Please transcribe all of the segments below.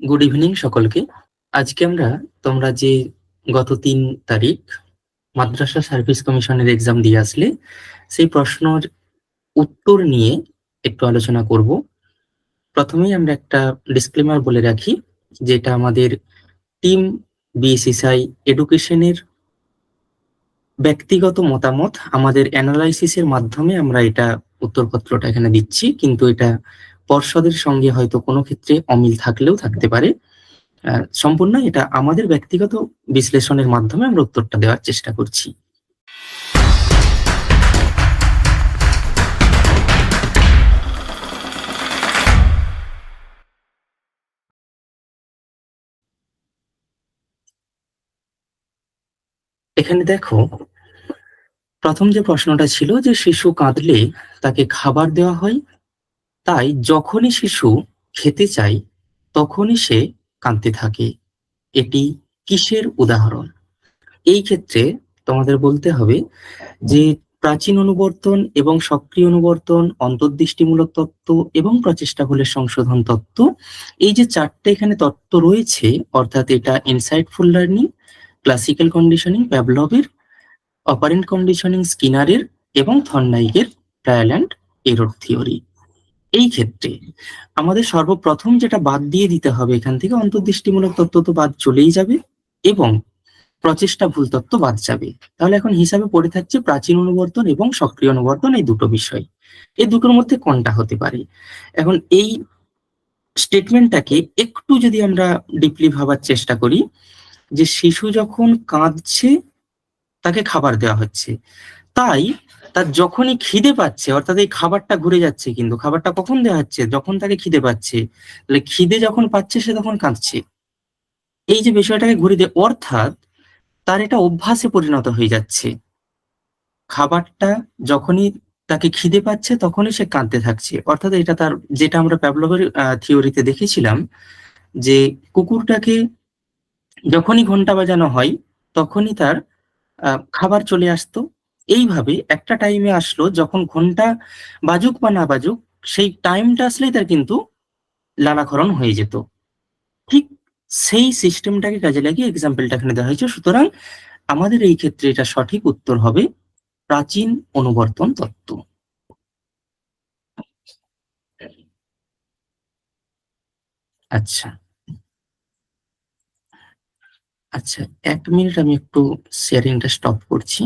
Good evening সকলকে। আজকে আমরা তোমরা যে গত 3 তারিখ মাদ্রাসা সার্ভিস কমিশনের এক্সাম দিয়ে আসলে সেই প্রশ্নের উত্তর নিয়ে একটু আলোচনা করব। প্রথমেই আমরা একটা ডিসক্লেমার বলে রাখি, যেটা আমাদের টিম বিএসএসআই এডুকেশনের ব্যক্তিগত মতামত, আমাদের অ্যানালাইসিসের মাধ্যমে আমরা এটা উত্তরপত্রটা এখানে দিচ্ছি, কিন্তু এটা পর্ষদের সঙ্গে হয়তো কোনো ক্ষেত্রে অমিল থাকলেও থাকতে পারে। সম্পূর্ণ এটা আমাদের ব্যক্তিগত বিশ্লেষণের মাধ্যমে আমরা উত্তরটা দেওয়ার চেষ্টা করছি। এখানে দেখো, প্রথম যে প্রশ্নটা ছিল যে শিশু কাঁদলে তাকে খাবার দেওয়া হয়, তাই যখনই শিশু খেতে চায় তখনই সে কাঁদতে থাকে। এটি কিসের উদাহরণ? এই ক্ষেত্রে তোমাদের বলতে হবে যে প্রাচীন অনুবর্তন এবং সক্রিয় অনুবর্তন, অন্তর্দৃষ্টিমূলক তত্ত্ব এবং প্রচেষ্টাফলের সংশোধন তত্ত্ব, এই যে চারটে এখানে তত্ত্ব রয়েছে, অর্থাৎ এটা ইনসাইটফুল লার্নিং, ক্লাসিক্যাল কন্ডিশনিং প্যাভলভের, অপারেন্ট কন্ডিশনিং স্কিনারের এবং থর্নডাইকের ট্রায়াল অ্যান্ড এরর থিওরি। এই ক্ষেত্রে আমাদের সর্বপ্রথম যেটা বাদ দিয়ে দিতে হবে এখান থেকে, অন্তর্দৃষ্টিমূলক তত্ত্ব তো বাদ চলেই যাবে এবং প্রচেষ্টা ভুল তত্ত্ব বাদ যাবে। তাহলে এখন হিসাবে পড়ে থাকছে প্রাচীন অনুবর্তন এবং সক্রিয় অনুবর্তন, এই দুটো বিষয়। এই দুটোর মধ্যে কোনটা হতে পারে? এখন এই স্টেটমেন্টটাকে একটু যদি আমরা ডিপলি ভাবার চেষ্টা করি, যে শিশু যখন কাঁদছে তাকে খাবার দেওয়া হচ্ছে, তাই তার যখনই খিদে পাচ্ছে, অর্থাৎ এই খাবারটা ঘুরে যাচ্ছে, কিন্তু খাবারটা কখন দেওয়া হচ্ছে? যখন তাকে খিদে পাচ্ছে। তাহলে খিদে যখন পাচ্ছে সে তখন কাঁদছে। এই যে বিষয়টাকে ঘুরে দেয়, অর্থাৎ তার এটা অভ্যাসে পরিণত হয়ে যাচ্ছে। খাবারটা যখনই তাকে খিদে পাচ্ছে তখনই সে কাঁদতে থাকছে, অর্থাৎ এটা তার, যেটা আমরা প্যাভলভের থিওরিতে দেখেছিলাম, যে কুকুরটাকে যখনই ঘন্টা বাজানো হয় তখনই তার খাবার চলে আসতো। এইভাবে একটা টাইমে আসলো যখন ঘন্টা বাজুক বা না বাজুক, সেই টাইমটা আসলেই তার কিন্তু লালাক্ষরণ হয়ে যেত। ঠিক সেই সিস্টেমটাকে কাজে লাগিয়ে এক্সাম্পলটা এখানে দেওয়া হয়েছে। সুতরাং আমাদের এই ক্ষেত্রে এটা সঠিক উত্তর হবে প্রাচীন অনুবর্তন তত্ত্ব। আচ্ছা আচ্ছা, 1 মিনিট আমি একটু শেয়ারিংটা স্টপ করছি।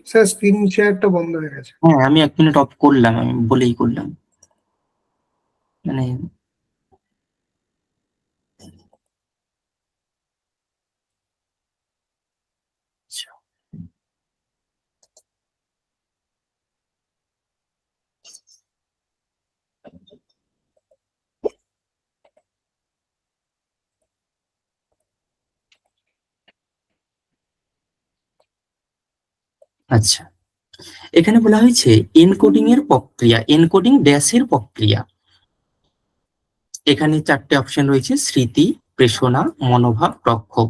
স্যার স্ক্রিন শেয়ারটা বন্ধ হয়ে গেছে। হ্যাঁ, আমি 1 মিনিট অফ করলাম, আমি বলেই করলাম। মানে আচ্ছা, এখানে বলা হয়েছে এনকোডিং এর প্রক্রিয়া, এনকোডিং ড্যাশের প্রক্রিয়া। এখানে 4টে অপশন রয়েছে: স্মৃতি, প্রেষণা, মনোভাব, প্রক্ষোভ।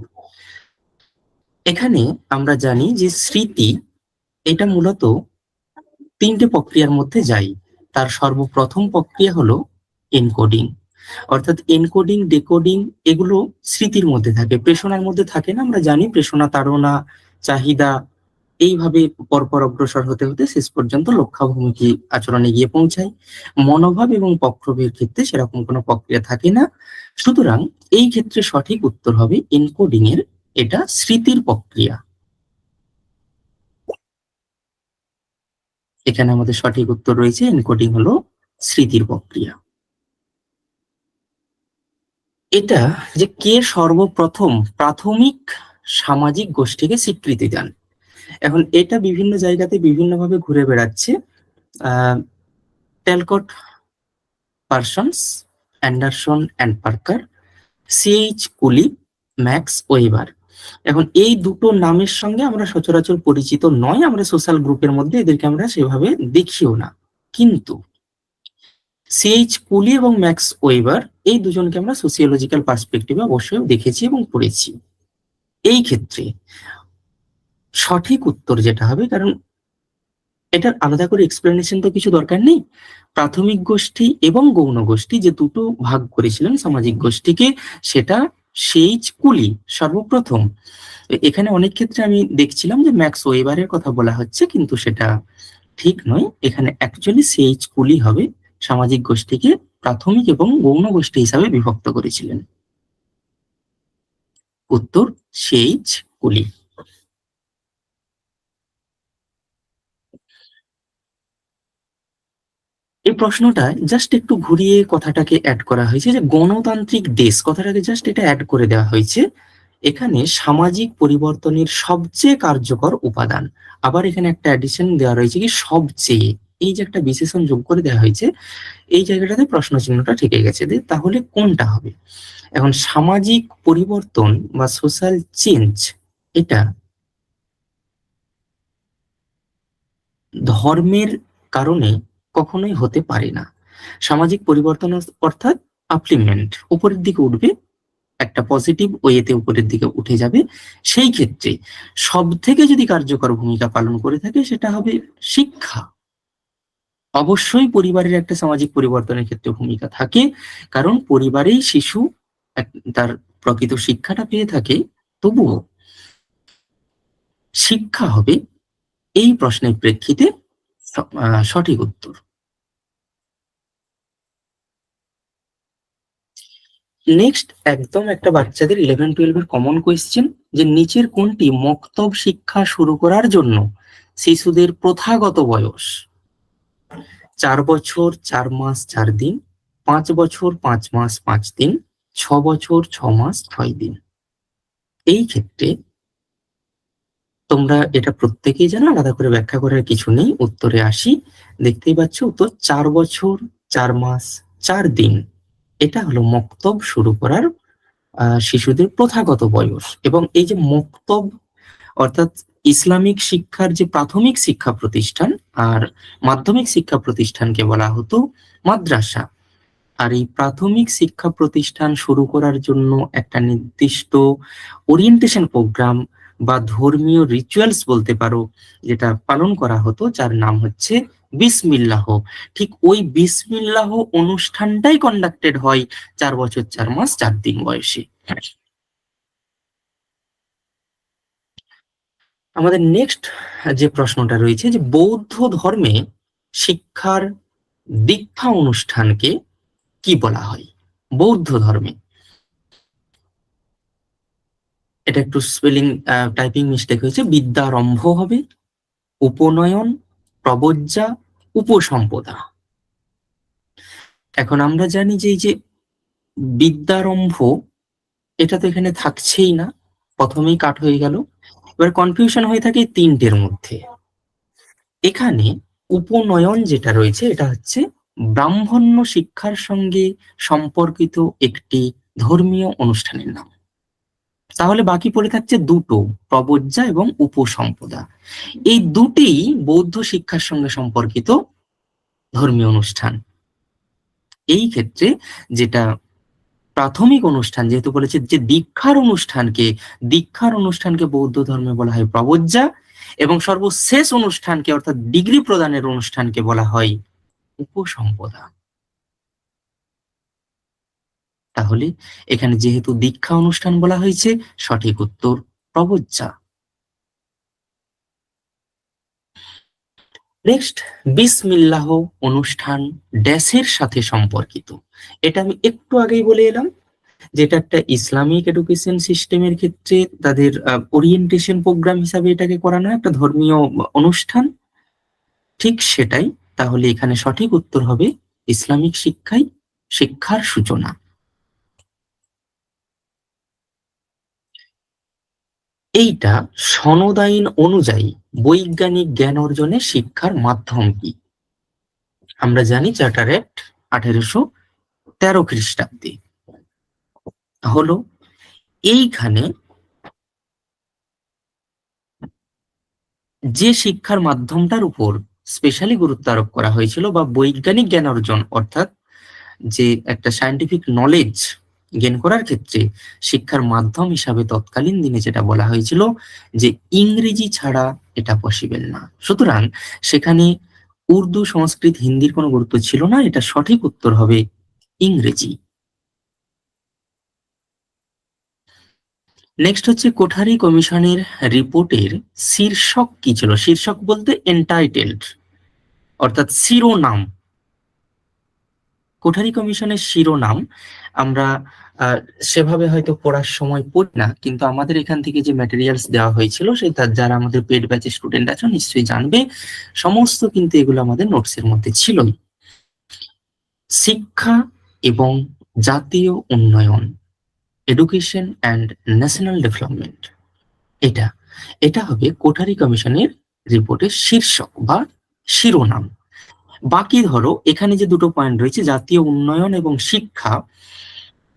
এখানে আমরা জানি যে স্মৃতি এটা মূলত 3টে প্রক্রিয়ার মধ্যে যায়। তার সর্বপ্রথম প্রক্রিয়া হলো এনকোডিং, অর্থাৎ এনকোডিং ডিকোডিং এগুলো স্মৃতির মধ্যে থাকে, প্রেষণার মধ্যে থাকে না। আমরা জানি প্রেষণা তাড়না, চাহিদা, এইভাবে পরপর অগ্রসর হতে হতে শেষ পর্যন্ত লক্ষ্যাভিমুখী আচরণে গিয়ে পৌঁছায়। মনোভাব এবং প্রক্ষোভের ক্ষেত্রে সেরকম কোনো প্রক্রিয়া থাকে না। সুতরাং এই ক্ষেত্রে সঠিক উত্তর হবে এনকোডিং এর, এটা স্মৃতির প্রক্রিয়া। এখানে আমাদের সঠিক উত্তর রয়েছে এনকোডিং হলো স্মৃতির প্রক্রিয়া। এটা যে কে সর্বপ্রথম প্রাথমিক সামাজিক গোষ্ঠীকে স্বীকৃতি দেন, এখন এটা বিভিন্ন জায়গাতে বিভিন্নভাবে ঘুরে বেড়াচ্ছে। Talcott, Parsons, Anderson and Parker, CH Cooley, Max Weber. এখন এই দুটো নামের সঙ্গে আমরা সচরাচর পরিচিত নয়, আমরা সোশ্যাল গ্রুপের মধ্যে এদেরকে আমরা সেভাবে দেখিও না। কিন্তু সিএইচ কুলি এবং ম্যাক্স ওয়েবার, এই দুজনকে আমরা সোসিওলজিক্যাল পার্সপেক্টিভে অবশ্যই দেখেছি এবং পড়েছি। এই ক্ষেত্রে সঠিক উত্তর যেটা হবে, কারণ এটার আলাদা করে এক্সপ্লেনেশন তো কিছু দরকার নেই, প্রাথমিক গোষ্ঠী এবং গৌণ গোষ্ঠী যে দুটো ভাগ করেছিলেন সামাজিক গোষ্ঠীকে, সেটা সেইচ কুলি সর্বপ্রথম। এখানে অনেক ক্ষেত্রে আমি দেখছিলাম যে ম্যাক্স ওয়েবারের কথা বলা হচ্ছে, কিন্তু সেটা ঠিক নয়। এখানে অ্যাকচুয়ালি সেইচ কুলি হবে সামাজিক গোষ্ঠীকে প্রাথমিক এবং গৌণ গোষ্ঠী হিসাবে বিভক্ত করেছিলেন। উত্তর সেইচ কুলি। এই প্রশ্নটা জাস্ট একটু ঘুরিয়ে কথাটাকে অ্যাড করা হয়েছে, যে গণতান্ত্রিক দেশ কথাটাকে জাস্ট এটা অ্যাড করে দেওয়া হয়েছে। এখানে সামাজিক পরিবর্তনের সবচেয়ে কার্যকর উপাদান, আবার এখানে একটা অ্যাডিশন দেওয়া রয়েছে কি সবচেয়ে, এই যে একটা বিশেষণ যোগ করে দেওয়া হয়েছে, এই জায়গাটাতে প্রশ্ন চিহ্নটা থেকে গেছে। তাহলে কোনটা হবে? এখন সামাজিক পরিবর্তন বা সোশ্যাল চেঞ্জ এটা ধর্মের কারণে কখনোই হতে পারে না। সামাজিক পরিবর্তন অর্থাৎ আপলিমেন্ট, উপরের দিকে উঠবে, একটা পজিটিভ ওয়েতে উপরের দিকে উঠে যাবে। সেই ক্ষেত্রে সব থেকে যদি কার্যকর ভূমিকা পালন করে থাকে সেটা হবে শিক্ষা। অবশ্যই পরিবারের একটা সামাজিক পরিবর্তনের ক্ষেত্রে ভূমিকা থাকে, কারণ পরিবারেই শিশু তার প্রকৃত শিক্ষাটা পেয়ে থাকে। তবুও শিক্ষা হবে এই প্রশ্নের প্রেক্ষিতে সঠিক উত্তর। নেক্সট একদম একটা বাচ্চাদের 11-12 কমন কোয়েশ্চেন, যে নিচের কোনটি মক্তব শিক্ষা শুরু করার জন্য শিশুদের প্রথাগত বয়স? 4 বছর 4 মাস 4 দিন, 5 বছর 5 মাস 5 দিন, 6 বছর 6 মাস 6 দিন। এই ক্ষেত্রে তোমরা এটা প্রত্যেকেই জানো, আলাদা করে ব্যাখ্যা করার কিছু নেই। উত্তরে আসি, দেখতেই পাচ্ছ উত্তর 4 বছর 4 মাস 4 দিন। এটা হলো মক্তব শুরু করার শিশুদের প্রথাগত বয়স। এবং এই যে মক্তব অর্থাৎ ইসলামিক শিক্ষার যে প্রাথমিক শিক্ষা প্রতিষ্ঠান আর মাধ্যমিক শিক্ষা প্রতিষ্ঠানকে বলা হতো মাদ্রাসা। আর এই প্রাথমিক শিক্ষা প্রতিষ্ঠান শুরু করার জন্য একটা নির্দিষ্ট ওরিয়েন্টেশন প্রোগ্রাম বা ধর্মীয় রিচুয়ালস বলতে পারো, যেটা পালন করা হতো, যার নাম হচ্ছে বিসমিল্লাহ। ঠিক ওই বিসমিল্লাহ অনুষ্ঠানটাই কন্ডাক্টেড হয় 4 বছর 4 মাস 4 দিন বয়সে। আমাদের নেক্সট যে প্রশ্নটা রয়েছে, যে বৌদ্ধ ধর্মে শিক্ষার দীক্ষা অনুষ্ঠানকে কি বলা হয়? বৌদ্ধ ধর্মে, এটা একটু স্পেলিং টাইপিং মিস্টেক হয়েছে, বিদ্যারম্ভ হবে, উপনয়ন, প্রবজ্জা, উপসম্পদা। এখন আমরা জানি যে এই যে বিদ্যারম্ভ, এটা তো এখানে থাকছেই না, প্রথমেই কাট হয়ে গেল। এবার কনফিউশন হয়ে থাকে তিনটের মধ্যে। এখানে উপনয়ন যেটা রয়েছে এটা হচ্ছে ব্রাহ্মণ্য শিক্ষার সঙ্গে সম্পর্কিত একটি ধর্মীয় অনুষ্ঠানের নাম। তাহলে বাকি পড়ে থাকছে দুটো, প্রবজ্জা এবং উপসম্পদা। এই দুটি বৌদ্ধ শিক্ষার সঙ্গে সম্পর্কিত ধর্মীয় অনুষ্ঠান। এই ক্ষেত্রে যেটা প্রাথমিক অনুষ্ঠান, যেহেতু বলেছে যে দীক্ষার অনুষ্ঠানকে বৌদ্ধ ধর্মে বলা হয় প্রবজ্জা, এবং সর্বশেষ অনুষ্ঠানকে অর্থাৎ ডিগ্রি প্রদানের অনুষ্ঠানকে বলা হয় উপসম্পদা। তাহলে এখানে যেহেতু দীক্ষা অনুষ্ঠান বলা হয়েছে, সঠিক উত্তর প্রবজ্জা। নেক্সট, বিসমিল্লাহ অনুষ্ঠান ড্যাশের সাথে সম্পর্কিত। এটা আমি একটু আগেই বলে এলাম, যেটা একটা ইসলামিক এডুকেশন সিস্টেমের ক্ষেত্রে তাদের ওরিয়েন্টেশন প্রোগ্রাম হিসাবে এটাকে করানো একটা ধর্মীয় অনুষ্ঠান, ঠিক সেটাই। তাহলে এখানে সঠিক উত্তর হবে ইসলামিক শিক্ষার সূচনা। এইটা সনদ আইন অনুযায়ী বৈজ্ঞানিক জ্ঞান অর্জনে শিক্ষার মাধ্যম কি? আমরা জানি চার্টার অ্যাক্ট 1813 খ্রিস্টাব্দে হলো। এইখানে যে শিক্ষার মাধ্যমটার উপর স্পেশালি গুরুত্ব আরোপ করা হয়েছিল, বা বৈজ্ঞানিক জ্ঞান অর্জন অর্থাৎ যে একটা সায়েন্টিফিক নলেজ গেন করার ক্ষেত্রে শিক্ষার মাধ্যম হিসাবে তৎকালীন দিনে যেটা বলা হয়েছিল যে ইংরেজি ছাড়া এটা পসিবল না। সুতরাং সেখানে উর্দু, সংস্কৃত, হিন্দির কোনো গুরুত্ব ছিল না। এটা সঠিক উত্তর হবে ইংরেজি। নেক্সট হচ্ছে কোঠারি কমিশনের রিপোর্টের শীর্ষক কি ছিল? শীর্ষক বলতে এন্টাইটেলড, অর্থাৎ শিরোনাম। কোঠারি কমিশনের শিরোনাম আমরা সেভাবে হয়তো পড়ার সময় পড়ি না, কিন্তু আমাদের এখান থেকে যে ম্যাটেরিয়ালস দেওয়া হয়েছিল সেটা যারা আমাদের পেড ব্যাচের স্টুডেন্ট আছে নিশ্চয়ই জানবে, সমস্ত কিন্তু এগুলো আমাদের নোটসের মধ্যে ছিলই। শিক্ষা এবং জাতীয় উন্নয়ন, এডুকেশন অ্যান্ড ন্যাশনাল ডেভেলপমেন্ট, এটা এটা হবে কোঠারি কমিশনের রিপোর্টের শীর্ষক বা শিরোনাম। বাকি ধরো এখানে যে দুটো পয়েন্ট রয়েছে, জাতীয় উন্নয়ন এবং শিক্ষা,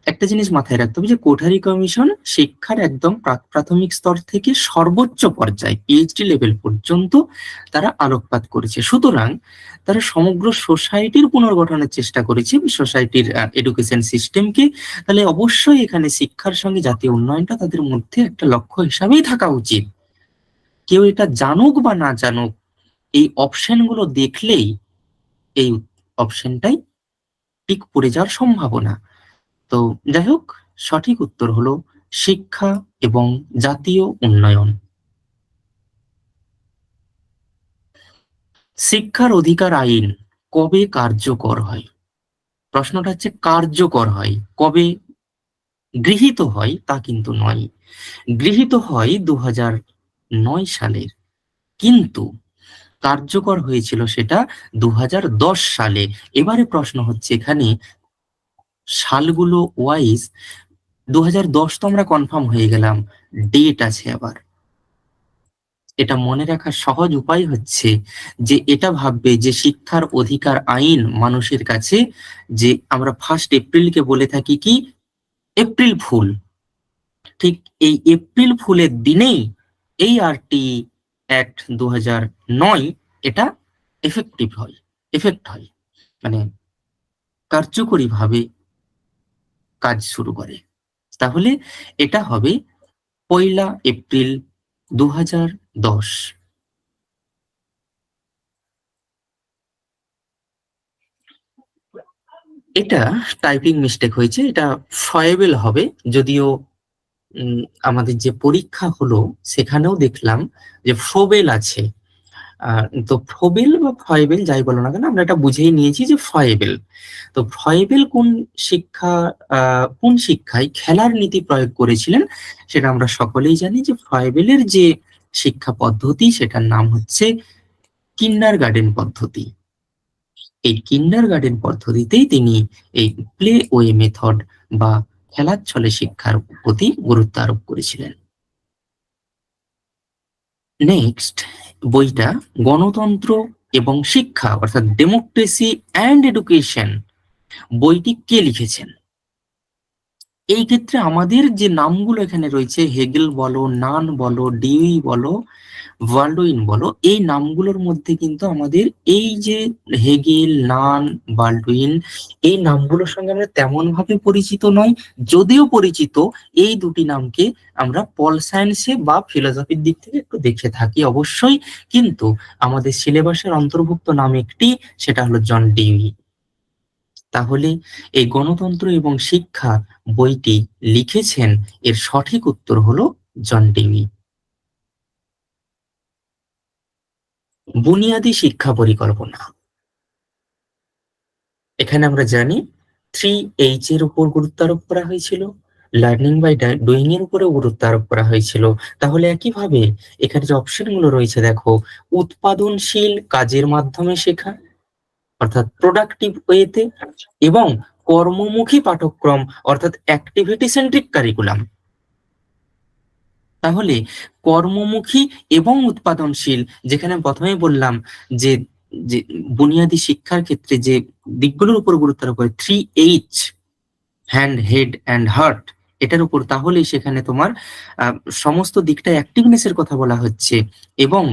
একটা জিনিস মাথায় রাখতে হবে যে কোঠারি কমিশন শিক্ষার একদম প্রাথমিক স্তর থেকে সর্বোচ্চ পর্যায়ে পিএইচডি লেভেল পর্যন্ত তারা আলোকপাত করেছে। সুতরাং তারা সমগ্র সোসাইটির পুনর্গঠনের চেষ্টা করেছে, সোসাইটির এডুকেশন সিস্টেমকে। তাহলে অবশ্যই এখানে শিক্ষার সঙ্গে জাতীয় উন্নয়নটা তাদের মধ্যে একটা লক্ষ্য হিসাবেই থাকা উচিত। কেউ এটা জানুক বা না জানুক, এই অপশনগুলো দেখলেই এই অপশনটাই ঠিক পড়ে যাওয়ার সম্ভাবনা। তো যাই হোক, সঠিক উত্তর হলো শিক্ষা এবং জাতীয় উন্নয়ন। শিক্ষার অধিকার আইন কবে কার্যকর হয়? প্রশ্নটা হচ্ছে কার্যকর হয় কবে, গৃহীত হয় তা কিন্তু নয়। গৃহীত হয় 2009 সালের, কিন্তু কার্যকর হয়েছিল সেটা 2010 সালে। এবারে প্রশ্ন হচ্ছে এখানে সালগুলো ওয়াইজ 2010 তো আমরা কনফার্ম হয়ে গেলাম, ডেট আছে আবার। এটা মনে রাখার সহজ উপায় হচ্ছে যে এটা ভাববে যে শিক্ষার অধিকার আইন মানুষের কাছে, যে আমরা 1 এপ্রিলকে বলে থাকি কি এপ্রিল ফুল, ঠিক এই এপ্রিল ফুলের দিনেই এই আরটি অ্যাক্ট 2009 এটা এফেক্ট হয়, মানে কার্যকরী ভাবে কাজ শুরু করে। তাহলে এটা হবে 1 এপ্রিল 2010। এটা টাইপিং মিস্টেক হয়েছে, এটা ফয়েবেল হবে। যদিও আমাদের যে পরীক্ষা হলো সেখানেও দেখলাম যে ফোবেল আছে। তো ফোবেল বা ফয়েবেল যাই বলো না কেন, আমরা এটা বুঝেই নিয়েছি যে ফয়েবেল। তো ফয়েবেল কোন শিক্ষায় খেলার নীতি প্রয়োগ করেছিলেন সেটা আমরা সকলেই জানি, যে ফয়েবেলের যে শিক্ষা পদ্ধতি সেটার নাম হচ্ছে কিন্ডারগার্টেন পদ্ধতি। এই কিন্ডারগার্টেন পদ্ধতিতেই তিনি এই প্লে ওয়ে মেথড বা খেলার ছলে শিক্ষার প্রতি গুরুত্ব আরোপ করেছিলেন। নেক্সট বইটা গণতন্ত্র এবং শিক্ষা অর্থাৎ ডেমোক্রেসি অ্যান্ড এডুকেশন, বইটি কে লিখেছেন? এই ক্ষেত্রে আমাদের যে নামগুলো এখানে রয়েছে, হেগেল বলো, নান বলো, ডিউই বলো, বাল্ডুইন বলো, এই নামগুলোর মধ্যে কিন্তু আমাদের এই যে হেগেল, নান, বাল্ডুইন, এই নামগুলোর সঙ্গে আমরা তেমন ভাবে পরিচিত নয়। যদিও পরিচিত, এই দুটি নামকে আমরা পল সায়েন্সে বা ফিলোসফির দিক থেকে একটু দেখে থাকি অবশ্যই, কিন্তু আমাদের সিলেবাসের অন্তর্ভুক্ত নাম একটি, সেটা হলো জন ডিউই। তাহলে এই গণতন্ত্র এবং শিক্ষা বইটি লিখেছেন, এর সঠিক উত্তর হলো জন ডিউই। বুনিয়াদী শিক্ষা পরিকল্পনা, এখানে আমরা জানি 3H এর উপর গুরুত্ব আরোপ করা হয়েছিল, লার্নিং বাই ডুইং এর উপরে গুরুত্ব আরোপ করা হয়েছিল। তাহলে একইভাবে এখানে যে অপশন গুলো রয়েছে দেখো, উৎপাদনশীল কাজের মাধ্যমে শেখা অর্থাৎ প্রোডাক্টিভ ওয়েতে, এবং কর্মমুখী পাঠ্যক্রম অর্থাৎ অ্যাক্টিভিটি সেন্ট্রিক কারিকুলাম। তাহলে কর্মমুখী এবং উৎপাদনশীল, যেখানে প্রথমেই বললাম যে যে বুনিয়াদী শিক্ষার ক্ষেত্রে যে দিকগুলোর উপর গুরুত্ব আরোপ করে 3H, hand, head and heart, এটার উপর, তাহলে সেখানে তোমার সমস্ত দিকটা অ্যাক্টিভনেসের কথা বলা হচ্ছে, এবং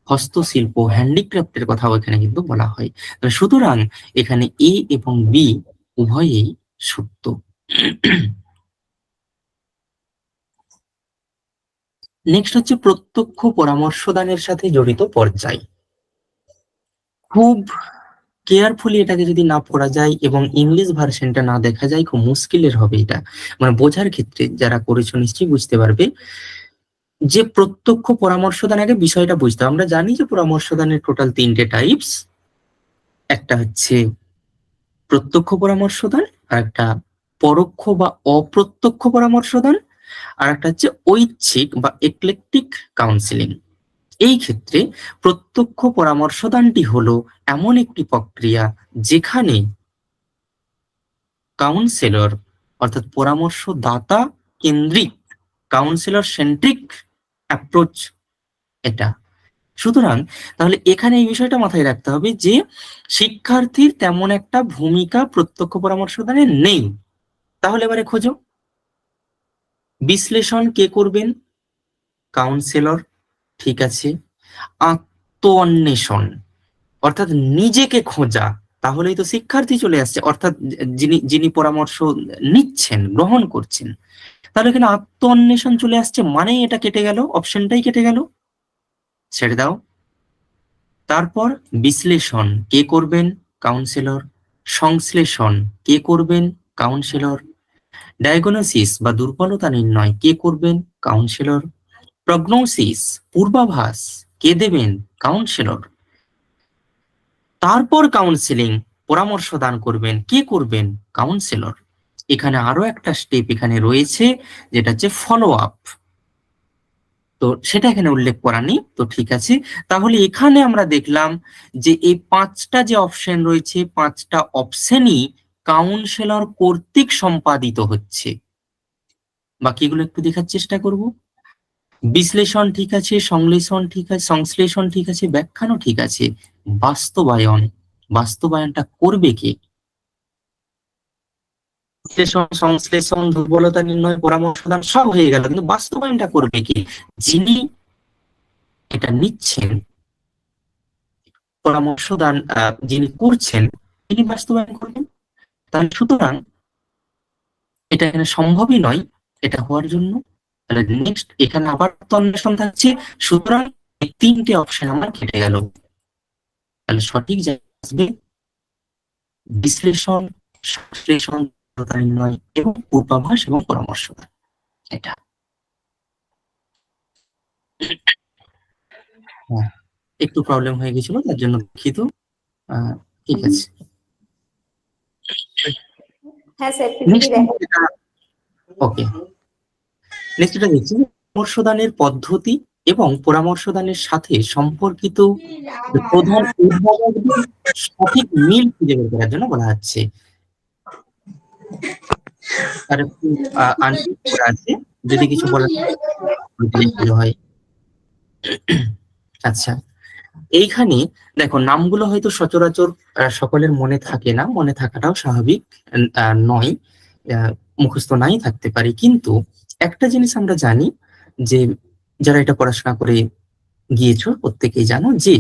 হস্তশিল্প, হ্যান্ডিক্রাফটের কথাও এখানে কিন্তু বলা হয়। সুতরাং এখানে এ এবং বি উভয়েই সত্য। নেক্সট হচ্ছে প্রত্যক্ষ পরামর্শদানের সাথে জড়িত পর্যায়। খুব কেয়ারফুলি এটাকে যদি না পড়া যায় এবং ইংলিশ ভার্সনটা না দেখা যায়, খুব মুশকিলের হবে এটা, মানে বোঝার ক্ষেত্রে যারা করেছো নিশ্চয়ই বুঝতে পারবে যে প্রত্যক্ষ পরামর্শদান, আগে বিষয়টা বুঝতে হবে। আমরা জানি যে পরামর্শদানের টোটাল 3টে টাইপস, একটা হচ্ছে প্রত্যক্ষ পরামর্শদান, আর একটা পরোক্ষ বা অপ্রত্যক্ষ পরামর্শদান, আর একটা হচ্ছে ঐচ্ছিক বা একলেকটিক কাউন্সিলিং। এই ক্ষেত্রে প্রত্যক্ষ পরামর্শদানটি হলো এমন একটি প্রক্রিয়া যেখানে কাউন্সিলর অর্থাৎ পরামর্শদাতা কেন্দ্রিক, কাউন্সিলর সেন্ট্রিক অ্যাপ্রোচ এটা। সুতরাং তাহলে এখানে এই বিষয়টা মাথায় রাখতে হবে যে শিক্ষার্থীর তেমন একটা ভূমিকা প্রত্যক্ষ পরামর্শদানে নেই। তাহলে এবারে খোঁজো, বিশ্লেষণ কে করবেন? কাউন্সিলর, ঠিক আছে। আত্ম অন্বেষণ অর্থাৎ নিজেকে খোঁজা, তাহলেই তো শিক্ষার্থী চলে আসছে, অর্থাৎ যিনি যিনি পরামর্শ নিচ্ছেন, গ্রহণ করছেন। তাহলে এখানে আত্ম অন্বেষণ চলে আসছে, মানেই এটা কেটে গেল, অপশনটাই কেটে গেল, ছেড়ে দাও। তারপর বিশ্লেষণ কে করবেন? কাউন্সিলর। সংশ্লেষণ কে করবেন? কাউন্সিলর। ডায়াগনোসিস বা দুর্বলতা নির্ণয় কে করবেন? কাউন্সিলর। প্রগনোসিস পূর্বাভাস কে দেবেন? কাউন্সিলর। তারপর কাউন্সিলিং পরামর্শ দান করবেন কে করবেন? কাউন্সিলর। এখানে আরো একটা স্টেপ এখানে রয়েছে, যেটা হচ্ছে ফলো আপ, তো সেটা এখানে উল্লেখ করা নেই। তো ঠিক আছে, তাহলে এখানে আমরা দেখলাম যে এই 5টা যে অপশন রয়েছে, 5টা অপশনই কাউন্সিলর কর্তৃক সম্পাদিত হচ্ছে। বাকিগুলো একটু দেখার চেষ্টা করব। বিশ্লেষণ ঠিক আছে, সংশ্লেষণ ঠিক আছে, সংশ্লেষণ ঠিক আছে, ব্যাখ্যানও ঠিক আছে, বাস্তবায়ন, বাস্তবায়নটা করবে কে? বিশ্লেষণ, সংশ্লেষণ, দুর্বলতা নির্ণয়, পরামর্শ দান সব হয়ে গেল, কিন্তু বাস্তবায়নটা করবে কে? যিনি এটা নিচ্ছেন, পরামর্শ দান যিনি করছেন, তিনি বাস্তবায়ন করবেন। তাহলে সুতরাং এটা এখানে সম্ভবই নয় এটা হওয়ার জন্য। তাহলে নেক্সট এখানে আবার তো অন্বেষণ থাকছে, সুতরাং এই 3টে অপশন আমার কেটে গেল। তাহলে সঠিক জায়গা আসবে বিশ্লেষণ, সংশ্লেষণ, দুর্বলতা নির্ণয় এবং পূর্বাভাস এবং পরামর্শ দান। এটা হ্যাঁ, একটু প্রবলেম হয়ে গেছিল, তার জন্য দুঃখিত। ঠিক আছে, হ্যাঁ স্যার, পিপিটি দেখা। ওকে, নেক্সট এটা দেখছি পরামর্শদানের পদ্ধতি এবং পরামর্শদানের সাথে সম্পর্কিত প্রধান উদ্ভাবকদের সঠিক মিল খুঁজে বের করার জন্য বলা হচ্ছে। আর একটু আনমিউট করা আছে, যদি কিছু বলার ভালো হয়। আচ্ছা, এইখানে দেখো নামগুলো হয়তো সচরাচর সকলের মনে থাকে না, মনে থাকাটাও স্বাভাবিক নয়, মুখস্থ নাই থাকতে পারে, কিন্তু একটা জিনিস আমরা জানি যে যারা এটা পড়াশোনা করে গিয়েছো প্রত্যেকেই জানো যে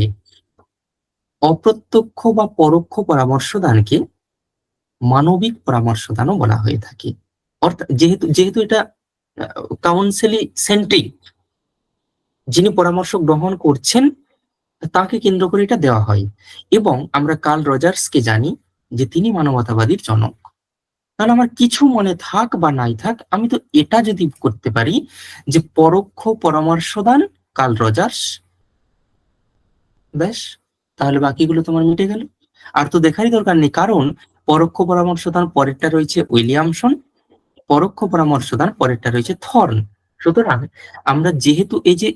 অপ্রত্যক্ষ বা পরোক্ষ পরামর্শদানকে মানবিক পরামর্শদানও বলা হয়ে থাকে। অর্থাৎ যেহেতু যেহেতু এটা কাউন্সিলি সেন্ট্রিক, যিনি পরামর্শ গ্রহণ করছেন তাকে কেন্দ্র করে এটা দেওয়া হয়। এবং আমরা কার্ল রজার্সকে জানি যে তিনি মানবতাবাদীর জনক। তাহলে আমার কিছু মনে থাক বা নাই থাক, আমি তো এটা যদি করতে পারি যে পরোক্ষ পরামর্শদান কার্ল রজার্স, ব্যাস, তাহলে বাকিগুলো তোমার মিটে গেল। আর তো দেখারই দরকার নেই, কারণ পরোক্ষ পরামর্শদান পরেরটা রয়েছে উইলিয়ামসন, পরোক্ষ পরামর্শদান পরেরটা রয়েছে থর্ন। সুতরাং আমরা যেহেতু এই যে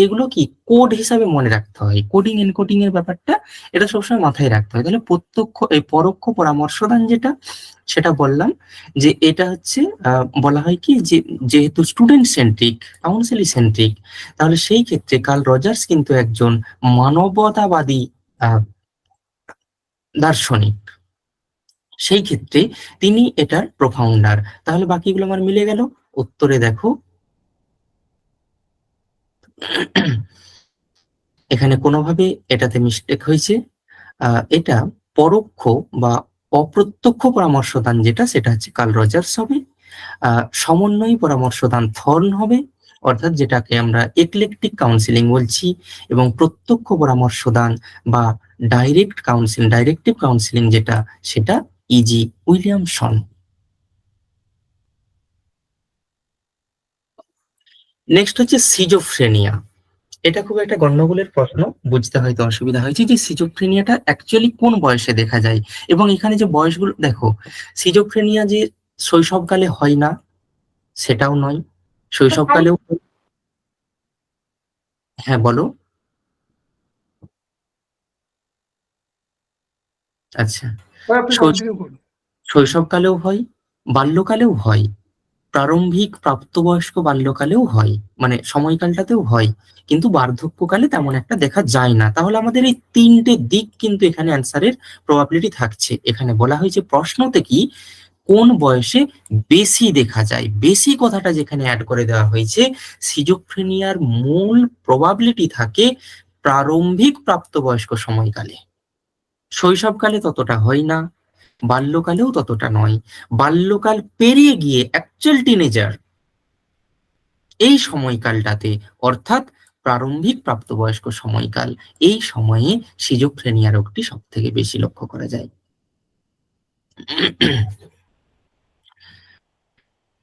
এগুলো কি কোড হিসাবে মনে রাখতে হয়, কোডিং এনকোডিং এর ব্যাপারটা এটা সবসময় মাথায় রাখতে হয়। তাহলে প্রত্যক্ষ এই পরোক্ষ পরামর্শদান যেটা, সেটা বললাম যে এটা হচ্ছে বলা হয় কি যে যেহেতু স্টুডেন্ট সেন্ট্রিক, কাউন্সিলি সেন্ট্রিক, তাহলে সেই ক্ষেত্রে কার্ল রজার্স কিন্তু একজন মানবতাবাদী দার্শনিক, সেই ক্ষেত্রে তিনি এটার প্রফাউন্ডার। তাহলে বাকিগুলো আমার মিলে গেল। উত্তরে দেখো এখানে কোনোভাবে এটাতে মিস্টেক হয়েছে। এটা পরোক্ষ বা অপ্রত্যক্ষ পরামর্শদান যেটা, সেটা হচ্ছে কার্ল রজার্স হবে। সমন্বয়ী পরামর্শদান থর্ন হবে, অর্থাৎ যেটাকে আমরা একলেকটিক কাউন্সিলিং বলছি। এবং প্রত্যক্ষ পরামর্শদান বা ডাইরেক্টিভ কাউন্সিলিং যেটা, সেটা ইজি উইলিয়ামসন। নেক্সট হচ্ছে সিজোফ্রেনিয়া। এটা খুব একটা গন্ডগোলের প্রশ্ন, বুঝতে হয়তো অসুবিধা হয়েছে যে সিজোফ্রেনিয়াটা অ্যাকচুয়ালি কোন বয়সে দেখা যায়। এবং এখানে যে বয়সগুলো দেখো, সিজোফ্রেনিয়া যে শৈশবকালে হয় না সেটাও নয়, শৈশবকালেও। হ্যাঁ বলো। আচ্ছা, আপনি কন্টিনিউ করুন। শৈশবকালেও হয়, বাল্যকালেও হয়, প্রারম্ভিক প্রাপ্তবয়স্ক বাল্যকালেও হয়, মানে সময়কালটাতেও হয়, কিন্তু বার্ধক্যকালে তেমন একটা দেখা যায় না। তাহলে আমাদের এই তিনটে দিক কিন্তু এখানে অ্যান্সারের প্রবাবিলিটি থাকছে। এখানে বলা হয়েছে প্রশ্নতে কি কোন বয়সে বেশি দেখা যায়, বেশি কথাটা যেখানে অ্যাড করে দেওয়া হয়েছে, সিজোফ্রেনিয়ার মূল প্রবাবিলিটি থাকে প্রারম্ভিক প্রাপ্তবয়স্ক সময়কালে। শৈশবকালে ততটা হয় না, বাল্যকালেও ততটা নয়। বাল্যকাল পেরিয়ে গিয়ে অ্যাকচুয়াল টিনেজার, এই সময়কালটাতে, অর্থাৎ প্রারম্ভিক প্রাপ্তবয়স্ক সময়কাল, এই সময়ে সিজোফ্রেনিয়া রোগটি সব থেকে বেশি লক্ষ্য করা যায়।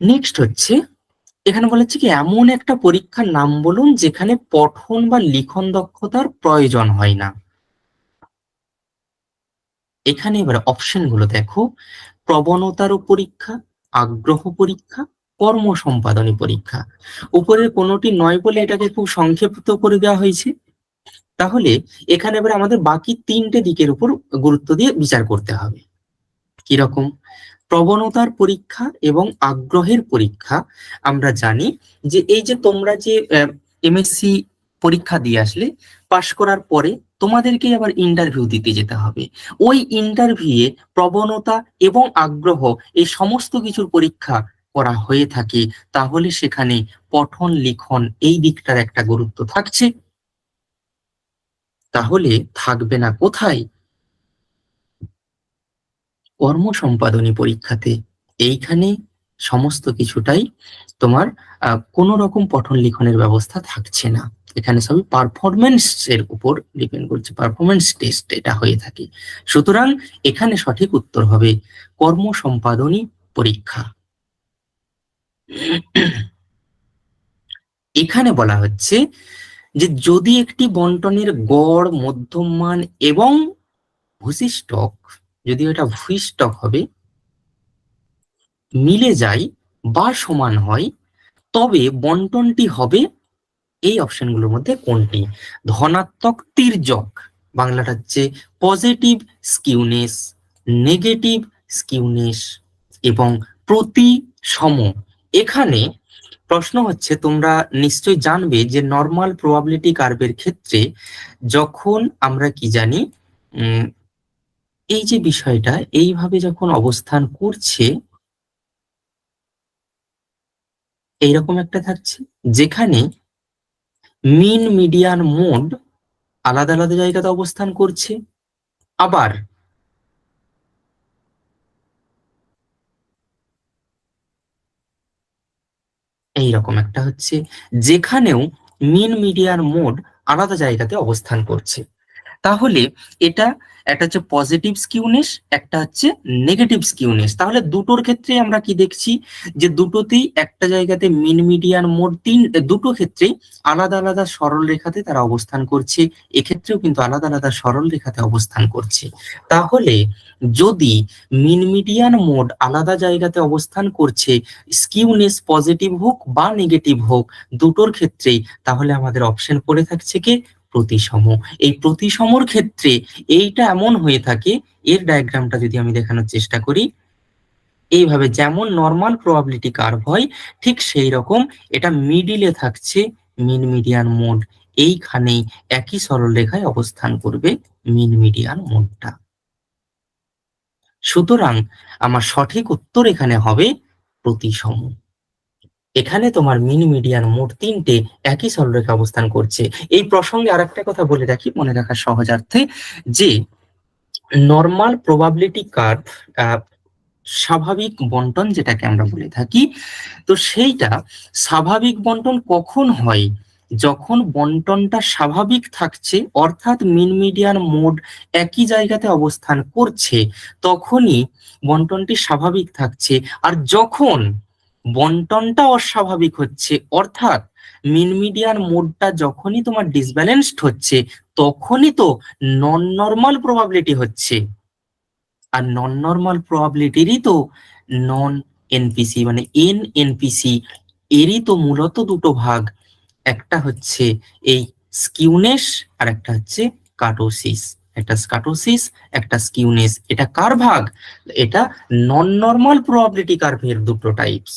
নেক্সট হচ্ছে, এখানে বলা হচ্ছে কি এমন একটা পরীক্ষার নাম বলুন যেখানে পঠন বা লিখন দক্ষতার প্রয়োজন হয় না। এখানে এবার অপশন গুলো দেখো, প্রবণতার পরীক্ষা, আগ্রহ পরীক্ষা, কর্ম সম্পাদনী পরীক্ষা। উপরের কোনোটি নয় বলে এটাকে খুব সংক্ষিপ্ত করে দেওয়া হয়েছে। তাহলে এখানে এবার আমাদের বাকি তিনটে দিকের উপর গুরুত্ব দিয়ে বিচার করতে হবে। কিরকম? প্রবণতার পরীক্ষা এবং আগ্রহের পরীক্ষা। আমরা জানি যে এই যে তোমরা যে এমএসসি পরীক্ষা দিয়ে আসলে, পাশ করার পরে তোমাদেরকে আবার ইন্টারভিউ দিতে যেতে হবে। ওই ইন্টারভিউয়ে প্রবণতা এবং আগ্রহ এই সমস্ত কিছুর পরীক্ষা করা হয়ে থাকে। তাহলে সেখানে পঠন লিখন এই দিকটার একটা গুরুত্ব থাকছে। তাহলে থাকবে না কোথায়? কর্ম সম্পাদনী পরীক্ষাতে। এইখানে সমস্ত কিছুটাই তোমার কোনো রকম পঠন লিখনের ব্যবস্থা থাকছে না, এখানে সবই পারফরমেন্স এর উপর ডিপেন্ড করছে, পারফরমেন্স টেস্ট এটা হয়ে থাকে। সুতরাং এখানে সঠিক উত্তর হবে কর্ম সম্পাদনী পরীক্ষা। এখানে বলা হচ্ছে যে যদি একটি বন্টনের গড়, মধ্যমান এবং ভূশিষ্টক, যদি এটা ভূশিষ্টক হবে, মিলে যায় বা সমান হয়, তবে বন্টনটি হবে এই অপশনগুলোর মধ্যে কোনটি? ধনাত্মক তির্যক, বাংলাটা হচ্ছে পজিটিভ স্কিউনেস, নেগেটিভ স্কিউনেস এবং প্রতিসম। এখানে প্রশ্ন হচ্ছে, তোমরা নিশ্চয়ই জানবে যে নর্মাল প্রবাবিলিটি কার্ভের ক্ষেত্রে যখন আমরা কি জানি, এই যে বিষয়টা এইভাবে যখন অবস্থান করছে, এইরকম একটা থাকছে যেখানে মিন মিডিয়ান মোড আলাদা আলাদা জায়গাতে অবস্থান করছে, আবার এইরকম একটা হচ্ছে যেখানেও মিন মিডিয়ান মোড আলাদা জায়গাতে অবস্থান করছে। তাহলে এটা একটা হচ্ছে পজিটিভ স্কিউনেস, একটা হচ্ছে নেগেটিভ স্কিউনেস। তাহলে দুটোর ক্ষেত্রে আমরা কি দেখছি যে দুটোতেই একটা জায়গাতে মিন মিডিয়ান মোড দুটো ক্ষেত্রেই আলাদা আলাদা সরল রেখাতে তারা অবস্থান করছে, এক্ষেত্রেও কিন্তু আলাদা আলাদা সরল রেখাতে অবস্থান করছে। তাহলে যদি মিন মিডিয়ান মোড আলাদা জায়গাতে অবস্থান করছে, স্কিউনেস পজিটিভ হোক বা নেগেটিভ হোক দুটোর ক্ষেত্রেই, তাহলে আমাদের অপশন পড়ে থাকছে কি প্রতিসম। এই প্রতিসমর ক্ষেত্রে এইটা এমন হয়ে থাকে, এর ডায়াগ্রামটা যদি আমি দেখানোর চেষ্টা করি, এইভাবে যেমন নর্মাল প্রবাবিলিটি কার্ভ হয় ঠিক সেই রকম এটা মিডিলে থাকছে মিন মিডিয়ান মোড, এইখানেই একই সরল রেখায় অবস্থান করবে মিন মিডিয়ান মোডটা। সুতরাং আমার সঠিক উত্তর এখানে হবে প্রতিসম। এখানে তোমার মিন মিডিয়ান মোড তিনটে একই সরলরেখা অবস্থান করছে। এই প্রসঙ্গে আরেকটা কথা বলে রাখি মনে রাখার সহজার্থে, যে নর্মাল প্রবাবিলিটি কার্ভ, স্বাভাবিক বন্টন যেটাকে আমরা বলে থাকি, তো সেইটা স্বাভাবিক বন্টন কখন হয়? যখন বন্টনটা স্বাভাবিক থাকছে, অর্থাৎ মিন মিডিয়ান মোড একই জায়গাতে অবস্থান করছে, তখনই বন্টনটি স্বাভাবিক থাকছে। আর যখন বন্টনটা অস্বাভাবিক হচ্ছে, অর্থাৎ মিন মিডিয়ান মোডটা যখনই তোমার ডিসব্যালেন্সড হচ্ছে, তখনই তো নন নর্মাল প্রবাবিলিটি হচ্ছে। আর নন নর্মাল প্রবাবিলিটিরই তো নন এনপিসি, মানে এনপিসি, এরই তো মূলত দুটো ভাগ, একটা হচ্ছে এই স্কিউনেস আর একটা হচ্ছে কার্টোসিস। একটা স্কাটোসিস, একটা স্কিউনেস। এটা কার ভাগ? এটা নন নর্মাল প্রবাবিলিটি কার্ভের দুটো টাইপস।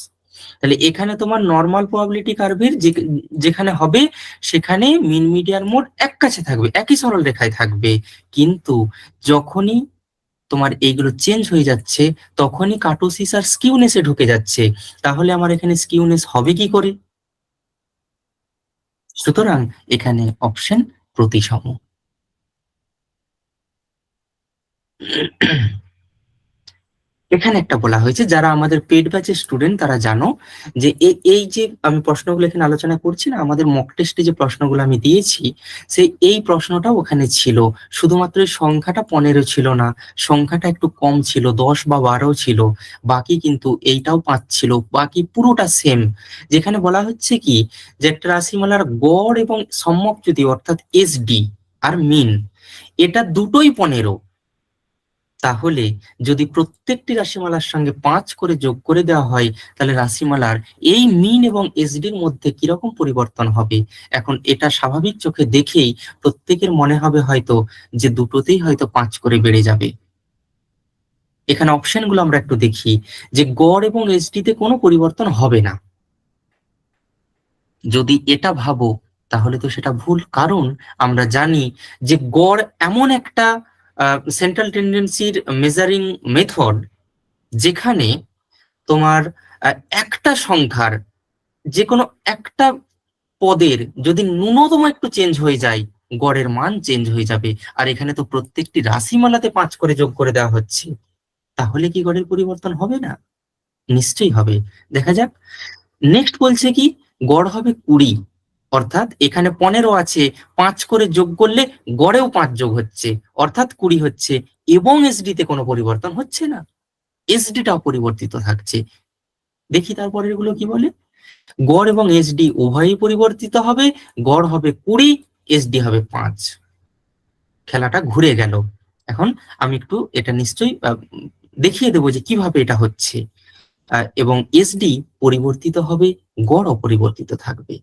তাহলে এখানে তোমার নর্মাল প্রবাবিলিটি কার্ভের যেখানে হবে সেখানে মিন মিডিয়ান মোড এক কাছে থাকবে, একই সরল রেখায় থাকবে। কিন্তু যখনই তোমার এইগুলো চেঞ্জ হয়ে যাচ্ছে, তখনই কার্টোসিস আর স্কিউনেসে ঢুকে যাচ্ছে। তাহলে আমার এখানে স্কিউনেস হবে কি করে? সুতরাং এখানে অপশন প্রতিসম। এখানে একটা বলা হয়েছে, যারা আমাদের পেড ব্যাচের স্টুডেন্ট তারা জানো যে এই যে আমি প্রশ্নগুলো এখানে আলোচনা করছি না, আমাদের মক টেস্টে যে প্রশ্নগুলো আমি দিয়েছি, সেই এই প্রশ্নটাও ওখানে ছিল। শুধুমাত্র সংখ্যাটা 15 ছিল না, সংখ্যাটা একটু কম ছিল, 10 বা 12 ছিল, বাকি কিন্তু এইটাও 5 ছিল, বাকি পুরোটা সেম। যেখানে বলা হচ্ছে কি, যে একটা রাশিমালার গড় এবং সম্যক যদি, অর্থাৎ এসডি আর মিন, এটা দুটোই 15, তাহলে যদি প্রত্যেকটি রাশিমালার সঙ্গে 5 করে যোগ করে দেওয়া হয়, তাহলে রাশিমালার এই মিন এবং এসডির মধ্যে কিরকম পরিবর্তন হবে? এখন এটা স্বাভাবিক চোখে দেখেই প্রত্যেকের মনে হবে হয়তো যে দুটোতেই হয়তো 5 করে বেড়ে যাবে। এখানে অপশনগুলো আমরা একটু দেখি, যে গড় এবং এসডিতে কোনো পরিবর্তন হবে না। যদি এটা ভাবো তাহলে তো সেটা ভুল, কারণ আমরা জানি যে গড় এমন একটা সেন্ট্রাল টেন্ডেন্সির মেজারিং মেথড, যেখানে তোমার একটা সংখ্যার, যে কোনো একটা পদের যদি ন্যূনতম একটু চেঞ্জ হয়ে যায়, গড়ের মান চেঞ্জ হয়ে যাবে। আর এখানে তো প্রত্যেকটি রাশিমালাতে 5 করে যোগ করে দেওয়া হচ্ছে, তাহলে কি গড়ের পরিবর্তন হবে না? নিশ্চয়ই হবে। দেখা যাক। নেক্সট বলছে কি, গড় হবে 20, অর্থাৎ এখানে 15 আছে, 5 করে যোগ করলে গড়েও 5 যোগ হচ্ছে, অর্থাৎ 20 হচ্ছে, এবং এসডিতে কোনো পরিবর্তন হচ্ছে না, এসডিটা অপরিবর্তিত থাকছে। দেখি তারপরে এগুলো কি বলে। গড় এবং এসডি উভয়ই পরিবর্তিত হবে, গড় হবে 20, এসডি হবে 5। খেলাটা ঘুরে গেল। এখন আমি একটু এটা নিশ্চয়ই দেখিয়ে দেবো যে কিভাবে এটা হচ্ছে। এবং এসডি পরিবর্তিত হবে, গড় অপরিবর্তিত থাকবে।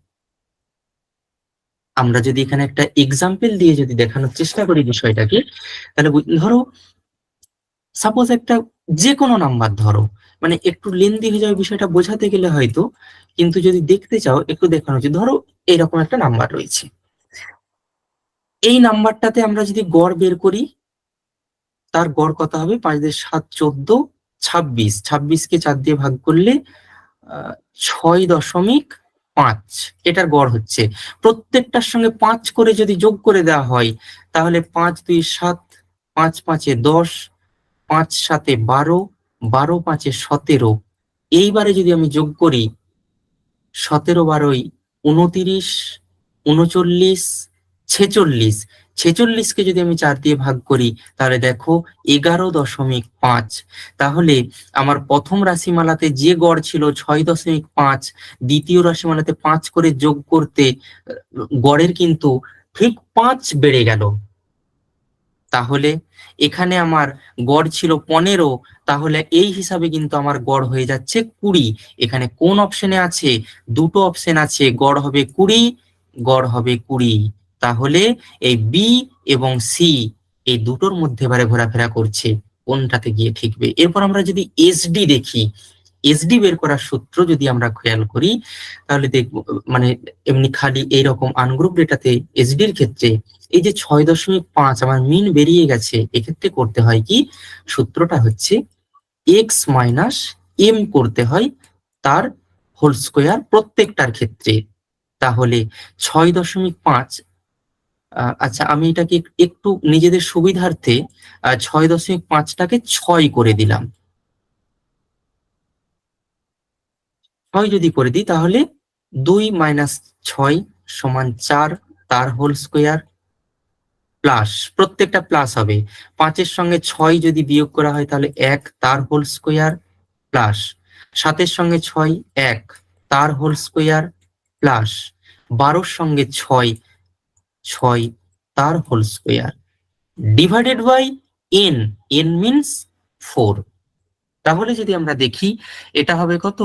আমরা যদি এখানে একটা এক্সাম্পল দিয়ে যদি দেখানোর চেষ্টা করি বিষয়টাকে, তাহলে ধরো সাপোজ একটা যে কোনো নাম্বার ধরো, মানে একটু লেন্দি হয়ে যাবে বিষয়টা বোঝাতে গেলে হয়তো, কিন্তু যদি দেখতে চাও একটু দেখানো যে ধরো এরকম একটা নাম্বার রয়েছে, এই নাম্বারটাতে আমরা যদি গড় বের করি, তার গড় কত হবে? 5 দিয়ে 7 14, 26, 26কে 4 দিয়ে ভাগ করলে 6.5 এটার গড় হচ্ছে। প্রত্যেকটার সঙ্গে 5 করে যদি যোগ করে দেওয়া হয়, তাহলে 5 2 7, 5 5 10, 5 7 12, 12 5 17। এইবারে যদি আমি যোগ করি 17 12 29, 39, 46, 46কে যদি আমি 4 দিয়ে ভাগ করি, তাহলে দেখো 11.5। তাহলে আমার প্রথম রাশিমালাতে যে গড় ছিল 6.5, দ্বিতীয় রাশিমালাতে 5 করে যোগ করতে গড়ের কিন্তু ঠিক 5 বেড়ে গেল। তাহলে এখানে আমার গড় ছিল 15, তাহলে এই হিসাবে কিন্তু আমার গড় হয়ে যাচ্ছে 20। এখানে কোন অপশনে আছে? দুটো অপশন আছে, গড় হবে 20, গড় হবে 20। তাহলে এই বি এবং সি এই দুটোর মধ্যে এবারে ঘোরাফেরা করছে, কোনটাতে গিয়ে ঠিকবে। এরপর আমরা যদি এসডি দেখি, এসডি বের করার সূত্র যদি আমরা খেয়াল করি, তাহলে দেখবো মানে এমনি খালি এইরকম আনগ্রুপ ডেটাতে এসডির ক্ষেত্রে এই যে 6.5 আমার মিন বেরিয়ে গেছে, এক্ষেত্রে করতে হয় কি, সূত্রটা হচ্ছে এক্স মাইনাস এম করতে হয় তার হোল স্কোয়ার প্রত্যেকটার ক্ষেত্রে। তাহলে 6.5 আচ্ছা, আমি এটাকে একটু নিজেদের সুবিধার্থে 6.5টাকে 6 করে দিলাম। 6 যদি করে দিই তাহলে 2 - 6 = 4 তার হোল স্কোয়ার, প্লাস প্রত্যেকটা প্লাস হবে। 5-এর সঙ্গে 6 যদি বিয়োগ করা হয় তাহলে 1 তার হোল স্কোয়ার, প্লাস 7-এর সঙ্গে 6 1 তার হোল স্কোয়ার, প্লাস 12-র সঙ্গে 6 6 তার whole square, divided by n, n means 4। তাহলে যদি আমরা দেখি এটা হবে কত,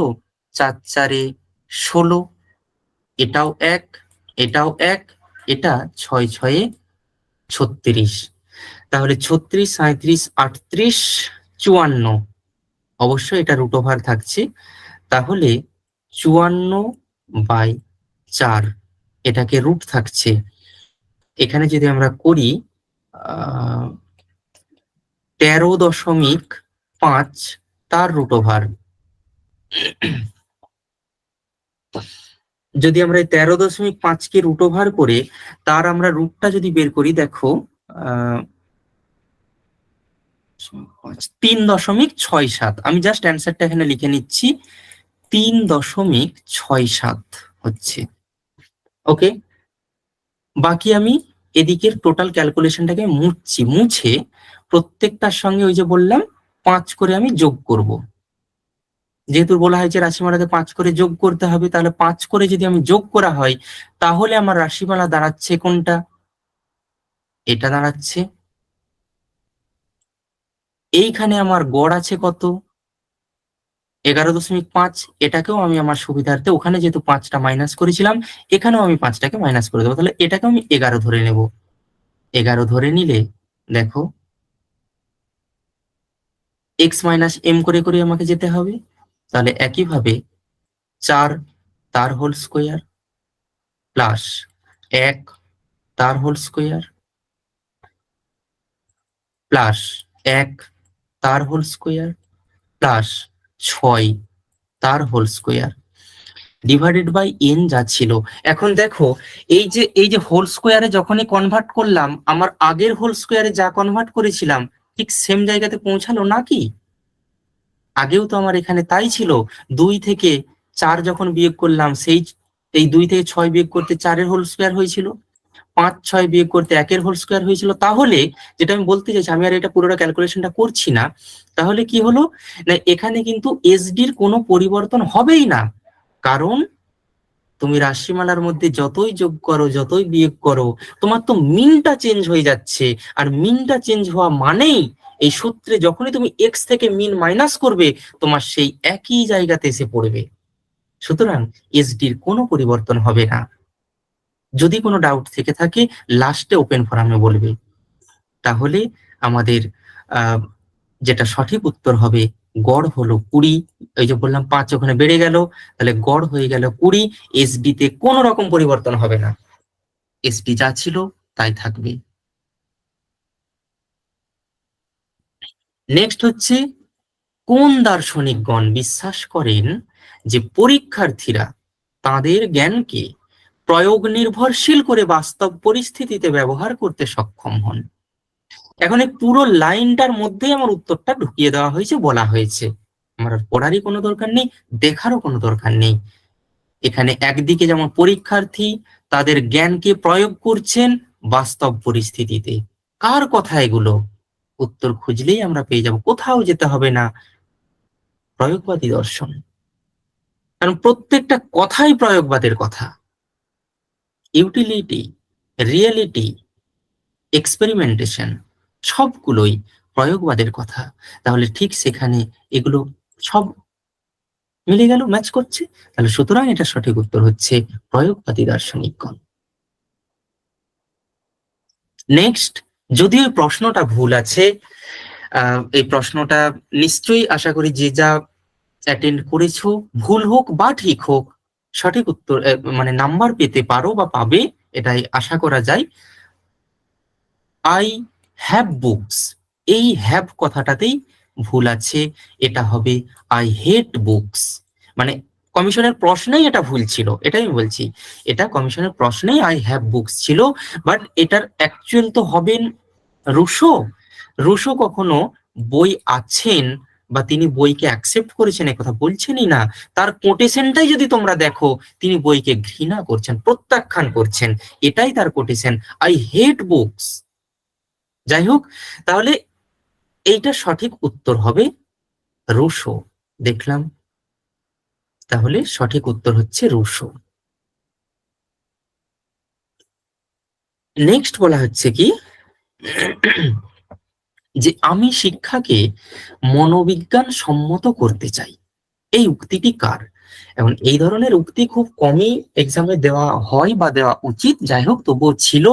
4 4-এ 16, এটাও 1 এটাও 1, এটা 6 6-এ 36। তাহলে 36 37 38 54, অবশ্যই এটা রুট ওভার থাকছে, তাহলে 54/4 এটাকে রুট থাকছে। এখানে যদি আমরা করি 13.5 তার রুট ওভার, যদি আমরা এই 13.5কে রুট ওভার করে তার আমরা রুটটা যদি বের করি, দেখো 3.67, আমি জাস্ট অ্যান্সারটা এখানে লিখে নিচ্ছি, 3.67 হচ্ছে। ওকে, বাকি আমি এদিকের টোটাল ক্যালকুলেশনটাকে মুছে প্রত্যেকটার সঙ্গে ওই যে বললাম 5 করে আমি যোগ করব। যেহেতু বলা হয়েছে রাশিমালাতে 5 করে যোগ করতে হবে, তাহলে 5 করে যদি আমি যোগ করা হয় তাহলে আমার রাশিমালা দাঁড়াচ্ছে কোনটা, এটা দাঁড়াচ্ছে। এইখানে আমার গড় আছে কত, 11.5। এটাকেও আমি আমার সুবিধার্থে, ওখানে যেহেতু 5টা মাইনাস করেছিলাম এখানেও আমি 5টাকে মাইনাস করে দেবো, তাহলে এটাকে আমি 11 ধরে নেব। 11 ধরে নিলে দেখো x - m করে করে আমাকে যেতে হবে, তাহলে একইভাবে 4 তার হোল স্কোয়ার, প্লাস 1 তার হোল স্কোয়ার, প্লাস 1 তার হোল স্কোয়ার, প্লাস 6 তার whole square, divided by n যা ছিল। এখন দেখো এই যে হোল স্কোয়ারে যখনই কনভার্ট করলাম, আমার আগের হোল স্কোয়ারে যা কনভার্ট করেছিলাম ঠিক সেম জায়গাতে পৌঁছালো নাকি? আগেও তো আমার এখানে তাই ছিল, 2 থেকে 4 যখন বিয়োগ করলাম এই 2 থেকে 6 বিয়োগ করতে 4-এর হোল স্কোয়ার হয়েছিল, 5 6 বিয়োগ করতে 1-এর হোল স্কোয়ার হয়েছিল। তাহলে যেটা আমি বলতে চাইছি, আমি আর এটা পুরোটা ক্যালকুলেশনটা করছি না, তাহলে কি হলো না, এখানে কিন্তু এসডির কোনো পরিবর্তন হবেই না, কারণ তুমি রাশিমালার মধ্যে যতই যোগ করো যতই বিয়োগ করো তোমার তো মিনটা চেঞ্জ হয়ে যাচ্ছে, আর মিনটা চেঞ্জ হওয়া মানেই এই সূত্রে যখনই তুমি এক্স থেকে মিন মাইনাস করবে তোমার সেই একই জায়গাতে এসে পড়বে। সুতরাং এসডির কোনো পরিবর্তন হবে না। যদি কোনো ডাউট থেকে থাকে লাস্টে ওপেন ফোরামে বলবে। তাহলে আমাদের যেটা সঠিক উত্তর হবে, গড় হলো 20। ওই যে বললাম 5 ওখানে বেড়ে গেল, তাহলে গড় হয়ে গেল 20। এসডি তে কোনো রকম পরিবর্তন হবে না, এসডি যা ছিল তাই থাকবে। নেক্সট হচ্ছে, কোন দার্শনিকগণ বিশ্বাস করেন যে পরীক্ষার্থীরা তাদের জ্ঞানকে প্রয়োগ নির্ভরশীল করে বাস্তব পরিস্থিতিতে ব্যবহার করতে সক্ষম হন? এখন এই পুরো লাইনটার মধ্যেই আমার উত্তরটা ঢুকিয়ে দেওয়া হয়েছে, বলা হয়েছে। আমার পড়ারই কোনো দরকার নেই, দেখারও কোনো দরকার নেই। এখানে একদিকে যেমন পরীক্ষার্থী তাদের জ্ঞানকে প্রয়োগ করছেন বাস্তব পরিস্থিতিতে, কার কথা এগুলো? উত্তর খুঁজলেই আমরা পেয়ে যাব, কোথাও যেতে হবে না, প্রয়োগবাদী দর্শন। কারণ প্রত্যেকটা কথাই প্রয়োগবাদের কথা। ইউটিলিটি, রিয়েলিটি, এক্সপেরিমেন্টেশন সবগুলোই প্রয়োগবাদের কথা। তাহলে ঠিক সেখানে এগুলো সব মিলে গেল, ম্যাচ করছে। তাহলে সুতরাং এটা সঠিক উত্তর হচ্ছে প্রয়োগবাদী দার্শনিকগণ। নেক্সট, যদিও এই প্রশ্নটা ভুল আছে, এই প্রশ্নটা নিশ্চয়ই আশা করি যে যা অ্যাটেন্ড করেছো, ভুল হোক বা ঠিক হোক, সঠিক উত্তর মানে নাম্বার পেতে পারো বা পাবে, এটাই আশা করা যায়। আই হ্যাভ বুকস, এই হ্যাভ কথাটাতেই ভুল আছে, এটা হবে আই হেট বুকস। মানে কমিশনের প্রশ্নেই এটা ভুল ছিল, এটাই আমি বলছি, এটা কমিশনের প্রশ্নেই আই হ্যাভ বুকস ছিল, বাট এটার অ্যাকচুয়াল তো হবেন রুশো। রুশো কখনো বই আছেন বা তিনি বইকে অ্যাকসেপ্ট করেছেন কথা বলছেনই না। তার কোটেশনটাই যদি তোমরা দেখো, তিনি বইকে ঘৃণা করছেন, প্রত্যাখ্যান করছেন, এটাই তার কোটেশন, আই হেট বুকস। যাই হোক, তাহলে এইটা সঠিক উত্তর হবে রুশো। দেখলাম, তাহলে সঠিক উত্তর হচ্ছে রুশো। নেক্সট বলা হচ্ছে কি যে আমি শিক্ষাকে মনোবিজ্ঞান সম্মত করতে চাই। এই উক্তিটি কার? এখন এই ধরনের উক্তি খুব কমই এক্সামে দেওয়া হয় বা দেওয়া উচিত, যাই হোক তবুও ছিল।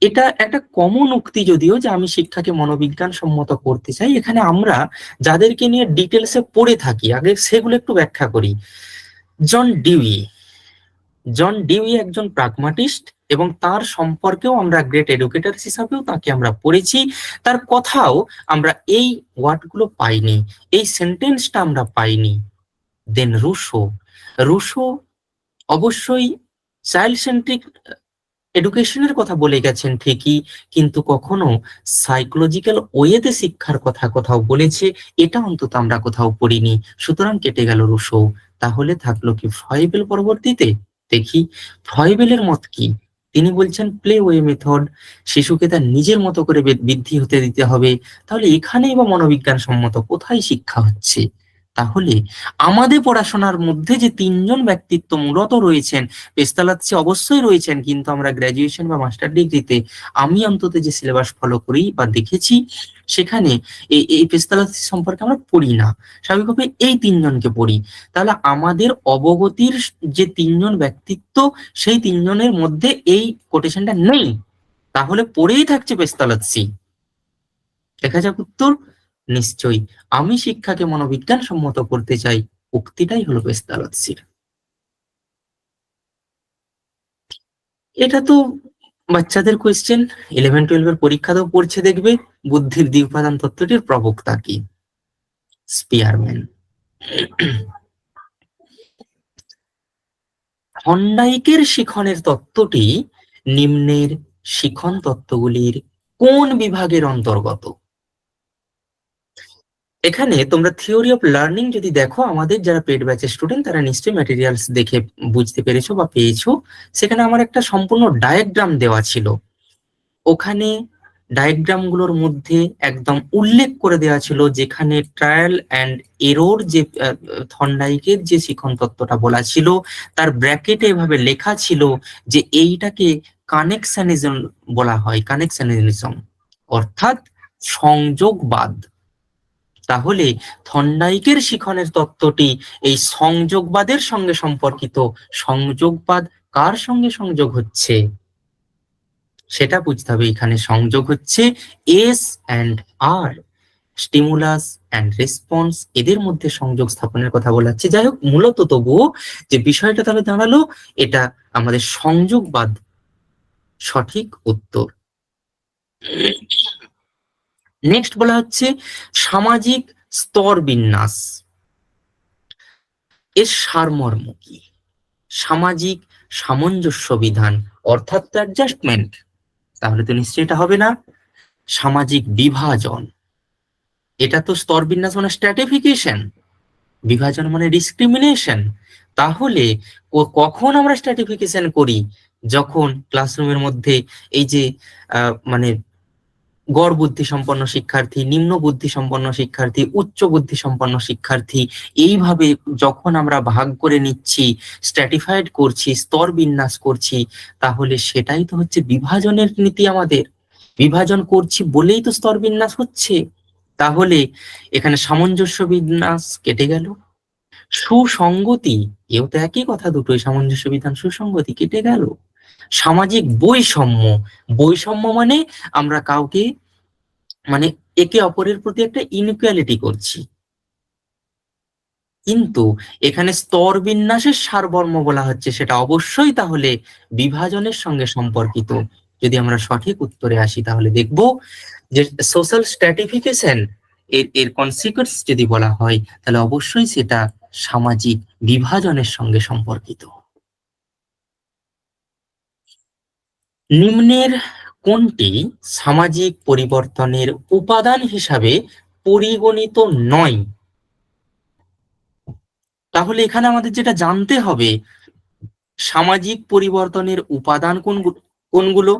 এটা একটা কমন উক্তি যদিও, যে আমি শিক্ষাকে মনোবিজ্ঞান সম্মত করতে চাই। এখানে আমরা যাদেরকে নিয়ে ডিটেলসে পড়ে থাকি আগে সেগুলো একটু ব্যাখ্যা করি। John Dewey. জন ডিউই একজন প্রাগমাটিস্ট এবং তার সম্পর্কেও আমরা গ্রেট এডুকেটর হিসাবেও তাকে আমরা পড়েছি। তার কথাও আমরা এই ওয়ার্ডগুলো পাইনি, এই সেন্টেন্সটা আমরা পাইনি। দেন রুশো। রুশো অবশ্যই চাইল্ড সেন্ট্রিক এডুকেশনের কথা বলে গেছেন ঠিকই, কিন্তু কখনো সাইকোলজিক্যাল ওয়েতে শিক্ষার কথা কোথাও বলেছে এটা অন্তত আমরা কোথাও পড়িনি। সুতরাং কেটে গেল রুশো। তাহলে থাকলো কি ফ্রয়েবেল পরবর্তীতে? দেখি ফ্রয়েবেলের মত কি। তিনি বলছেন প্লে ওয়ে মেথড, শিশুকে তার নিজের মতো করে বৃদ্ধি হতে দিতে হবে। তাহলে এখানেই বা মনোবিজ্ঞান সম্মত কোথায় শিক্ষা হচ্ছে? তাহলে আমাদের পড়াশোনার মধ্যে যে তিনজন ব্যক্তিত্ব মূলত রয়েছেন, পেস্তালাচ্ছি অবশ্যই রয়েছেন, কিন্তু আমরা গ্র্যাজুয়েশন বা মাস্টার ডিগ্রিতে আমি অন্তত যে সিলেবাস ফলো করি বা দেখেছি সেখানে এই পেস্তালাচ্ছি সম্পর্কে আমরা পড়ি না, স্বাভাবিকভাবে এই তিনজনকে পড়ি। তাহলে আমাদের অবগতির যে তিনজন ব্যক্তিত্ব, সেই তিনজনের মধ্যে এই কোটেশনটা নেই, তাহলে পড়েই থাকছে পেস্তালাচ্ছি। দেখা যাক উত্তর। নিশ্চয়ই আমি শিক্ষাকে মনোবিজ্ঞান সম্মত করতে চাই, উক্তিটাই হলো পেস্তালাচ্ছির। এটা তো বাচ্চাদের কোয়েশ্চেন, 11-12 পরীক্ষাতেও পড়ছে, দেখবে বুদ্ধির দ্বিউপাদান তত্ত্বটির প্রবক্তা কি? স্পিয়ারম্যান। থর্নডাইকের শিখনের তত্ত্বটি নিম্নের শিখন তত্ত্বগুলির কোন বিভাগের অন্তর্গত? এখানে তোমরা থিওরি অফ লার্নিং যদি দেখো, আমাদের যারা পেড ব্যাচের স্টুডেন্ট তারা নিশ্চয়ই ম্যাটেরিয়ালস দেখে বুঝতে পেরেছো বা পেয়েছো। সেখানে আমার একটা সম্পূর্ণ ডায়াগ্রাম দেওয়া ছিল, ওখানে ডায়াগ্রাম গুলোর মধ্যে একদম উল্লেখ করে দেওয়া ছিল যেখানে ট্রায়াল অ্যান্ড এরর যে থর্নডাইকের যে শিখন তত্ত্বটা বলা ছিল, তার ব্র্যাকেটে এভাবে লেখা ছিল যে এইটাকে কানেকশনিজম বলা হয়, কানেকশনিজম অর্থাৎ সংযোগবাদ। তাহলে থর্নডাইকের শিখনের তত্ত্বটি এই সংযোগবাদের সঙ্গে সম্পর্কিত। সংযোগবাদ কার সঙ্গে সংযোগ হচ্ছে সেটা বুঝতে হবে। এখানে সংযোগ হচ্ছে S and R, stimulus and response, এদের মধ্যে সংযোগ স্থাপনের কথা বলা হচ্ছে। যাই হোক, মূলত তবুও যে বিষয়টা তাহলে দাঁড়ালো, এটা আমাদের সংযোগবাদ সঠিক উত্তর। নেক্সট বলা হচ্ছে সামাজিক স্তর বিন্যাস, এর সারমর্ম কি? সামাজিক সামঞ্জস্য বিধান অর্থাৎ অ্যাডজাস্টমেন্ট, তাহলে তো নিশ্চয়ই এটা হবে না। সামাজিক বিভাজন, এটা তো স্তর বিন্যাস মানে স্ট্র্যাটিফিকেশন, বিভাজন মানে ডিসক্রিমিনেশন। তাহলে কখন আমরা স্ট্র্যাটিফিকেশন করি? যখন ক্লাসরুমের মধ্যে এই যে মানে গড় বুদ্ধি সম্পন্ন শিক্ষার্থী, নিম্ন বুদ্ধি সম্পন্ন শিক্ষার্থী, উচ্চ বুদ্ধি সম্পন্ন শিক্ষার্থী, এইভাবে যখন আমরা ভাগ করে নিচ্ছি, স্ট্র্যাটিফাইড করছি, স্তর বিন্যাস করছি, তাহলে সেটাই তো হচ্ছে বিভাজনের নীতি। আমাদের বিভাজন করছি বলেই তো স্তর বিন্যাস হচ্ছে। তাহলে এখানে সামঞ্জস্য বিন্যাস কেটে গেল। সুসংগতি, এও তো একই কথা, দুটোই সামঞ্জস্য বিধান, সুসংগতি কেটে গেল। সামাজিক বৈষম্য, বৈষম্য মানে আমরা কাউকে মানে একে অপরের প্রতি একটা ইনইকুয়ালিটি করছি, কিন্তু এখানে স্তর বিন্যাসের সারমর্ম বলা হচ্ছে, সেটা অবশ্যই তাহলে বিভাজনের সঙ্গে সম্পর্কিত। যদি আমরা সঠিক উত্তরে আসি তাহলে দেখব যে সোশ্যাল স্ট্র্যাটিফিকেশন এর কনসিকুয়েন্স যদি বলা হয় তাহলে অবশ্যই সেটা সামাজিক বিভাজনের সঙ্গে সম্পর্কিত। নিম্নের কোনটি সামাজিক পরিবর্তনের উপাদান হিসাবে পরিগণিত নয়? তাহলে এখানে আমাদের যেটা জানতে হবে, সামাজিক পরিবর্তনের উপাদান কোনগুলো?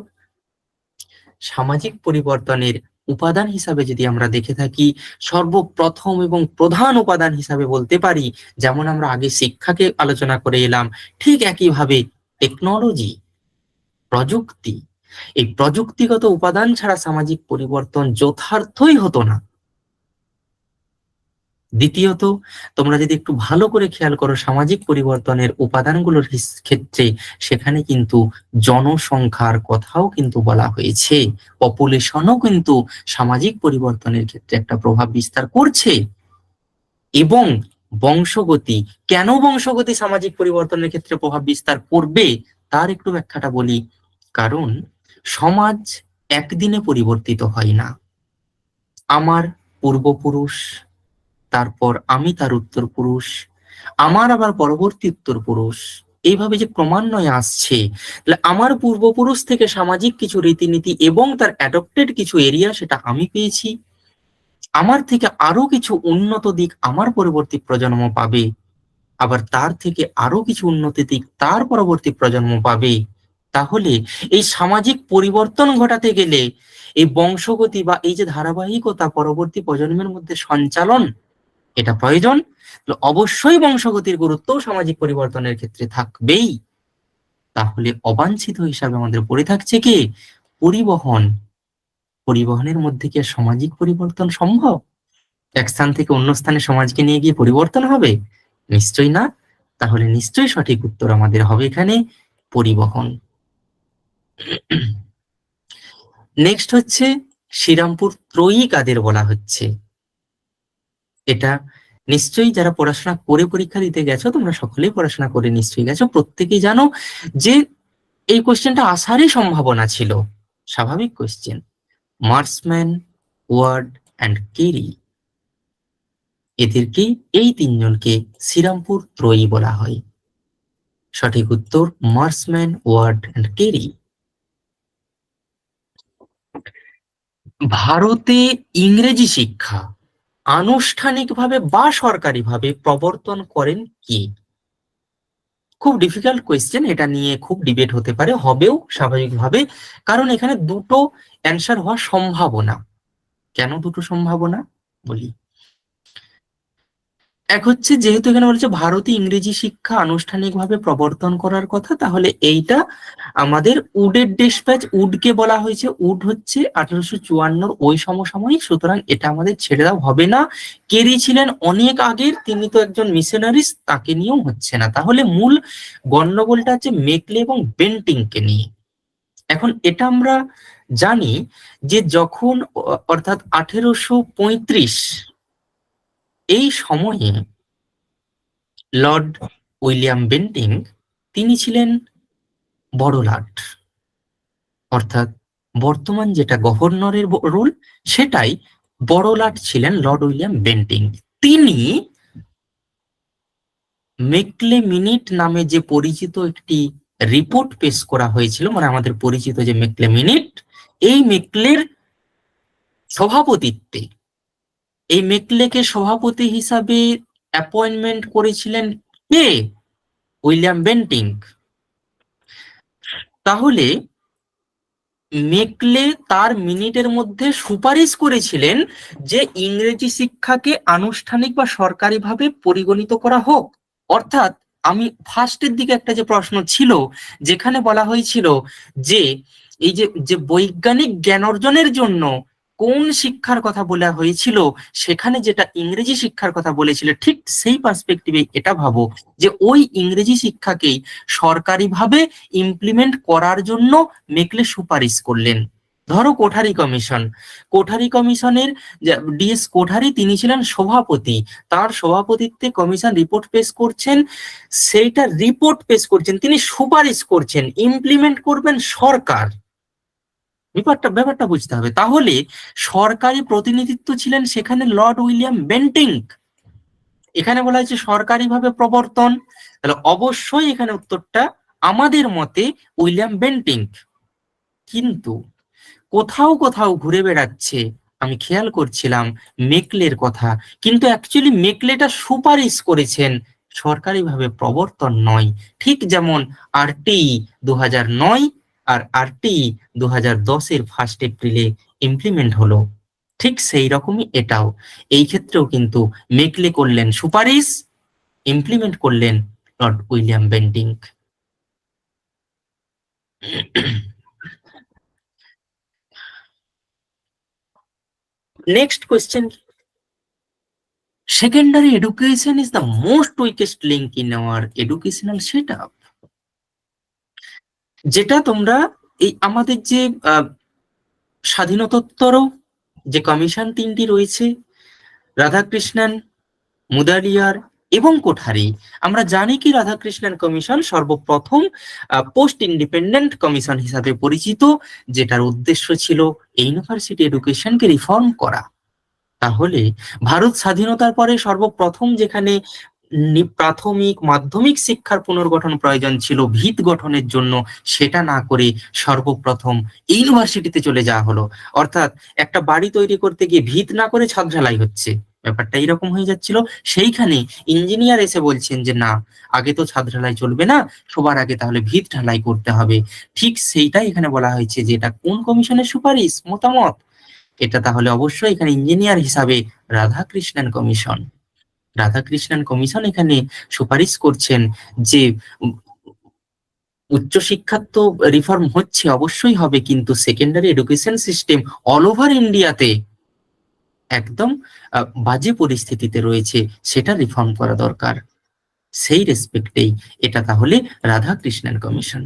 সামাজিক পরিবর্তনের উপাদান হিসাবে যদি আমরা দেখে থাকি, সর্বপ্রথম এবং প্রধান উপাদান হিসাবে বলতে পারি, যেমন আমরা আগে শিক্ষাকে আলোচনা করে এলাম, ঠিক একইভাবে টেকনোলজি, প্রযুক্তি। এই প্রযুক্তিগত উপাদান ছাড়া সামাজিক পরিবর্তন যথার্থই হতো না। দ্বিতীয়ত, তোমরা যদি একটু ভালো করে খেয়াল করো সামাজিক পরিবর্তনের উপাদানগুলোর ক্ষেত্রে, সেখানে কিন্তু জনসংখ্যার কথাও কিন্তু বলা হয়েছে। পপুলেশনও কিন্তু সামাজিক পরিবর্তনের ক্ষেত্রে একটা প্রভাব বিস্তার করছে। এবং বংশগতি, কেন বংশগতি সামাজিক পরিবর্তনের ক্ষেত্রে প্রভাব বিস্তার করবে তার একটু ব্যাখ্যাটা বলি। কারণ সমাজ একদিনে পরিবর্তিত হয় না। আমার পূর্বপুরুষ, তারপর আমি তার উত্তরপুরুষ, আমার আবার পরবর্তী উত্তরপুরুষ, এইভাবে যে ক্রমান্বয়ে আসছে, তাহলে আমার পূর্বপুরুষ থেকে সামাজিক কিছু রীতিনীতি এবং তার অ্যাডপ্টেড কিছু এরিয়া সেটা আমি পেয়েছি। আমার থেকে আরো কিছু উন্নত দিক আমার পরবর্তী প্রজন্ম পাবে, আবার তার থেকে আরো কিছু উন্নতি দিক তার পরবর্তী প্রজন্ম পাবে। তাহলে এই সামাজিক পরিবর্তন ঘটাতে গেলে এই বংশগতি বা এই যে ধারাবাহিকতা পরবর্তী প্রজন্মের মধ্যে সঞ্চালন, এটা প্রয়োজন। অবশ্যই বংশগতির গুরুত্ব সামাজিক পরিবর্তনের ক্ষেত্রে থাকবেই। তাহলে অবাঞ্ছিত হিসাবে আমাদের পড়ে থাকছে কি? পরিবহন। পরিবহনের মধ্যে কি সামাজিক পরিবর্তন সম্ভব? এক স্থান থেকে অন্য স্থানে সমাজকে নিয়ে গিয়ে পরিবর্তন হবে? নিশ্চয়ই না। তাহলে নিশ্চয়ই সঠিক উত্তর আমাদের হবে এখানে পরিবহন। নেক্সট হচ্ছে শ্রীরামপুর ত্রয়ী কাদের বলা হচ্ছে? এটা নিশ্চয়ই যারা পড়াশোনা করে পরীক্ষা দিতে গেছো, তোমরা সকলেই পড়াশোনা করে নিশ্চয়ই গেছো, প্রত্যেকেই জানো যে এই কোশ্চেনটা আসারই সম্ভাবনা ছিল। স্বাভাবিক question. Marshman, Ward and Carey, এদেরকে এই তিনজনকে শ্রীরামপুর ত্রয়ী বলা হয়। সঠিক উত্তর মার্সম্যান, ওয়ার্ড অ্যান্ড কেরি। ভারতে ইংরেজি শিক্ষা আনুষ্ঠানিকভাবে বা সরকারিভাবে প্রবর্তন করেন কি? খুব ডিফিকাল্ট কোয়েশ্চেন, এটা নিয়ে খুব ডিবেট হতে পারে, হবেও স্বাভাবিকভাবে, কারণ এখানে দুটো অ্যান্সার হওয়ার সম্ভাবনা। কেন দুটো সম্ভাবনা বলি। এক হচ্ছে, যেহেতু এখানে বলছে ভারতে ইংরেজি শিক্ষা আনুষ্ঠানিকভাবে প্রবর্তন করার কথা, তাহলে এইটা আমাদের উডের ডিসপ্যাচ, উডকে বলা হয়েছে। উড হচ্ছে 1854 ওই সমসাময়িক, সুতরাং এটা আমাদের ছেড়ে দেওয়া হবে না। কেরি ছিলেন অনেক আগের, তিনি তো একজন মিশনারিস, তাকে নিয়েও হচ্ছে না। তাহলে মূল গন্ডগোলটা হচ্ছে মেকলে এবং বেন্টিংকে নিয়ে। এখন এটা আমরা জানি যে যখন অর্থাৎ 1835 এই সময়ে লর্ড উইলিয়াম বেন্টিং, তিনি ছিলেন বড়লাট, অর্থাৎ বর্তমান যেটা গভর্নরের রোল সেটাই বড়লাট ছিলেন লর্ড উইলিয়াম বেন্টিং। তিনি মেকলে মিনিট নামে যে পরিচিত একটি রিপোর্ট পেশ করা হয়েছিল, মানে আমাদের পরিচিত যে মেকলে মিনিট, এই মেকলের সভাপতিত্বে, এই মেকলেকে সভাপতি হিসাবে অ্যাপয়েন্টমেন্ট করেছিলেন কে? William Bentinck. তাহলে মেকলে তার মিনিটের মধ্যে সুপারিশ করেছিলেন যে ইংরেজি শিক্ষাকে আনুষ্ঠানিক বা সরকারিভাবে পরিগণিত করা হোক। অর্থাৎ আমি ফার্স্টের দিকে একটা যে প্রশ্ন ছিল, যেখানে বলা হয়েছিল যে এই যে বৈজ্ঞানিক জ্ঞান অর্জনের জন্য কোন শিক্ষার কথা বলা হয়েছিল, সেখানে যেটা ইংরেজি শিক্ষার কথা বলেছিল, ঠিক সেই পার্সপেক্টিভে এটা ভাবো যে ওই ইংরেজি শিক্ষাকেই সরকারিভাবে ইমপ্লিমেন্ট করার জন্য মেকলে সুপারিশ করলেন। ধরো কোঠারি কমিশন, কোঠারি কমিশনের ডিএস কোঠারি, তিনি ছিলেন সভাপতি, তার সভাপতিত্বে কমিশন রিপোর্ট পেশ করছেন, সেইটা রিপোর্ট পেশ করছেন, তিনি সুপারিশ করছেন, ইমপ্লিমেন্ট করবেন সরকার। ব্যাপারটা বুঝতে হবে। তাহলে সরকারি প্রতিনিধিত্ব ছিলেন সেখানে লর্ড উইলিয়াম বেন্টিং। এখানে বলা হয়েছে সরকারিভাবে প্রবর্তন, তাহলে অবশ্যই এখানে উত্তরটা আমাদের মতে উইলিয়াম বেন্টিং। কিন্তু কোথাও কোথাও ঘুরে বেড়াচ্ছে, আমি খেয়াল করছিলাম মেকলের কথা, কিন্তু অ্যাকচুয়ালি মেকলেটা সুপারিশ করেছেন, সরকারিভাবে প্রবর্তন নয়। ঠিক যেমন আরটিই 2009 আর আরটিই 2010-এর 1 এপ্রিলে ইমপ্লিমেন্ট হলো, ঠিক সেই রকমই এটাও। এই ক্ষেত্রেও কিন্তু মেকলে করলেন সুপারিশ, ইমপ্লিমেন্ট করলেন Lord William Bentinck. Next question. Secondary education is the most weakest link in our educational setup. যেটা তোমরা এই আমাদের যে স্বাধীনতোত্তর যে কমিশন 3টি রয়েছে, রাধাকৃষ্ণন, মুদালিয়ার এবং কোঠারি, আমরা জানি কি রাধাকৃষ্ণন কমিশন সর্বপ্রথম পোস্ট ইন্ডিপেন্ডেন্ট কমিশন হিসাবে পরিচিত, যেটার উদ্দেশ্য ছিল ইউনিভার্সিটি এডুকেশনকে রিফর্ম করা। তাহলে ভারত স্বাধীনতার পরে সর্বপ্রথম যেখানে প্রাথমিক মাধ্যমিক শিক্ষার পুনর্গঠন প্রয়োজন ছিল ভিত গঠনের জন্য, সেটা না করে সর্বপ্রথম ইউনিভার্সিটিতে চলে যাওয়া হলো। অর্থাৎ একটা বাড়ি তৈরি করতে গিয়ে ভিত না করে ছাদ ঢালাই হচ্ছে, ব্যাপারটা এইরকম হয়ে যাচ্ছিল। সেইখানে ইঞ্জিনিয়ার এসে বলছেন যে না, আগে তো ছাদ ঢালাই চলবে না, সবার আগে তাহলে ভিত ঢালাই করতে হবে। ঠিক সেইটাই এখানে বলা হয়েছে যে এটা কোন কমিশনের সুপারিশ, মতামত, এটা তাহলে অবশ্যই এখানে ইঞ্জিনিয়ার হিসাবে রাধাকৃষ্ণন কমিশন। রাধাকৃষ্ণন কমিশন এখানে সুপারিশ করছেন যে উচ্চশিক্ষার তো রিফর্ম হচ্ছে, অবশ্যই হবে, কিন্তু secondary education system all over ইন্ডিয়াতে একদম বাজে পরিস্থিতিতে রয়েছে, সেটা রিফর্ম করা দরকার। সেই রেসপেক্টেই এটা তাহলে রাধাকৃষ্ণন কমিশন।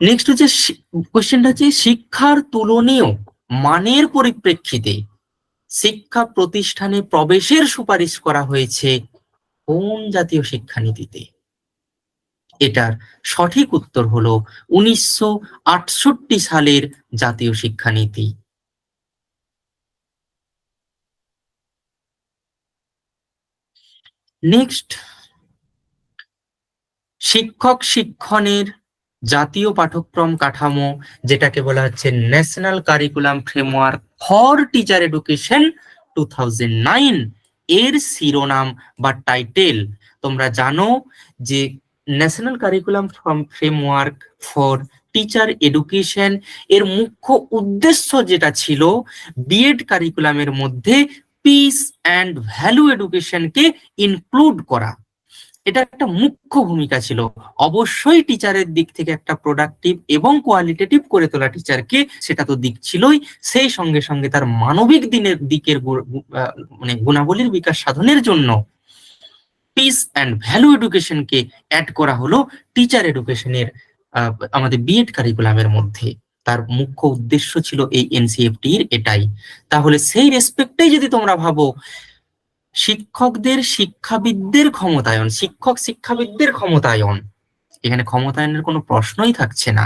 নেক্সট হচ্ছে কোশ্চেনটা হচ্ছে শিক্ষার তুলনীয় মানের পরিপ্রেক্ষিতে শিক্ষা প্রতিষ্ঠানে প্রবেশের সুপারিশ করা হয়েছে কোন জাতীয় শিক্ষানীতিতে? এটার সঠিক উত্তর হলো 1968 সালের জাতীয় শিক্ষানীতি। নেক্সট, শিক্ষক শিক্ষণের জাতীয় পাঠ্যক্রম কাঠামো, যেটাকে বলা হচ্ছে national curriculum framework for teacher education 2009, এর শিরোনাম বা টাইটেল তোমরা জানো যে national curriculum framework for teacher education এর মুখ্য উদ্দেশ্য যেটা ছিল বিএড কারিকুলামের মধ্যে পিস অ্যান্ড ভ্যালু এডুকেশনকে ইনক্লুড করা। এটা একটা মুখ্য ভূমিকা ছিল। অবশ্যই টিচারের দিক থেকে একটা প্রোডাক্টিভ এবং কোয়ালিটেটিভ করে তোলা টিচারকে, সেটা তো দিক ছিলই, সেই সঙ্গে সঙ্গে তার মানবিক দিকের মানে গুণাবলীর বিকাশ সাধনের জন্য পিস অ্যান্ড ভ্যালু এডুকেশনকে অ্যাড করা হলো টিচার এডুকেশনের আমাদের বিএড কারিকুলামের মধ্যে। তার মুখ্য উদ্দেশ্য ছিল এই এনসিএফটির এটাই। তাহলে সেই রেসপেক্টেই যদি তোমরা ভাবো শিক্ষকদের শিক্ষাবিদদের ক্ষমতায়ন, শিক্ষক শিক্ষাবিদদের ক্ষমতায়ন, এখানে ক্ষমতায়নের কোনো প্রশ্নই থাকছে না।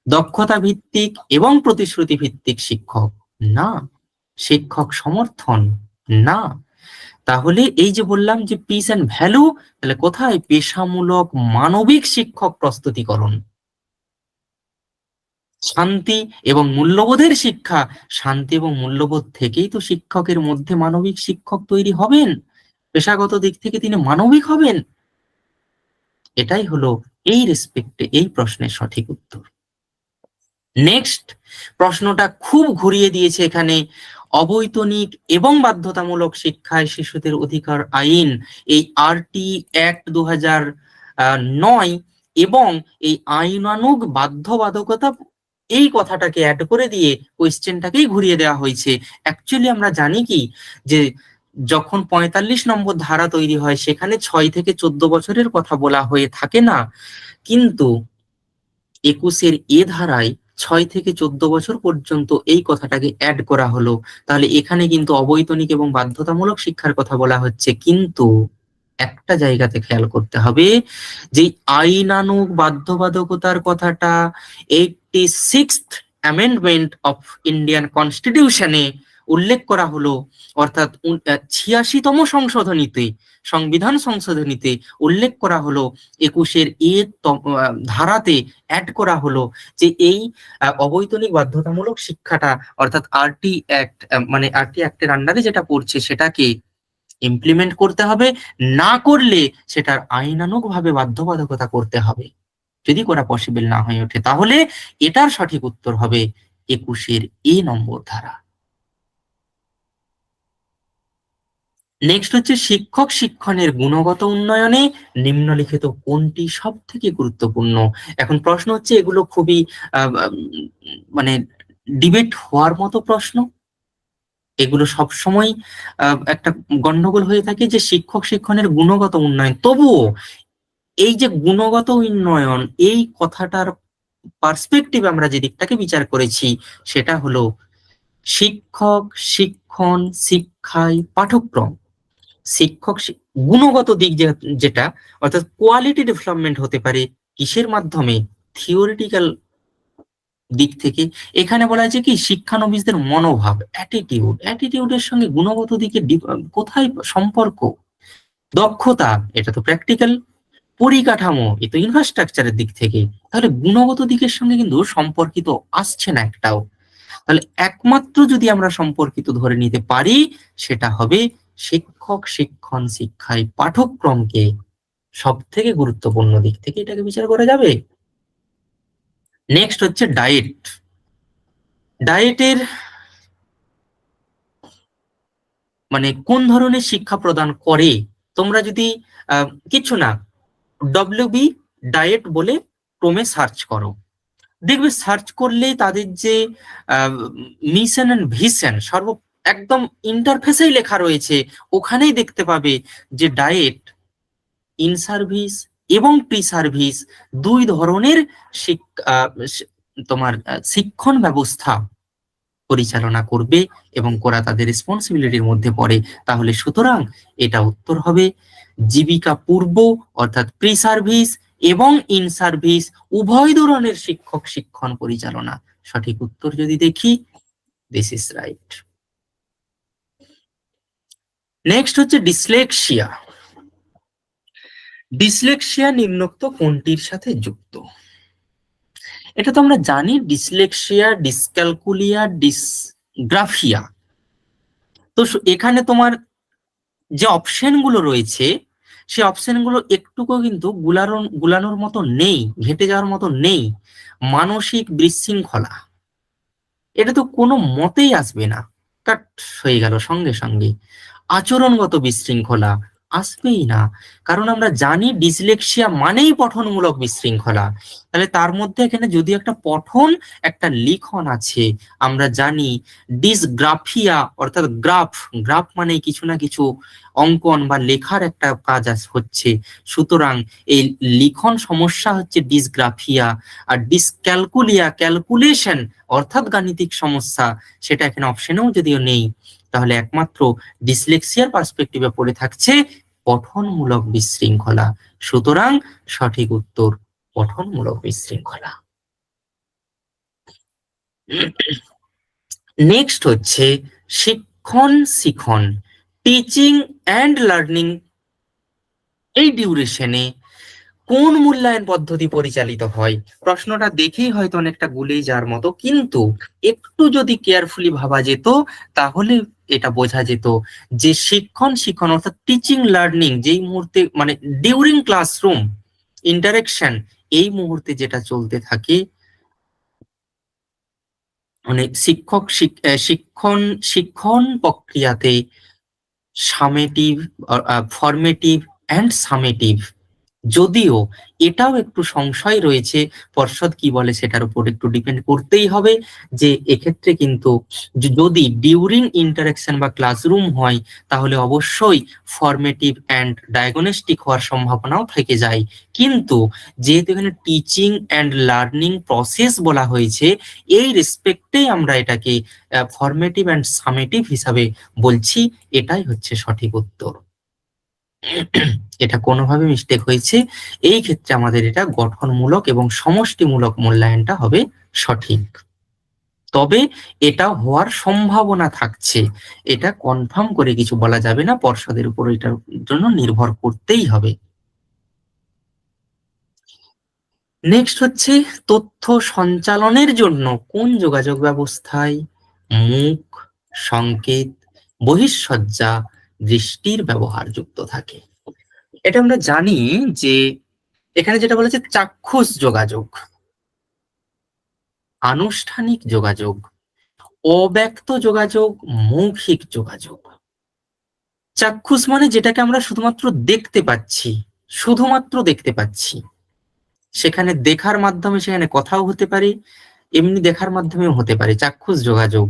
দক্ষতা ভিত্তিক এবং প্রতিশ্রুতি ভিত্তিক শিক্ষক না, শিক্ষক সমর্থন না। তাহলে এই যে বললাম যে পিস অ্যান্ড ভ্যালু, তাহলে কোথায়? পেশামূলক মানবিক শিক্ষক প্রস্তুতিকরণ। শান্তি এবং মূল্যবোধের শিক্ষা, শান্তি এবং মূল্যবোধ থেকেই তো শিক্ষকের মধ্যে মানবিক শিক্ষক তৈরি হবেন, পেশাগত দিক থেকে তিনি মানবিক হবেন। এটাই হলো এই রেসপেক্টে এই প্রশ্নের সঠিক উত্তর। নেক্সট প্রশ্নটা খুব ঘুরিয়ে দিয়েছে এখানে, অবৈতনিক এবং বাধ্যতামূলক শিক্ষায় শিশুদের অধিকার আইন, এই আরটি অ্যাক্ট 2009 এবং এই আইনানুগ বাধ্যবাধকতা, এই কথাটাকে অ্যাড করে দিয়ে কোয়েশ্চেনটাকেই ঘুরিয়ে দেওয়া হয়েছে। অ্যাকচুয়ালি আমরা জানি কি যে যখন 45 নম্বর ধারা তৈরি হয় সেখানে 6 থেকে 14 বছরের কথা বলা হয়ে থাকে না, কিন্তু 21-এর এ ধারায় 6 থেকে 14 বছর পর্যন্ত এই কথাটাকে অ্যাড করা হলো। তাহলে এখানে কিন্তু অবৈতনিক এবং বাধ্যতামূলক শিক্ষার কথা বলা হচ্ছে, কিন্তু একটা জায়গাতে খেয়াল করতে হবে যে আইনানুগ বাধ্যবাধকতার কথাটা 86th অ্যামেন্ডমেন্ট অফ ইন্ডিয়ান কনস্টিটিউশনে উল্লেখ করা হলো, অর্থাৎ 86তম সংশোধনীতে, সংবিধান সংশোধনীতে উল্লেখ করা হলো, 21-এর ধারাতে অ্যাড করা হলো যে এই অবৈতনিক বাধ্যতামূলক শিক্ষাটা অর্থাৎ আরটি অ্যাক্ট, মানে আরটি অ্যাক্টের আন্ডারে যেটা পড়ছে সেটাকে ইমপ্লিমেন্ট করতে হবে, না করলে সেটার আইনানুগভাবে বাধ্যবাধকতা করতে হবে। যদি করা পসিবল না হয়ে ওঠে তাহলে এটার সঠিক উত্তর হবে 21-এর এ নম্বর ধারা। নেক্সট হচ্ছে শিক্ষক শিক্ষণের গুণগত উন্নয়নে নিম্নলিখিত কোনটি সব থেকে গুরুত্বপূর্ণ। এখন প্রশ্ন হচ্ছে এগুলো খুবই মানে ডিবেট হওয়ার মতো প্রশ্ন, এগুলো সবসময় একটা গন্ডগোল হয়ে থাকে যে শিক্ষক শিক্ষণের গুণগত উন্নয়ন। তবুও এই যে গুণগত উন্নয়ন, এই কথাটার পার্সপেক্টিভ আমরা যে দিকটাকে বিচার করেছি সেটা হলো শিক্ষক শিক্ষণ শিক্ষায় পাঠ্যক্রম। শিক্ষক গুণগত দিক যেটা অর্থাৎ কোয়ালিটি ডেভেলপমেন্ট হতে পারে কিসের মাধ্যমে? থিওরিটিক্যাল দিক থেকে। এখানে বলা হয়েছে কি শিক্ষানবিশদের মনোভাব, অ্যাটিটিউডের সঙ্গে গুণগত দিকে কোথায় সম্পর্ক? দক্ষতা, এটা তো প্র্যাকটিক্যাল। পরিকাঠামো, এ তো ইনফ্রাস্ট্রাকচারের দিক থেকে। তাহলে গুণগত দিকের সঙ্গে কিন্তু সম্পর্কিত আসছে না একটাও। তাহলে একমাত্র যদি আমরা সম্পর্কিত ধরে নিতে পারি সেটা হবে শিক্ষক শিক্ষণ শিক্ষায় পাঠ্যক্রমকে সব থেকে গুরুত্বপূর্ণ দিক থেকে এটাকে বিচার করা যাবে। নেক্সট হচ্ছে ডায়েট। ডায়েটের মানে কোন ধরনের শিক্ষা প্রদান করে? তোমরা যদি কিছু না ডব্লিউবি ডায়েট বলে ক্রমে সার্চ করো, দেখবে সার্চ করলেই তাদের যে মিশন এন্ড ভিশন একদম ইন্টারফেসেই লেখা রয়েছে, ওখানেই দেখতে পাবে যে ডায়েট ইন সার্ভিস এবং প্রি সার্ভিস দুই ধরনের তোমার শিক্ষণ ব্যবস্থা পরিচালনা করবে এবং করা তাদের রেসপন্সিবিলিটির মধ্যে পড়ে। তাহলে সুতরাং এটা উত্তর হবে জীবিকা পূর্ব অর্থাৎ প্রি সার্ভিস এবং ইন সার্ভিস উভয় ধরনের শিক্ষক শিক্ষণ পরিচালনা। সঠিক উত্তর যদি দেখি, দিস ইজ রাইট। নেক্সট হচ্ছে ডিসলেক্সিয়া। ডিসলেক্সিয়া নিম্নোক্ত কোনটির সাথে যুক্ত? এটা তো আমরা জানি, ডিসলেক্সিয়া, ডিসক্যালকুলিয়া, ডিসগ্রাফিয়া। তো এখানে তোমার যে অপশন গুলো রয়েছে সে অপশন গুলো একটুকু কিন্তু গুলানোর মতো নেই, ঘেটে যাওয়ার মতো নেই। মানসিক বিশৃঙ্খলা, এটা তো কোনো মতেই আসবে না, কাট হয়ে গেল সঙ্গে সঙ্গে। আচরণগত বিশৃঙ্খলা আসবেই না, কারণ আমরা জানি ডিসলেক্সিয়া মানেই পঠনমূলক বিশৃঙ্খলা। তাহলে তার মধ্যে এখানে যদি একটা পঠন একটা লিখন আছে, আমরা জানি ডিসগ্রাফিয়া অর্থাৎ গ্রাফ মানে কিছু না কিছু অঙ্কন বা লেখার একটা কাজ হচ্ছে, সুতরাং এই লিখন সমস্যা হচ্ছে ডিসগ্রাফিয়া। আর ডিসক্যালকুলিয়া ক্যালকুলেশন অর্থাৎ গাণিতিক সমস্যা, সেটা এখানে অপশনেও যদিও নেই, তাহলে একমাত্র ডিসলেক্সিয়ার পার্সপেক্টিভে পড়ে থাকছে পঠনমূলক বিশৃঙ্খলা। সুতরাং সঠিক উত্তর পঠনমূলক বিশৃঙ্খলা। নেক্সট হচ্ছে শিক্ষণ শিখন, টিচিং অ্যান্ড লার্নিং, এই ডিউরেশনে কোন মূল্যায়ন পদ্ধতি পরিচালিত হয়? প্রশ্নটা দেখেই হয়তো অনেকটা গুলিয়ে যাওয়ার মতো, কিন্তু একটু যদি কেয়ারফুলি ভাবা যেত তাহলে এটা বোঝা যেত যে শিক্ষণ অর্থাৎ টিচিং লার্নিং যেই মুহূর্তে মানে ডিউরিং ক্লাসরুম ইন্টারেকশন, এই মুহূর্তে যেটা চলতে থাকে মানে শিক্ষণ প্রক্রিয়াতে সামেটিভ, ফরমেটিভ অ্যান্ড সামেটিভ, যদিও এটাও একটু সংশয় রয়েছে, পর্ষদ কি বলে সেটার উপর একটু ডিপেন্ড করতেই হবে, যে এক্ষেত্রে কিন্তু যদি ডিউরিং ইন্টারেকশন বা ক্লাসরুম হয় তাহলে অবশ্যই ফরমেটিভ অ্যান্ড ডায়াগনস্টিক হওয়ার সম্ভাবনাও থেকে যায়। কিন্তু যেহেতু এখানে টিচিং অ্যান্ড লার্নিং প্রসেস বলা হয়েছে, এই রেসপেক্টেই আমরা এটাকে ফরমেটিভ অ্যান্ড সামেটিভ হিসাবে বলছি, এটাই হচ্ছে সঠিক উত্তর। এটা কোনোভাবে মিস্টেক হয়েছে, এই ক্ষেত্রে আমাদের এটা গঠনমূলক এবং সমষ্টিমূলক মূল্যায়নটা হবে সঠিক। তবে এটা হওয়ার সম্ভাবনা থাকছে, এটা কনফার্ম করে কিছু বলা যাবে না, পর্ষদের উপর এটার জন্য নির্ভর করতেই হবে। নেক্সট হচ্ছে তথ্য সঞ্চালনের জন্য কোন যোগাযোগ ব্যবস্থায় মুখ, সংকেত, বহিঃসজ্জা, দৃষ্টির ব্যবহার যুক্ত থাকে। এটা আমরা জানি যে এখানে যেটা বলেছে চাক্ষুষ যোগাযোগ, আনুষ্ঠানিক যোগাযোগ, অব্যক্ত যোগাযোগ, মৌখিক যোগাযোগ। চাক্ষুষ মানে যেটাকে আমরা শুধুমাত্র দেখতে পাচ্ছি, শুধুমাত্র দেখতে পাচ্ছি, সেখানে দেখার মাধ্যমে সেখানে কথাও হতে পারে, এমনি দেখার মাধ্যমেও হতে পারে, চাক্ষুষ যোগাযোগ।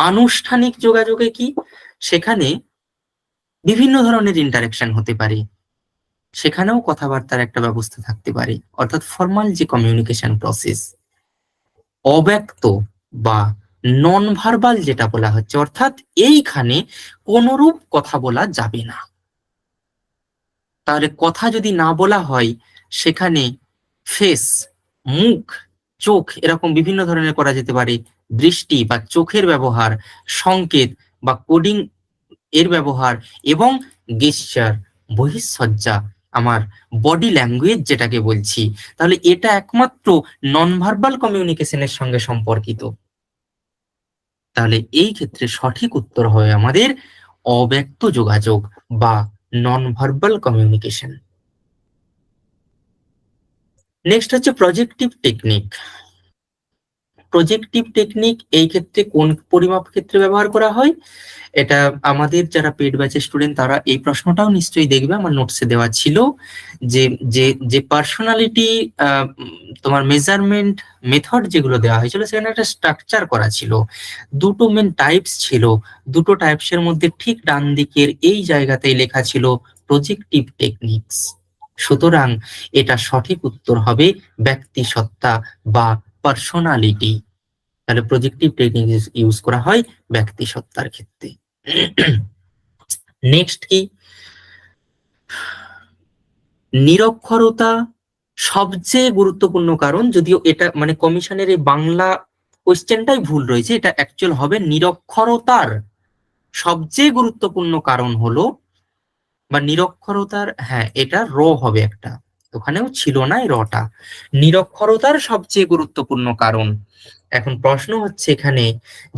আনুষ্ঠানিক যোগাযোগে কি, সেখানে বিভিন্ন ধরনের ইন্টারেকশন হতে পারে, সেখানেও কথাবার্তার একটা ব্যবস্থা থাকতে পারে, অর্থাৎ ফর্মাল যে কমিউনিকেশন প্রসেস। অব্যক্ত বা নন ভার্বাল যেটা বলা হচ্ছে, অর্থাৎ এইখানে কোনরূপ কথা বলা যাবে না। তাহলে কথা যদি না বলা হয়, সেখানে ফেস, মুখ, চোখ এরকম বিভিন্ন ধরনের করা যেতে পারে, দৃষ্টি বা চোখের ব্যবহার, সংকেত বা কোডিং এর ব্যবহার, এবং গেস্টার, বহিঃসজ্জা, আমার বডি ল্যাঙ্গুয়েজ যেটাকে বলছি। তাহলে এটা একমাত্র নন ভার্বাল কমিউনিকেশনের সঙ্গে সম্পর্কিত। তাহলে এই ক্ষেত্রে সঠিক উত্তর হয় আমাদের অব্যক্ত যোগাযোগ বা নন ভার্বাল কমিউনিকেশন। নেক্সট হচ্ছে প্রজেক্টিভ টেকনিক। প্রজেক্টিভ টেকনিক এই ক্ষেত্রে কোন পরিমাপ ক্ষেত্রে ব্যবহার করা হয়? এটা আমাদের যারা পেড ব্যাচের স্টুডেন্ট তারা এই প্রশ্নটাও নিশ্চয়ই দেখবে, আমার নোটসে দেওয়া ছিল যে যে যে পার্সোনালিটি তোমার মেজারমেন্ট মেথড যেগুলো দেওয়া হয়েছিল, সেখানে একটা স্ট্রাকচার করা ছিল, দুটো মেন টাইপস ছিল, দুটো টাইপসের মধ্যে ঠিক ডান দিকের এই জায়গাতেই লেখা ছিল প্রজেক্টিভ টেকনিক্স। সুতরাং এটা সঠিক উত্তর হবে ব্যক্তিসত্তা বা পার্সোনালিটি। তাহলে প্রজেক্টিভ টেকনিক ইউজ করা হয় ব্যক্তিসত্তার ক্ষেত্রে। নেক্সট কি, নিরক্ষরতা সবচেয়ে গুরুত্বপূর্ণ কারণ, যদিও এটা মানে কমিশনের এই বাংলা কোশ্চেনটাই ভুল রয়েছে, এটা অ্যাকচুয়াল হবে নিরক্ষরতার সবচেয়ে গুরুত্বপূর্ণ কারণ হলো, বা নিরক্ষরতার, হ্যাঁ এটা র হবে একটা, ওখানেও ছিল না এই রটা, নিরক্ষরতার সবচেয়ে গুরুত্বপূর্ণ কারণ। এখন প্রশ্ন হচ্ছে এখানে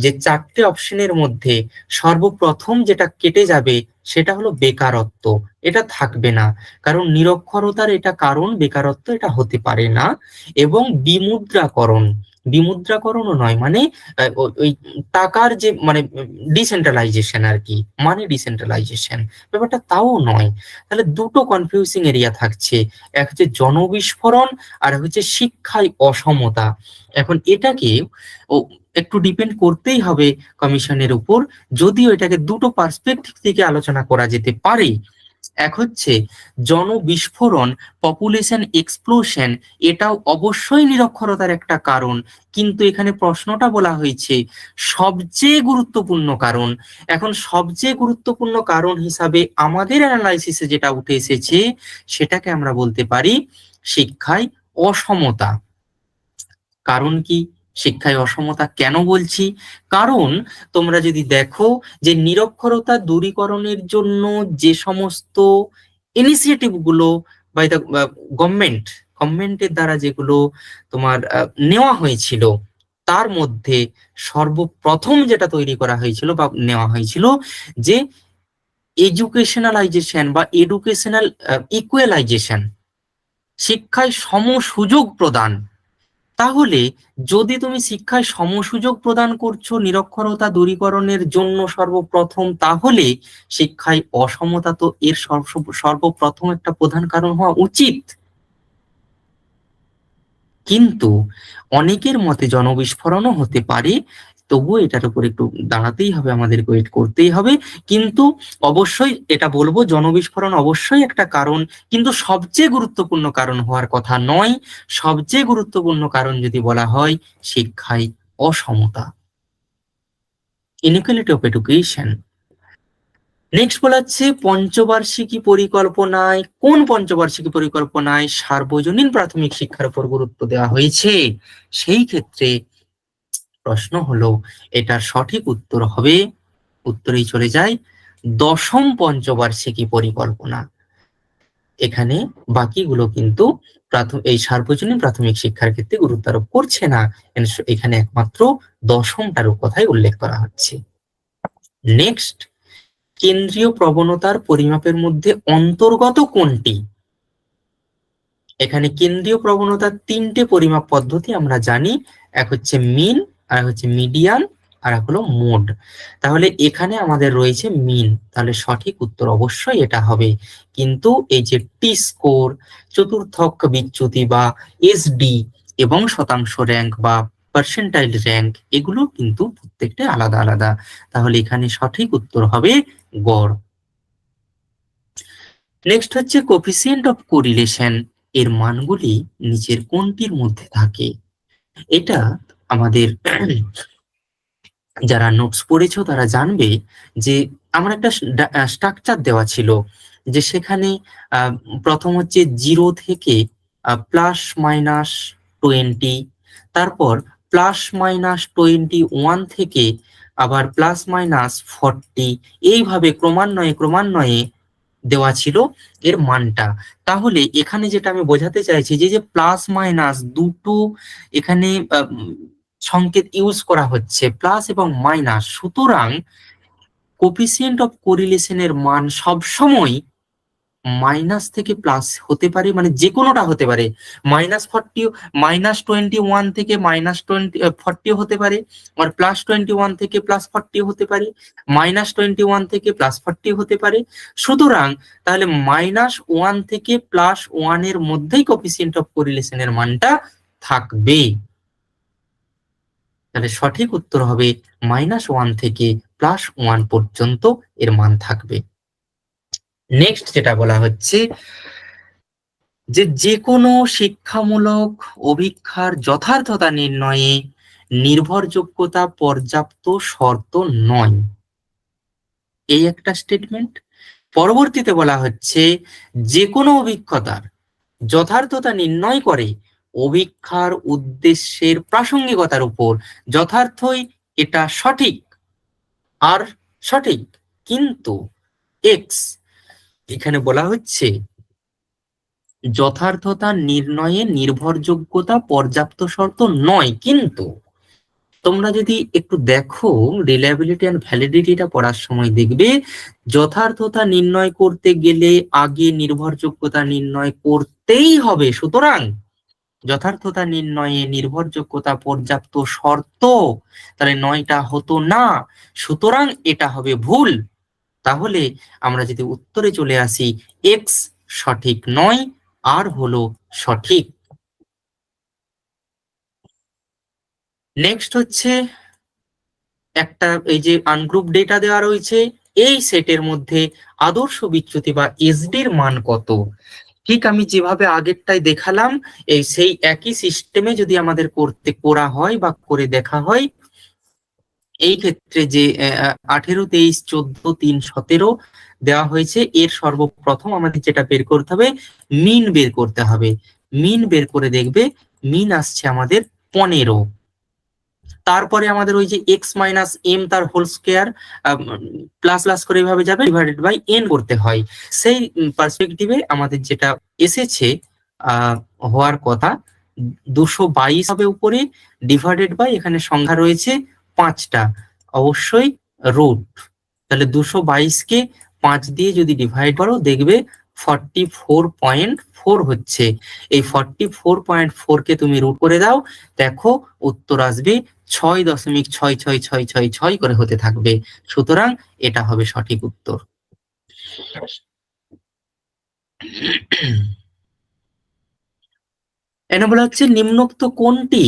যে চারটে অপশনের মধ্যে সর্বপ্রথম যেটা কেটে যাবে সেটা হলো বেকারত্ব, এটা থাকবে না, কারণ নিরক্ষরতার এটা কারণ, বেকারত্ব এটা হতে পারে না। এবং বিমুদ্রাকরণ, বিমুদ্রাকরণও নয়, মানে ওই টাকার যে মানে ডিসেন্ট্রালাইজেশন আর কি, মানে ডিসেন্ট্রালাইজেশন ব্যাপারটা তাও নয়। তাহলে দুটো কনফিউজিং এরিয়া থাকছে, এক হচ্ছে জনবিস্ফোরণ আর হচ্ছে শিক্ষায় অসমতা। এখন এটাকে একটু ডিপেন্ড করতেই হবে কমিশনের উপর, যদিও এটাকে দুটো পার্সপেক্টিভ থেকে আলোচনা করা যেতে পারে। এক হচ্ছে জনবিস্ফোরণ, পপুলেশন এক্সপ্লোশন, এটাও অবশ্যই নিরক্ষরতার একটা কারণ, কিন্তু এখানে প্রশ্নটা বলা হয়েছে সবচেয়ে গুরুত্বপূর্ণ কারণ। এখন সবচেয়ে গুরুত্বপূর্ণ কারণ হিসাবে আমাদের অ্যানালাইসিসে যেটা উঠে এসেছে সেটাকে আমরা বলতে পারি শিক্ষায় অসমতা। কারণ কি, শিক্ষায় অসমতা কেন বলছি? কারণ তোমরা যদি দেখো যে নিরক্ষরতা দূরীকরণের জন্য যে সমস্ত ইনিশিয়েটিভ গুলো বা গভর্নমেন্টের দ্বারা যেগুলো তোমার নেওয়া হয়েছিল, তার মধ্যে সর্বপ্রথম যেটা তৈরি করা হয়েছিল বা নেওয়া হয়েছিল যে এডুকেশনালাইজেশন বা এডুকেশনাল ইকুয়ালাইজেশন, শিক্ষায় সমসুযোগ প্রদান। তাহলে যদি তুমি শিক্ষায় সমসুযোগ প্রদান করছো নিরক্ষরতা দূরীকরণের জন্য সর্বপ্রথম, তাহলে শিক্ষায় অসমতা তো এর সর্বপ্রথম একটা প্রধান কারণ হওয়া উচিত। কিন্তু অনেকের মতে জনবিস্ফোরণও হতে পারে, তবুও এটার উপর একটু দাঁড়াতেই হবে, আমাদের ওয়েট করতেই হবে। কিন্তু অবশ্যই এটা বলবো, জনবিস্ফোরণ অবশ্যই একটা কারণ, কিন্তু সবচেয়ে গুরুত্বপূর্ণ কারণ হওয়ার কথা নয়। সবচেয়ে গুরুত্বপূর্ণ কারণ যদি বলা হয় শিক্ষায় অসমতা, ইনইকুয়ালিটি অফ এডুকেশন। নেক্সট বলা হচ্ছে পঞ্চবার্ষিকী পরিকল্পনায়, কোন পঞ্চবার্ষিকী পরিকল্পনায় সার্বজনীন প্রাথমিক শিক্ষার উপর গুরুত্ব দেওয়া হয়েছে? সেই ক্ষেত্রে প্রশ্ন হলো এটার সঠিক উত্তর হবে, উত্তরেই চলে যায়, দশম পঞ্চবার্ষিকী পরিকল্পনা। এখানে বাকিগুলো কিন্তু এই সার্বজনীন প্রাথমিক শিক্ষার ক্ষেত্রে গুরুত্ব আরোপ করছে না, এখানে একমাত্র দশমটার কথাই উল্লেখ করা হচ্ছে। নেক্সট, কেন্দ্রীয় প্রবণতার পরিমাপের মধ্যে অন্তর্গত কোনটি? এখানে কেন্দ্রীয় প্রবণতার তিনটে পরিমাপ পদ্ধতি আমরা জানি, এক হচ্ছে মিন, আর হচ্ছে মিডিয়ান, আর এক হলো মোড। তাহলে এখানে আমাদের রয়েছে মিন, তাহলে সঠিক উত্তর অবশ্যই এটা হবে। কিন্তু এই যে টি স্কোর, চতুর্থক বিচ্যুতি বা এসডি এবং শতাংশ র্যাঙ্ক বা পার্সেন্টাইল র্যাঙ্ক, এগুলো কিন্তু প্রত্যেকটা আলাদা আলাদা। তাহলে এখানে সঠিক উত্তর হবে গড়। নেক্সট হচ্ছে কোফিসিয়েন্ট অফ কোরিলেশন, এর মানগুলি নিচের কোনটির মধ্যে থাকে? এটা আমাদের যারা নোটস পড়েছো তারা জানবে যে আমার একটা স্ট্রাকচার দেওয়া ছিল, যে সেখানে প্রথম হচ্ছে 0 থেকে +-20, তারপর +-21 থেকে আবার +-40, এইভাবে ক্রমান্বয়ে দেওয়া ছিল এর মানটা। তাহলে এখানে যেটা আমি বোঝাতে চাইছি, যে প্লাস মাইনাস দুটো এখানে সংকেত ইউজ করা হচ্ছে, প্লাস এবং মাইনাস, সুতরাং কোফিসিয়েন্ট অফ কোরিলেশনের মান সবসময় মাইনাস থেকে প্লাস হতে পারে, মানে যে কোনোটা হতে পারে। -21 থেকে -40 হতে পারে, আর +21 থেকে +40 হতে পারে, -21 থেকে +40 হতে পারে। সুতরাং তাহলে -1 থেকে +1 এর মধ্যেই কোফিসিয়েন্ট অফ কোরিলেশনের মানটা থাকবে। তাহলে সঠিক উত্তর হবে -1 থেকে +1 পর্যন্ত এর মান থাকবে। নেক্সট যেটা বলা হচ্ছে, যে কোনো শিক্ষামূলক অভিক্ষার যথার্থতা নির্ণয়ে নির্ভরযোগ্যতা পর্যাপ্ত শর্ত নয়, এই একটা স্টেটমেন্ট। পরবর্তীতে বলা হচ্ছে, যে কোনো অভিজ্ঞতার যথার্থতা নির্ণয় করে অভিক্ষার উদ্দেশ্যের প্রাসঙ্গিকতার উপর, যথার্থই এটা সঠিক আর সঠিক, কিন্তু এক্স, এখানে বলা হচ্ছে যথার্থতা নির্ণয়ে নির্ভরযোগ্যতা পর্যাপ্ত শর্ত নয়। কিন্তু তোমরা যদি একটু দেখো রিলায়েবিলিটি এন্ড ভ্যালিডিটিটা পড়ার সময় দেখবে, যথার্থতা নির্ণয় করতে গেলে আগে নির্ভরযোগ্যতা নির্ণয় করতেই হবে। সুতরাং যথার্থতা নির্ণয়ে নির্ভরযোগ্যতা পর্যাপ্ত শর্ত, তাহলে 9টা হতো না, সুতরাং এটা হবে ভুল। তাহলে আমরা যদি উত্তরে চলে আসি, এক্স সঠিক নয়, আর হলো সঠিক। নেক্সট হচ্ছে একটা, এই যে আনগ্রুপ ডেটা দেওয়া রয়েছে, এই সেটের মধ্যে আদর্শ বিচ্যুতি বা এসডির মান কত? ঠিক আমি যেভাবে আগেরটাই দেখালাম, সেই একই সিস্টেমে যদি আমাদের করা হয় বা করে দেখা হয়, এই ক্ষেত্রে যে 18, 23, 14, 3, 17 দেওয়া হয়েছে, এর সর্বপ্রথম আমাদের যেটা বের করতে হবে, মিন বের করতে হবে। মিন বের করে দেখবে মিন আসছে আমাদের 15। তারপরে আমাদের ওই যে এক্স মাইনাস এম তার হোল স্কোয়ার প্লাস প্লাস করে এইভাবে যাবে, ডিভাইডেড বাই এন করতে হয়। সেই পার্সপেক্টিভে আমাদের যেটা এসেছে হওয়ার কথা, 222 হবে উপরে, ডিভাইডেড বাই এখানে সংখ্যা রয়েছে 5টা, অবশ্যই রুট। তাহলে 222কে 5 দিয়ে যদি ডিভাইড করো দেখবে 44.4 হচ্ছে। এই 44.4 কে তুমি রুট করে দাও, দেখো উত্তর আসবে 6.666666 করে হতে থাকবে। সুতরাং এটা হবে সঠিক উত্তর। এনে বলা হচ্ছে, নিম্নোক্ত কোনটি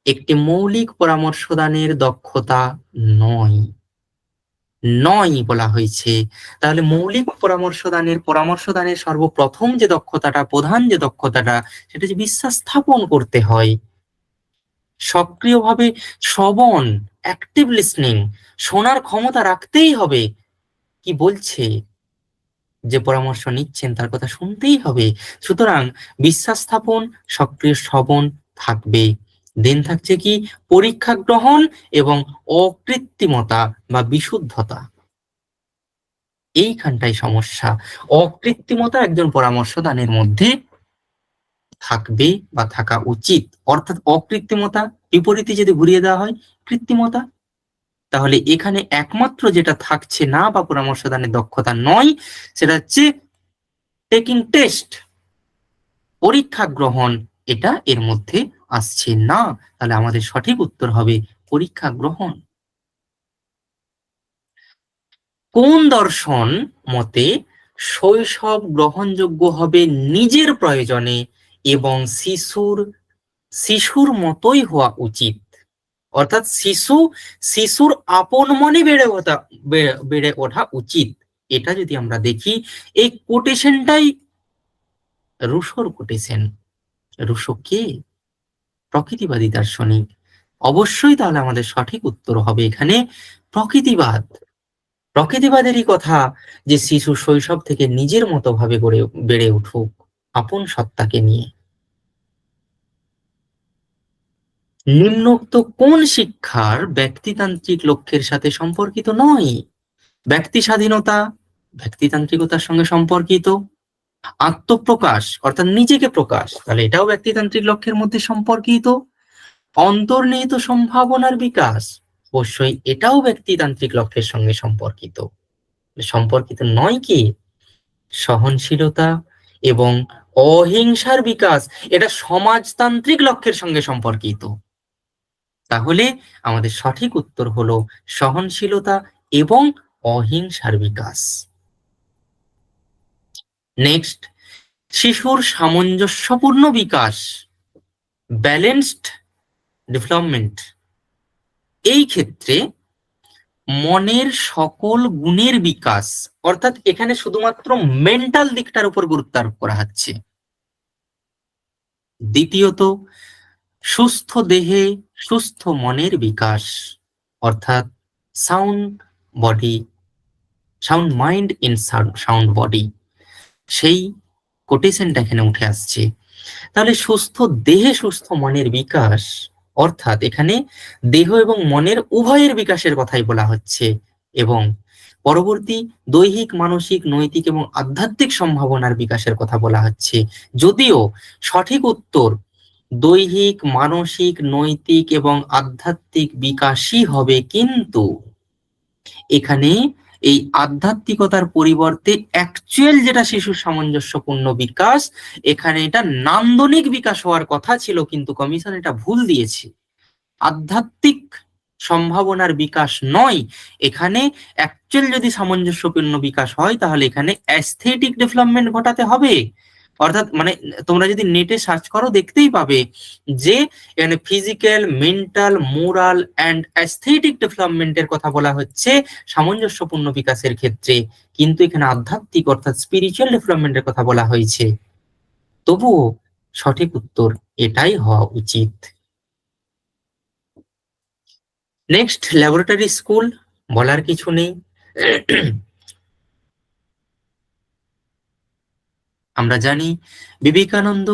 একটি মৌলিক পরামর্শদানের দক্ষতা নয়? নয় বলা হয়েছে। তাহলে মৌলিক পরামর্শদানের সর্বপ্রথম যে দক্ষতাটা, প্রধান যে দক্ষতাটা, সেটা যে বিশ্বাস স্থাপন করতে হয়, সক্রিয়ভাবে শ্রবণ, অ্যাক্টিভ লিসনিং, শোনার ক্ষমতা রাখতেই হবে। কি বলছে, যে পরামর্শ নিচ্ছেন তার কথা শুনতেই হবে। সুতরাং বিশ্বাস স্থাপন, সক্রিয় শ্রবণ থাকবে। দেন থাকছে কি পরীক্ষা গ্রহণ এবং অকৃত্রিমতা বা বিশুদ্ধতা। এইখানটাই সমস্যা। অকৃত্রিমতা একজন পরামর্শদানের মধ্যে থাকবে বা থাকা উচিত, অর্থাৎ অকৃত্রিমতা বিপরীতে যদি ঘুরিয়ে দেওয়া হয় কৃত্রিমতা, তাহলে এখানে একমাত্র যেটা থাকছে না বা পরামর্শদানের দক্ষতা নয়, সেটা হচ্ছে টেকিং টেস্ট, পরীক্ষা গ্রহণ, এটা এর মধ্যে আসছে না। তাহলে আমাদের সঠিক উত্তর হবে পরীক্ষা গ্রহণ। কোন দর্শন মতে শৈশব গ্রহণযোগ্য হবে নিজের প্রয়োজনে এবং শিশুর মতোই হওয়া উচিত? অর্থাৎ শিশুর আপন মনে বেড়ে ওঠা উচিত। এটা যদি আমরা দেখি, এই কোটেশনটাই রুশোর কোটেশন। রুশো কে? প্রকৃতিবাদী দার্শনিক। অবশ্যই তাহলে আমাদের সঠিক উত্তর হবে এখানে প্রকৃতিবাদ। প্রকৃতিবাদেরই কথা যে শিশু শৈশব থেকে নিজের মতো ভাবে বেড়ে উঠুক আপন সত্তাকে নিয়ে। নিম্নোক্ত কোন শিক্ষার ব্যক্তিতান্ত্রিক লক্ষ্যের সাথে সম্পর্কিত নয়? ব্যক্তি স্বাধীনতা ব্যক্তিতান্ত্রিকতার সঙ্গে সম্পর্কিত। আত্মপ্রকাশ অর্থাৎ নিজেকে প্রকাশ, তাহলে এটাও ব্যক্তিতান্ত্রিক লক্ষ্যের মধ্যে সম্পর্কিত। অন্তর্নিহিত সম্ভাবনার বিকাশ, অবশ্যই এটাও ব্যক্তিতান্ত্রিক লক্ষ্যের সঙ্গে সম্পর্কিত। সম্পর্কিত নয় কি সহনশীলতা এবং অহিংসার বিকাশ, এটা সমাজতান্ত্রিক লক্ষ্যের সঙ্গে সম্পর্কিত। তাহলে আমাদের সঠিক উত্তর হলো সহনশীলতা এবং অহিংসার বিকাশ। নেক্সট, শিশুর সামঞ্জস্যপূর্ণ বিকাশ, ব্যালেন্সড ডেভেলপমেন্ট, এই ক্ষেত্রে মনের সকল গুণের বিকাশ, অর্থাৎ এখানে শুধুমাত্র মেন্টাল দিকটার উপর গুরুত্ব আরোপ করা হচ্ছে। দ্বিতীয়ত, সুস্থ দেহে সুস্থ মনের বিকাশ, অর্থাৎ sound mind in sound body, সেই কোটেশনটা এখানে উঠে আসছে। তাহলে সুস্থ দেহে সুস্থ মনের বিকাশ, অর্থাৎ এখানে দেহ এবং মনের উভয়ের বিকাশের কথাই বলা হচ্ছে। এবং পরবর্তী দৈহিক মানসিক নৈতিক এবং আধ্যাত্মিক সম্ভাবনার বিকাশের কথা বলা হচ্ছে। যদিও সঠিক উত্তর দৈহিক মানসিক নৈতিক এবং আধ্যাত্মিক বিকাশই হবে, কিন্তু এখানে এই আধ্যাত্মিকতার পরিবর্তে অ্যাকচুয়াল যেটা শিশুর সামঞ্জস্যপূর্ণ বিকাশ, এখানে এটা নান্দনিক বিকাশ হওয়ার কথা ছিল, কিন্তু কমিশন এটা ভুল দিয়েছে। আধ্যাত্মিক সম্ভাবনার বিকাশ নয়, এখানে অ্যাকচুয়াল যদি সামঞ্জস্যপূর্ণ বিকাশ হয় তাহলে এখানে অ্যাস্থেটিক ডেভেলপমেন্ট ঘটাতে হবে। অর্থাৎ মানে তোমরা যদি নেটে সার্চ করো দেখতেই পাবে যে এখানে physical, mental, moral and aesthetic ডেভেলপমেন্টের কথা বলা হচ্ছে সামঞ্জস্যপূর্ণ বিকাশের ক্ষেত্রে, কিন্তু এখানে আধ্যাত্মিক অর্থাৎ স্পিরিচুয়াল ডেভেলপমেন্টের কথা বলা হয়েছে। তবুও সঠিক উত্তর এটাই হওয়া উচিত। নেক্সট, ল্যাবরেটরি স্কুল, বলার কিছু নেই। আমরা জানি বিবেকানন্দ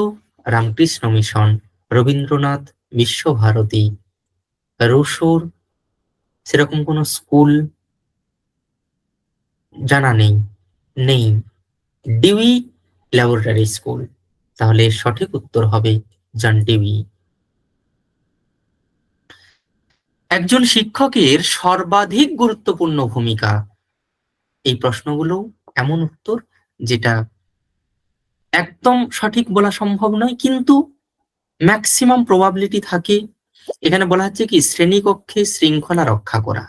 রামকৃষ্ণ মিশন, রবীন্দ্রনাথ বিশ্বভারতী, রুশোর সেরকম কোনো স্কুল জানা নেই। ডিউই ল্যাবরেটরি স্কুল, তাহলে সঠিক উত্তর হবে জন ডিউই। একজন শিক্ষকের সর্বাধিক গুরুত্বপূর্ণ ভূমিকা, এই প্রশ্নগুলো এমন উত্তর যেটা একদম সঠিক বলা সম্ভব নয়, কিন্তু ম্যাক্সিমাম প্রবাবিলিটি থাকে। এখানে বলা হচ্ছে কি শ্রেণীকক্ষে শৃঙ্খলা রক্ষা করা,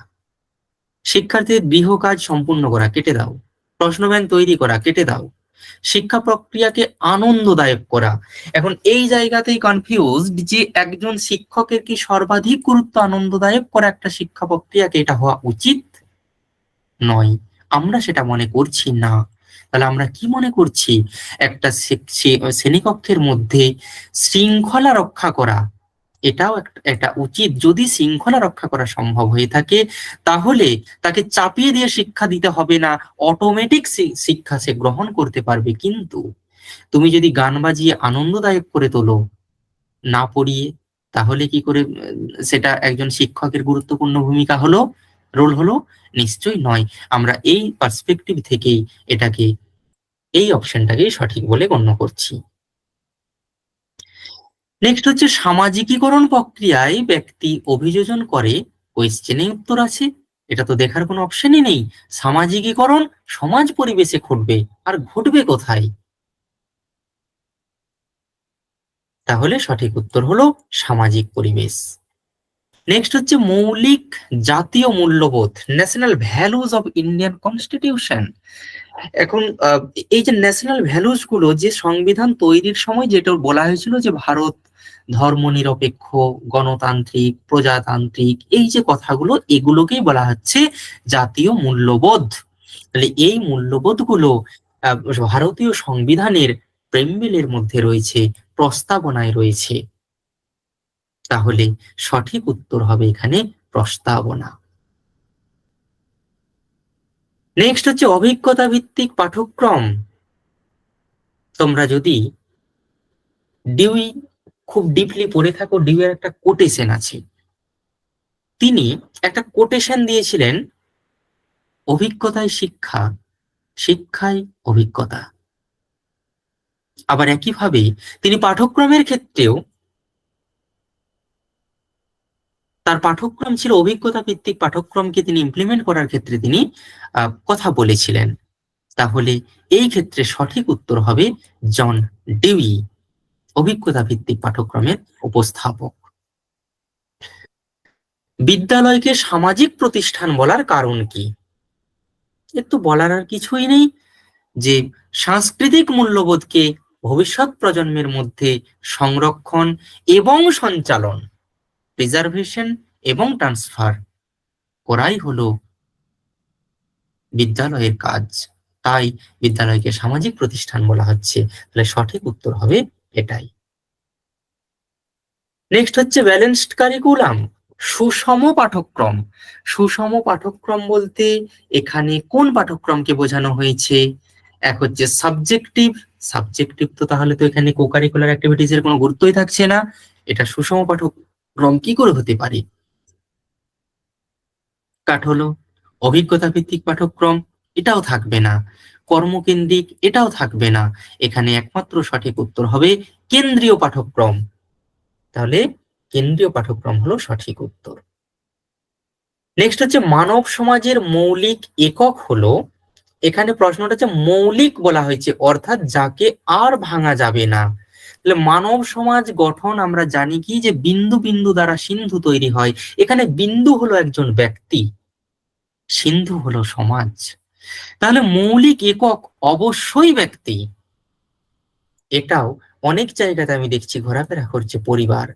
শিক্ষার্থীদের গৃহ কাজ সম্পূর্ণ করা, কেটে দাও। প্রশ্ন ব্যাংক তৈরি করা, কেটে দাও। শিক্ষা প্রক্রিয়াকে আনন্দদায়ক করা। এখন এই জায়গাতেই কনফিউজড যে একজন শিক্ষকের কি সর্বাধিক গুরুত্ব আনন্দদায়ক করা একটা শিক্ষা প্রক্রিয়াকে, এটা হওয়া উচিত নয়, আমরা সেটা মনে করছি না। তাহলে আমরা কি মনে করছি, একটা শ্রেণীকক্ষের মধ্যে শৃঙ্খলা রক্ষা করা এটাও একটা উচিত। যদি শৃঙ্খলা রক্ষা করা সম্ভব হয়ে থাকে তাহলে তাকে চাপিয়ে দিয়ে শিক্ষা দিতে হবে না, অটোমেটিক শিক্ষা সে গ্রহণ করতে পারবে। কিন্তু তুমি যদি গান বাজিয়ে আনন্দদায়ক করে তোলো না পড়িয়ে, তাহলে কি করে সেটা একজন শিক্ষকের গুরুত্বপূর্ণ ভূমিকা হলো, রোল হলো? নিশ্চয়ই নয়। আমরা এই পার্সপেক্টিভ থেকেই এটাকে, এই অপশনটাকেই সঠিক বলে গণ্য করছি। নেক্সট হচ্ছে সামাজিকীকরণ প্রক্রিয়ায় ব্যক্তি অভিযোজন করে, কোয়েশ্চেনে উত্তর আছে, এটা তো দেখার কোনো অপশনই নেই। সামাজিকীকরণ সমাজ পরিবেশে ঘটবে, আর ঘটবে কোথায়? তাহলে সঠিক উত্তর হলো সামাজিক পরিবেশ। নেক্সট হচ্ছে মৌলিক জাতীয় মূল্যবোধ, national values of Indian constitution. এখন এই যে ন্যাশনাল ভ্যালুজ গুলো, যে সংবিধান তৈরির সময় যেটা বলা হয়েছিল যে ভারত ধর্মনিরপেক্ষ, গণতান্ত্রিক, প্রজাতান্ত্রিক, এই যে কথাগুলো, এগুলোকেই বলা হচ্ছে জাতীয় মূল্যবোধ। তাহলে এই মূল্যবোধ গুলো ভারতীয় সংবিধানের প্রেমবিলের মধ্যে রয়েছে, প্রস্তাবনায় রয়েছে। তাহলে সঠিক উত্তর হবে এখানে প্রস্তাবনা। নেক্সট হচ্ছে অভিজ্ঞতা ভিত্তিক পাঠ্যক্রম। তোমরা যদি ডিউই খুব ডিপলি পড়ে থাকো, ডিউয়ের একটা কোটেশন আছে, তিনি একটা কোটেশন দিয়েছিলেন, অভিজ্ঞতায় শিক্ষা, শিক্ষায় অভিজ্ঞতা। আবার একইভাবে তিনি পাঠ্যক্রমের ক্ষেত্রেও, তার পাঠ্যক্রম ছিল অভিজ্ঞতা ভিত্তিক পাঠ্যক্রমকে তিনি ইমপ্লিমেন্ট করার ক্ষেত্রে তিনি কথা বলেছিলেন। তাহলে এই ক্ষেত্রে সঠিক উত্তর হবে জন ডিউই, অভিজ্ঞতা ভিত্তিক পাঠ্যক্রমের উপস্থাপক। বিদ্যালয়কে সামাজিক প্রতিষ্ঠান বলার কারণ কি? এর তো বলার আর কিছুই নেই, যে সাংস্কৃতিক মূল্যবোধকে ভবিষ্যৎ প্রজন্মের মধ্যে সংরক্ষণ এবং সঞ্চালন, প্রিজার্ভেশন এবং ট্রান্সফার করাই হলো বিদ্যালয়ের কাজ। তাই বিদ্যালয়কে সামাজিক প্রতিষ্ঠান বলা হচ্ছে। তাহলে সঠিক উত্তর হবে এটাই। নেক্সট হচ্ছে ব্যালেন্সড কারিকুলাম, সুষম পাঠ্যক্রম। সুষম পাঠ্যক্রম বলতে এখানে কোন পাঠ্যক্রমকে বোঝানো হয়েছে? এক হচ্ছে সাবজেক্টিভ, সাবজেক্টিভ তো তাহলে তো এখানে কোকারিকুলার অ্যাক্টিভিটিজ এর কোনো গুরুত্বই থাকছে না। এটা সুষম পাঠ্যক্রম কি করে হতে পারে? কাট হলো অভিজ্ঞতা ভিত্তিক পাঠ্যক্রম, এটাও থাকবে না। কর্মকেন্দ্রিক, এটাও থাকবে না। এখানে একমাত্র সঠিক উত্তর হবে কেন্দ্রীয় পাঠ্যক্রম। তাহলে কেন্দ্রীয় পাঠ্যক্রম হলো সঠিক উত্তর। নেক্সট হচ্ছে মানব সমাজের মৌলিক একক হলো, এখানে প্রশ্নটা হচ্ছে মৌলিক বলা হয়েছে, অর্থাৎ যাকে আর ভাঙা যাবে না। তাহলে মানব সমাজ গঠন আমরা জানি কি, যে বিন্দু বিন্দু দ্বারা সিন্ধু তৈরি হয়। এখানে বিন্দু হলো একজন ব্যক্তি, সিন্ধু হলো সমাজ। তাহলে মৌলিক একক অবশ্যই ব্যক্তি। এটাও অনেক জায়গাতে আমি দেখছি ঘোরাফেরা করছে পরিবার,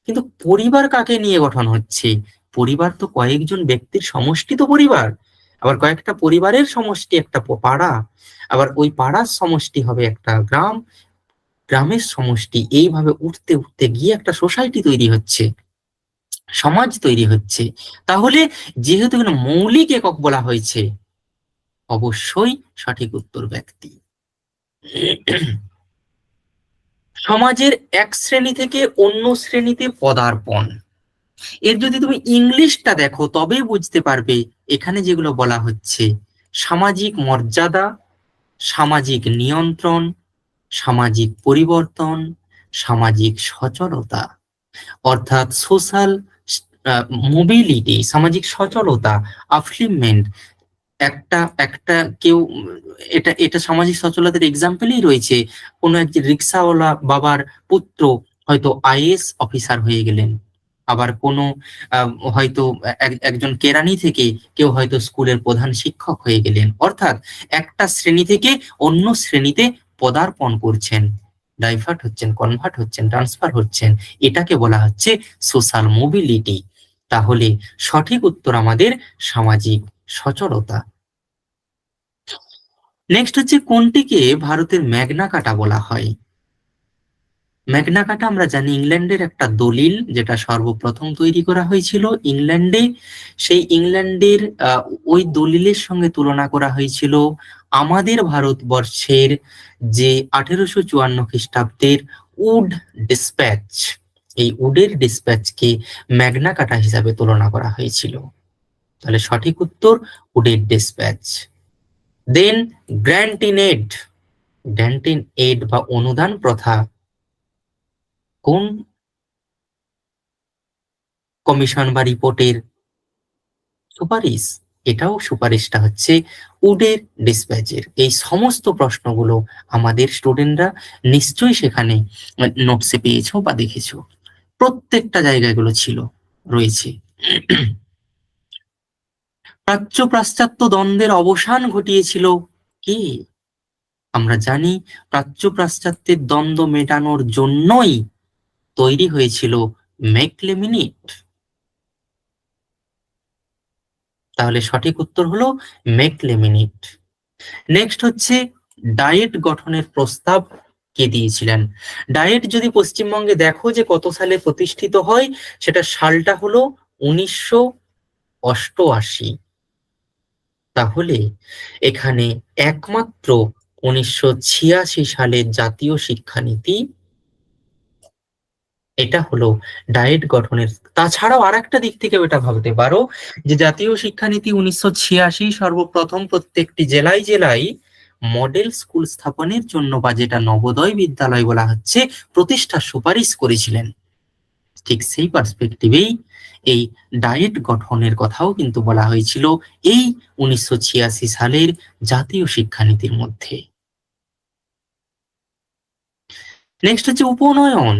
কিন্তু পরিবার কাকে নিয়ে গঠন হচ্ছে? পরিবার তো কয়েকজন ব্যক্তির সমষ্টি তো পরিবার, আবার কয়েকটা পরিবারের সমষ্টি একটা পাড়া, আবার ওই পাড়ার সমষ্টি হবে একটা গ্রাম, গ্রামের সমষ্টি, এইভাবে উঠতে উঠতে গিয়ে একটা সোসাইটি তৈরি হচ্ছে, সমাজ তৈরি হচ্ছে। তাহলে যেহেতু এখানে মৌলিক একক বলা হয়েছে, অবশ্যই সঠিক উত্তর ব্যক্তি। সমাজের এক শ্রেণী থেকে অন্য শ্রেণীতে পদার্পণ, এর যদি তুমি ইংলিশটা দেখো তবেই বুঝতে পারবে এখানে যেগুলো বলা হচ্ছে, সামাজিক মর্যাদা, সামাজিক নিয়ন্ত্রণ, সামাজিক পরিবর্তন, সামাজিক সচলতা, অর্থাৎ সোশ্যাল মোবিলিটি, সামাজিক সচলতা, আফলিমেন্ট। একটা একটা কেউ, এটা এটা সামাজিক সচলতার এক্সাম্পলই রয়েছে। কোনো একজন রিক্সাওয়ালা বাবার পুত্র হয়তো আইএএস অফিসার হয়ে গেলেন, আবার কোনো হয়তো একজন কেরানি থেকে কেউ হয়তো স্কুলের প্রধান শিক্ষক হয়ে গেলেন। অর্থাৎ একটা শ্রেণী থেকে অন্য শ্রেণীতে পদার্পণ করছেন, ডাইভার্ট হচ্ছেন, কনভার্ট হচ্ছেন, ট্রান্সফার হচ্ছেন, এটাকে বলা হচ্ছে সোশ্যাল মোবিলিটি। তাহলে সঠিক উত্তর আমাদের সামাজিক সচলতা। নেক্সট হচ্ছে কোনটিকে ভারতের ম্যাগনা কার্টা বলা হয়? ম্যাগনা কার্টা আমরা জানি ইংল্যান্ডের একটা দলিল, যেটা সর্বপ্রথম তৈরি করা হয়েছিল ইংল্যান্ডে। সেই ইংল্যান্ডের ওই দলিলের সঙ্গে তুলনা করা হয়েছিল আমাদের ভারতবর্ষের যে 1854 খ্রিস্টাব্দের উড ডিসপ্যাচ, এই উডের ডিসপ্যাচকে ম্যাগনা কার্টা হিসাবে তুলনা করা হয়েছিল। তাহলে সঠিক উত্তর উডের dispatch. Then grant in aid, grant in aid বা অনুদান প্রথা কোন কমিশন বা রিপোর্টের সুপারিশ? এটাও সুপারিশটা হচ্ছে উডের ডিসপ্যাচের। এই সমস্ত প্রশ্নগুলো আমাদের স্টুডেন্টরা নিশ্চয়ই সেখানে নোটসে পেয়েছো বা দেখেছো, প্রত্যেকটা জায়গায় এগুলো ছিল রয়েছে। প্রাচ্য পাশ্চাত্য দ্বন্দ্বের অবসান ঘটিয়েছিল কে? আমরা জানি প্রাচ্য পাশ্চাত্যের দ্বন্দ্ব মেটানোর জন্যই তৈরি হয়েছিল মেকলেমিনিট। তাহলে সঠিক উত্তর হলো মেকলেমিনিট। নেক্সট হচ্ছে ডায়েট গঠনের প্রস্তাব কে দিয়েছিলেন? ডায়েট যদি পশ্চিমবঙ্গে দেখো যে কত সালে প্রতিষ্ঠিত হয়, সেটা সালটা হলো 1988। তাহলে এখানে একমাত্র 1986 সালের জাতীয় শিক্ষানীতি, এটা হলো ডায়েট গঠনের। তাছাড়াও আর একটা দিক থেকে এটা ভাবতে পারো যে জাতীয় শিক্ষানীতি 1986 সর্বপ্রথম প্রত্যেকটি জেলায় জেলায় মডেল স্কুল স্থাপনের জন্য, বা যেটা নবোদয় বিদ্যালয় বলা হচ্ছে, প্রতিষ্ঠার সুপারিশ করেছিলেন। ঠিক সেই পার্সপেক্টিভেই এই ডায়েট গঠনের কথাও কিন্তু বলা হয়েছিল এই 1986 সালের জাতীয় শিক্ষানীতির মধ্যে। নেক্সট হচ্ছে উপনয়ন,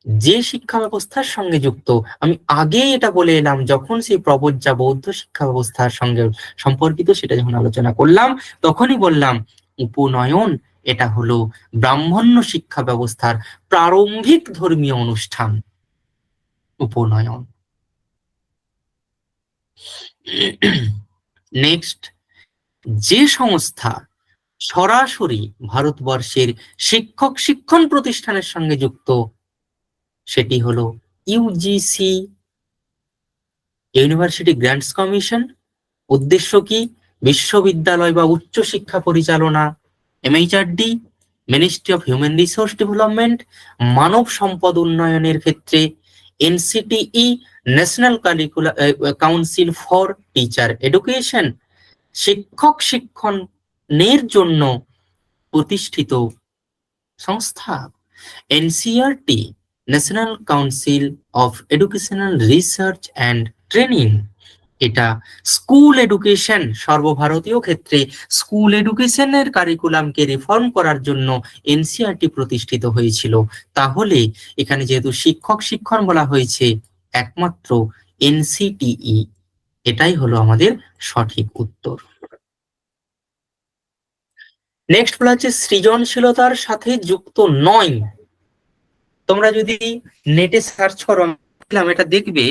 যে শিক্ষা ব্যবস্থার সঙ্গে যুক্ত। আমি আগে এটা বলে এলাম, যখন সেই প্রবজ্জা বৌদ্ধ শিক্ষা ব্যবস্থার সঙ্গে সম্পর্কিত সেটা যখন আলোচনা করলাম, তখনই বললাম উপনয়ন এটা হলো ব্রাহ্মণ্য শিক্ষা ব্যবস্থার প্রারম্ভিক ধর্মীয় অনুষ্ঠান, উপনয়ন। নেক্সট, যে সংস্থা সরাসরি ভারতবর্ষের শিক্ষক শিক্ষণ প্রতিষ্ঠানের সঙ্গে যুক্ত, সেটি হলো ইউজিসি, ইউনিভার্সিটি গ্র্যান্টস কমিশন। উদ্দেশ্য কি? বিশ্ববিদ্যালয় বা উচ্চ শিক্ষা পরিচালনা। MHRD, ministry of human resource development, মানব সম্পদ উন্নয়নের ক্ষেত্রে। NCTE, national council for teacher education, শিক্ষক শিক্ষণের জন্য প্রতিষ্ঠিত সংস্থা। NCERT, national council of educational research and training, এটা স্কুল এডুকেশন, সর্বভারতীয় ক্ষেত্রে স্কুল এডুকেশনের কারিকুলামকে রিফর্ম করার জন্য এনসিইআরটি প্রতিষ্ঠিত হয়েছিল। তাহলে এখানে যেহেতু শিক্ষক শিক্ষণ বলা হয়েছে, একমাত্র এনসিটিই, এটাই হলো আমাদের সঠিক উত্তর। নেক্সট বলা হচ্ছে সৃজনশীলতার সাথে যুক্ত নয়। তোমরা যদি নেটে সার্চ করো, এটা দেখবে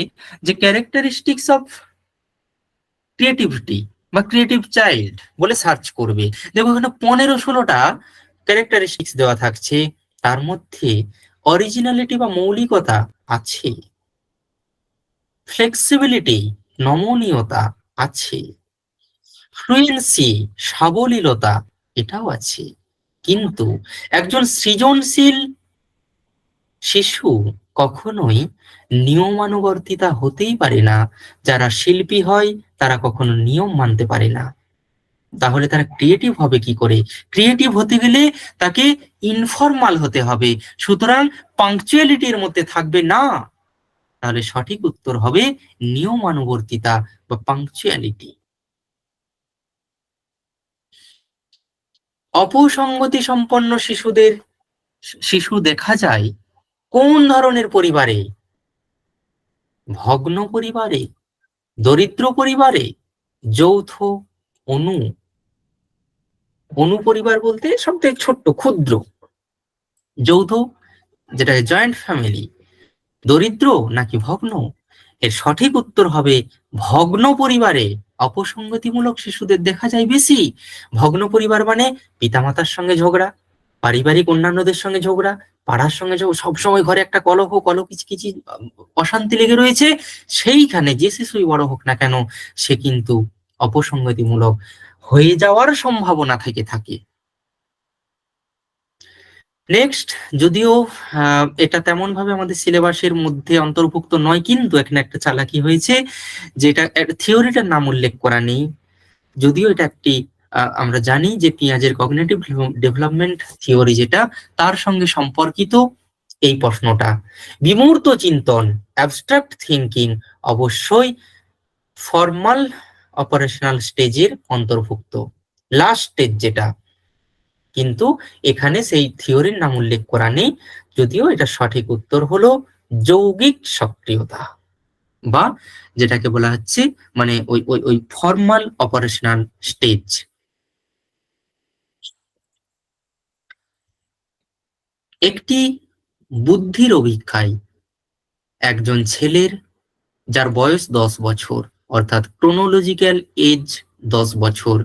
যে ক্যারেক্টারিস্টিক্স অফ ক্রিয়েটিভিটি বা ক্রিয়েটিভ চাইল্ড বলে সার্চ করবে, দেখো এখানে 15-16টা ক্যারেক্টারিস্টিক্স দেওয়া থাকছে। তার মধ্যে অরিজিনালিটি বা মৌলিকতা আছে, ফ্লেক্সিবিলিটি নমনীয়তা আছে, ফ্লুয়েন্সি সাবলীলতা এটাও আছে। কিন্তু একজন সৃজনশীল শিশু কখনোই নিয়মানুবর্তিতা হতেই পারে না। যারা শিল্পী হয় তারা কখনো নিয়ম মানতে পারে না। তাহলে তারা ক্রিয়েটিভ হবে কি করে? ক্রিয়েটিভ হতে গেলে তাকে ইনফর্মাল হতে হবে, সুতরাং পাংচুয়ালিটির মধ্যে থাকবে না। তাহলে সঠিক উত্তর হবে নিয়মানুবর্তিতা বা পাংচুয়ালিটি। অপসঙ্গতি সম্পন্ন শিশু দেখা যায় কোন ধরনের পরিবারে? ভগ্ন পরিবারে, দরিদ্র পরিবারে, যৌথ অনু পরিবার বলতে সবথেকে ছোট্ট ক্ষুদ্র, যৌথ যেটা জয়েন্ট ফ্যামিলি, দরিদ্র নাকি ভগ্ন? এর সঠিক উত্তর হবে ভগ্ন পরিবারে অপসঙ্গতিমূলক শিশুদের দেখা যায় বেশি। ভগ্ন পরিবার মানে পিতামাতার সঙ্গে ঝগড়া, পারিবারিক অন্যান্যদের সঙ্গে ঝগড়া, পাড়ার সঙ্গে সবসময় ঘরে একটা কলহ কিচকিচি অশান্তি লেগে রয়েছে। সেইখানে যে শিশুই বড় হোক না কেন, সে কিন্তু অপসঙ্গতিমূলক হয়ে যাওয়ার সম্ভাবনা থেকে থাকে। নেক্সট, যদিও এটা তেমন ভাবে আমাদের সিলেবাসের মধ্যে অন্তর্ভুক্ত নয়, কিন্তু এখানে একটা চালাকি হয়েছে, যেটা থিওরিটার নাম উল্লেখ করা নেই। যদিও এটা একটি আমরা জানি যে পিয়াজের কগনিটিভ ডেভেলপমেন্ট থিওরি, যেটা তার সঙ্গে সম্পর্কিত এই প্রশ্নটা। বিমূর্ত চিন্তন, অ্যাবস্ট্রাক্ট থিঙ্কিং অবশ্যই ফর্মাল অপারেশনাল স্টেজের অন্তর্ভুক্ত, লাস্ট স্টেজ যেটা, কিন্তু এখানে সেই থিওরির নাম উল্লেখ করা নেই। যদিও এটা সঠিক উত্তর হলো যৌগিক সক্রিয়তা, বা যেটাকে বলা হচ্ছে মানে ওই ওই ওই ফর্মাল অপারেশনাল স্টেজ। একটি বুদ্ধির অভিজ্ঞায় একজন ছেলের, যার বয়স 10 বছর, অর্থাৎ ক্রোনোলজিক্যাল এজ 10 বছর,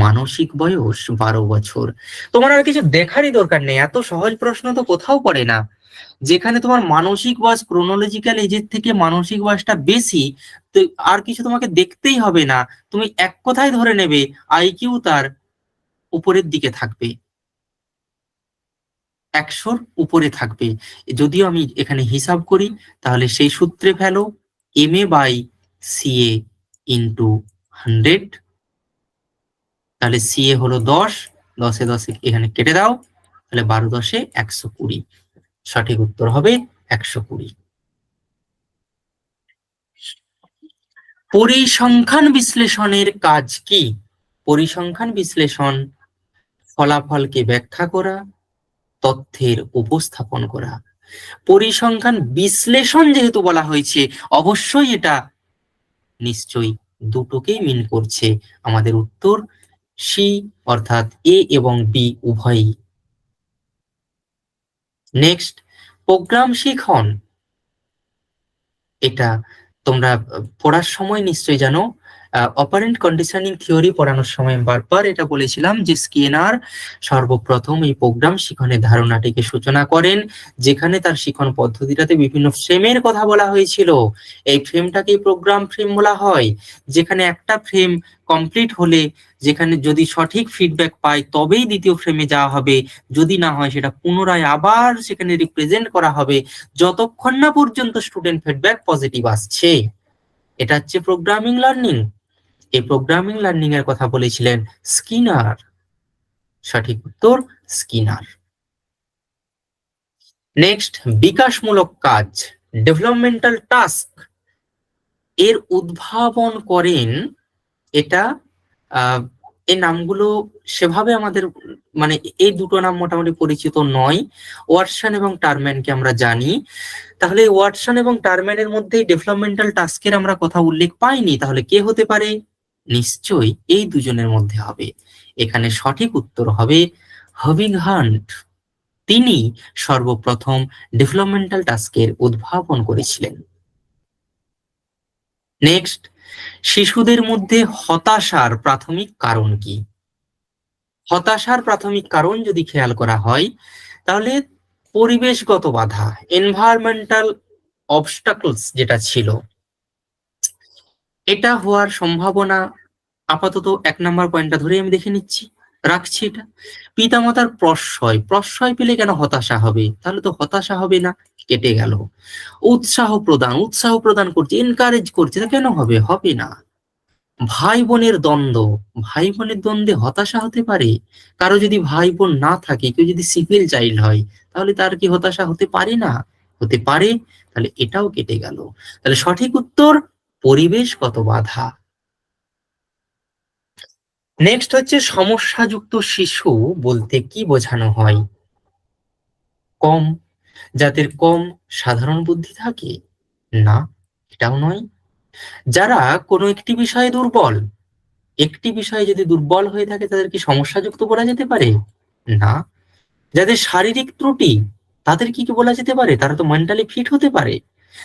মানসিক বয়স 12 বছর। তোমার আর কিছু দেখারই দরকার নেই, এত সহজ প্রশ্ন তো কোথাও পড়ে না। যেখানে তোমার মানসিক বয়স ক্রোনোলজিক্যাল এজের থেকে মানসিক বয়সটা বেশি, তো আর কিছু তোমাকে দেখতেই হবে না, তুমি এক কথায় ধরে নেবে আইকিউ তার উপরের দিকে থাকবে, 100-র উপরে থাকবে। যদিও আমি এখানে হিসাব করি, তাহলে সেই সূত্রে ফেলো MA/CA ইন্টু 100, তাহলে CA হলো 10, 10-এ 10 এখানে কেটে দাও, তাহলে 12 × 10 = 120। সঠিক উত্তর হবে 120। পরিসংখ্যান বিশ্লেষণের কাজ কি? পরিসংখ্যান বিশ্লেষণ ফলাফলকে ব্যাখ্যা করা, তথ্যের উপস্থাপন করা। পরিসংখ্যান বিশ্লেষণ যেহেতু বলা হয়েছে, অবশ্যই এটা নিশ্চয়ই দুটোকেই মিন করছে। আমাদের উত্তর সি, অর্থাৎ এ এবং বি উভয়ই। নেক্সট, প্রোগ্রাম শিখন, এটা তোমরা পড়ার সময় নিশ্চয়ই জানো। অপারেন্ট কন্ডিশনিং থিওরি পড়ানোর সময় বারবার এটা বলেছিলাম যে স্কিনার সর্বপ্রথম এই প্রোগ্রাম শিখনের ধারণাটিকে সূচনা করেন, যেখানে তার শিখন পদ্ধতিটাতে বিভিন্ন ফ্রেমের কথা বলা হয়েছিল। এই ফ্রেমটাকে প্রোগ্রাম ফ্রেম বলা হয়, যেখানে একটা ফ্রেম কমপ্লিট হলে, যেখানে যদি সঠিক ফিডব্যাক পায় তবেই দ্বিতীয় ফ্রেমে যাওয়া হবে, যদি না হয় সেটা পুনরায় আবার সেখানে রিপ্রেজেন্ট করা হবে, যতক্ষণ না পর্যন্ত স্টুডেন্ট ফিডব্যাক পজিটিভ আসছে। এটা হচ্ছে প্রোগ্রামিং লার্নিং। এই প্রোগ্রামিং লার্নিং এর কথা বলেছিলেন স্কিনার। সঠিক উত্তর স্কিনার। নেক্সট, বিকাশমূলক কাজ, ডেভেলপমেন্টাল টাস্ক এর উদ্ভাবন করেন, এটা এই নামগুলো সেভাবে আমাদের মানে এই দুটো নাম মোটামুটি পরিচিত নয়। ওয়াটসন এবং টারম্যানকে আমরা জানি, তাহলে ওয়াটসন এবং টারম্যানের মধ্যে ডেভেলপমেন্টাল টাস্কের আমরা কথা উল্লেখ পাইনি, তাহলে কে হতে পারে? নিশ্চয়ই এই দুজনের মধ্যে হবে। এখানে সঠিক উত্তর হবে হবিগহান্ট। তিনি সর্বপ্রথম ডেভেলপমেন্টাল টাস্কের উদ্ভাবন করেছিলেন। নেক্সট, শিশুদের মধ্যে হতাশার প্রাথমিক কারণ কি? হতাশার প্রাথমিক কারণ যদি খেয়াল করা হয়, তাহলে পরিবেশগত বাধা, এনভায়রনমেন্টাল অবস্টাকলস যেটা ছিল, এটা হওয়ার সম্ভাবনা আপাতত 1 নম্বর পয়েন্টটা ধরে আমি দেখে নিচ্ছি, রাখছি এটা। পিতামাতার প্রশ্রয়, প্রশ্রয় পেলে কেন হতাশা হবে? তাহলে তো হতাশা হবে না, কেটে গেল। উৎসাহ প্রদান, উৎসাহ প্রদান করছে, এনকারেজ করছে, তা কেন হবে? হবে না। ভাই বোনের দ্বন্দ্ব, ভাই বোনের দ্বন্দ্বে হতাশা হতে পারে? কারো যদি ভাই বোন না থাকে, কেউ যদি সিঙ্গেল চাইল্ড হয়, তাহলে তার কি হতাশা হতে পারে না? হতে পারে। তাহলে এটাও কেটে গেল। তাহলে সঠিক উত্তর পরিবেশগত বাধা। নেক্সট হচ্ছে সমস্যাযুক্ত শিশু বলতে কি বোঝানো হয়? কম, যাদের কম সাধারণ বুদ্ধি থাকে? না, এটাও নয়। যারা কোনো একটি বিষয়ে দুর্বল, একটি বিষয়ে যদি দুর্বল হয়ে থাকে তাদের কি সমস্যাযুক্ত বলা যেতে পারে? না। যাদের শারীরিক ত্রুটি, তাদের কি কি বলা যেতে পারে? তারা তো মেন্টালি ফিট হতে পারে।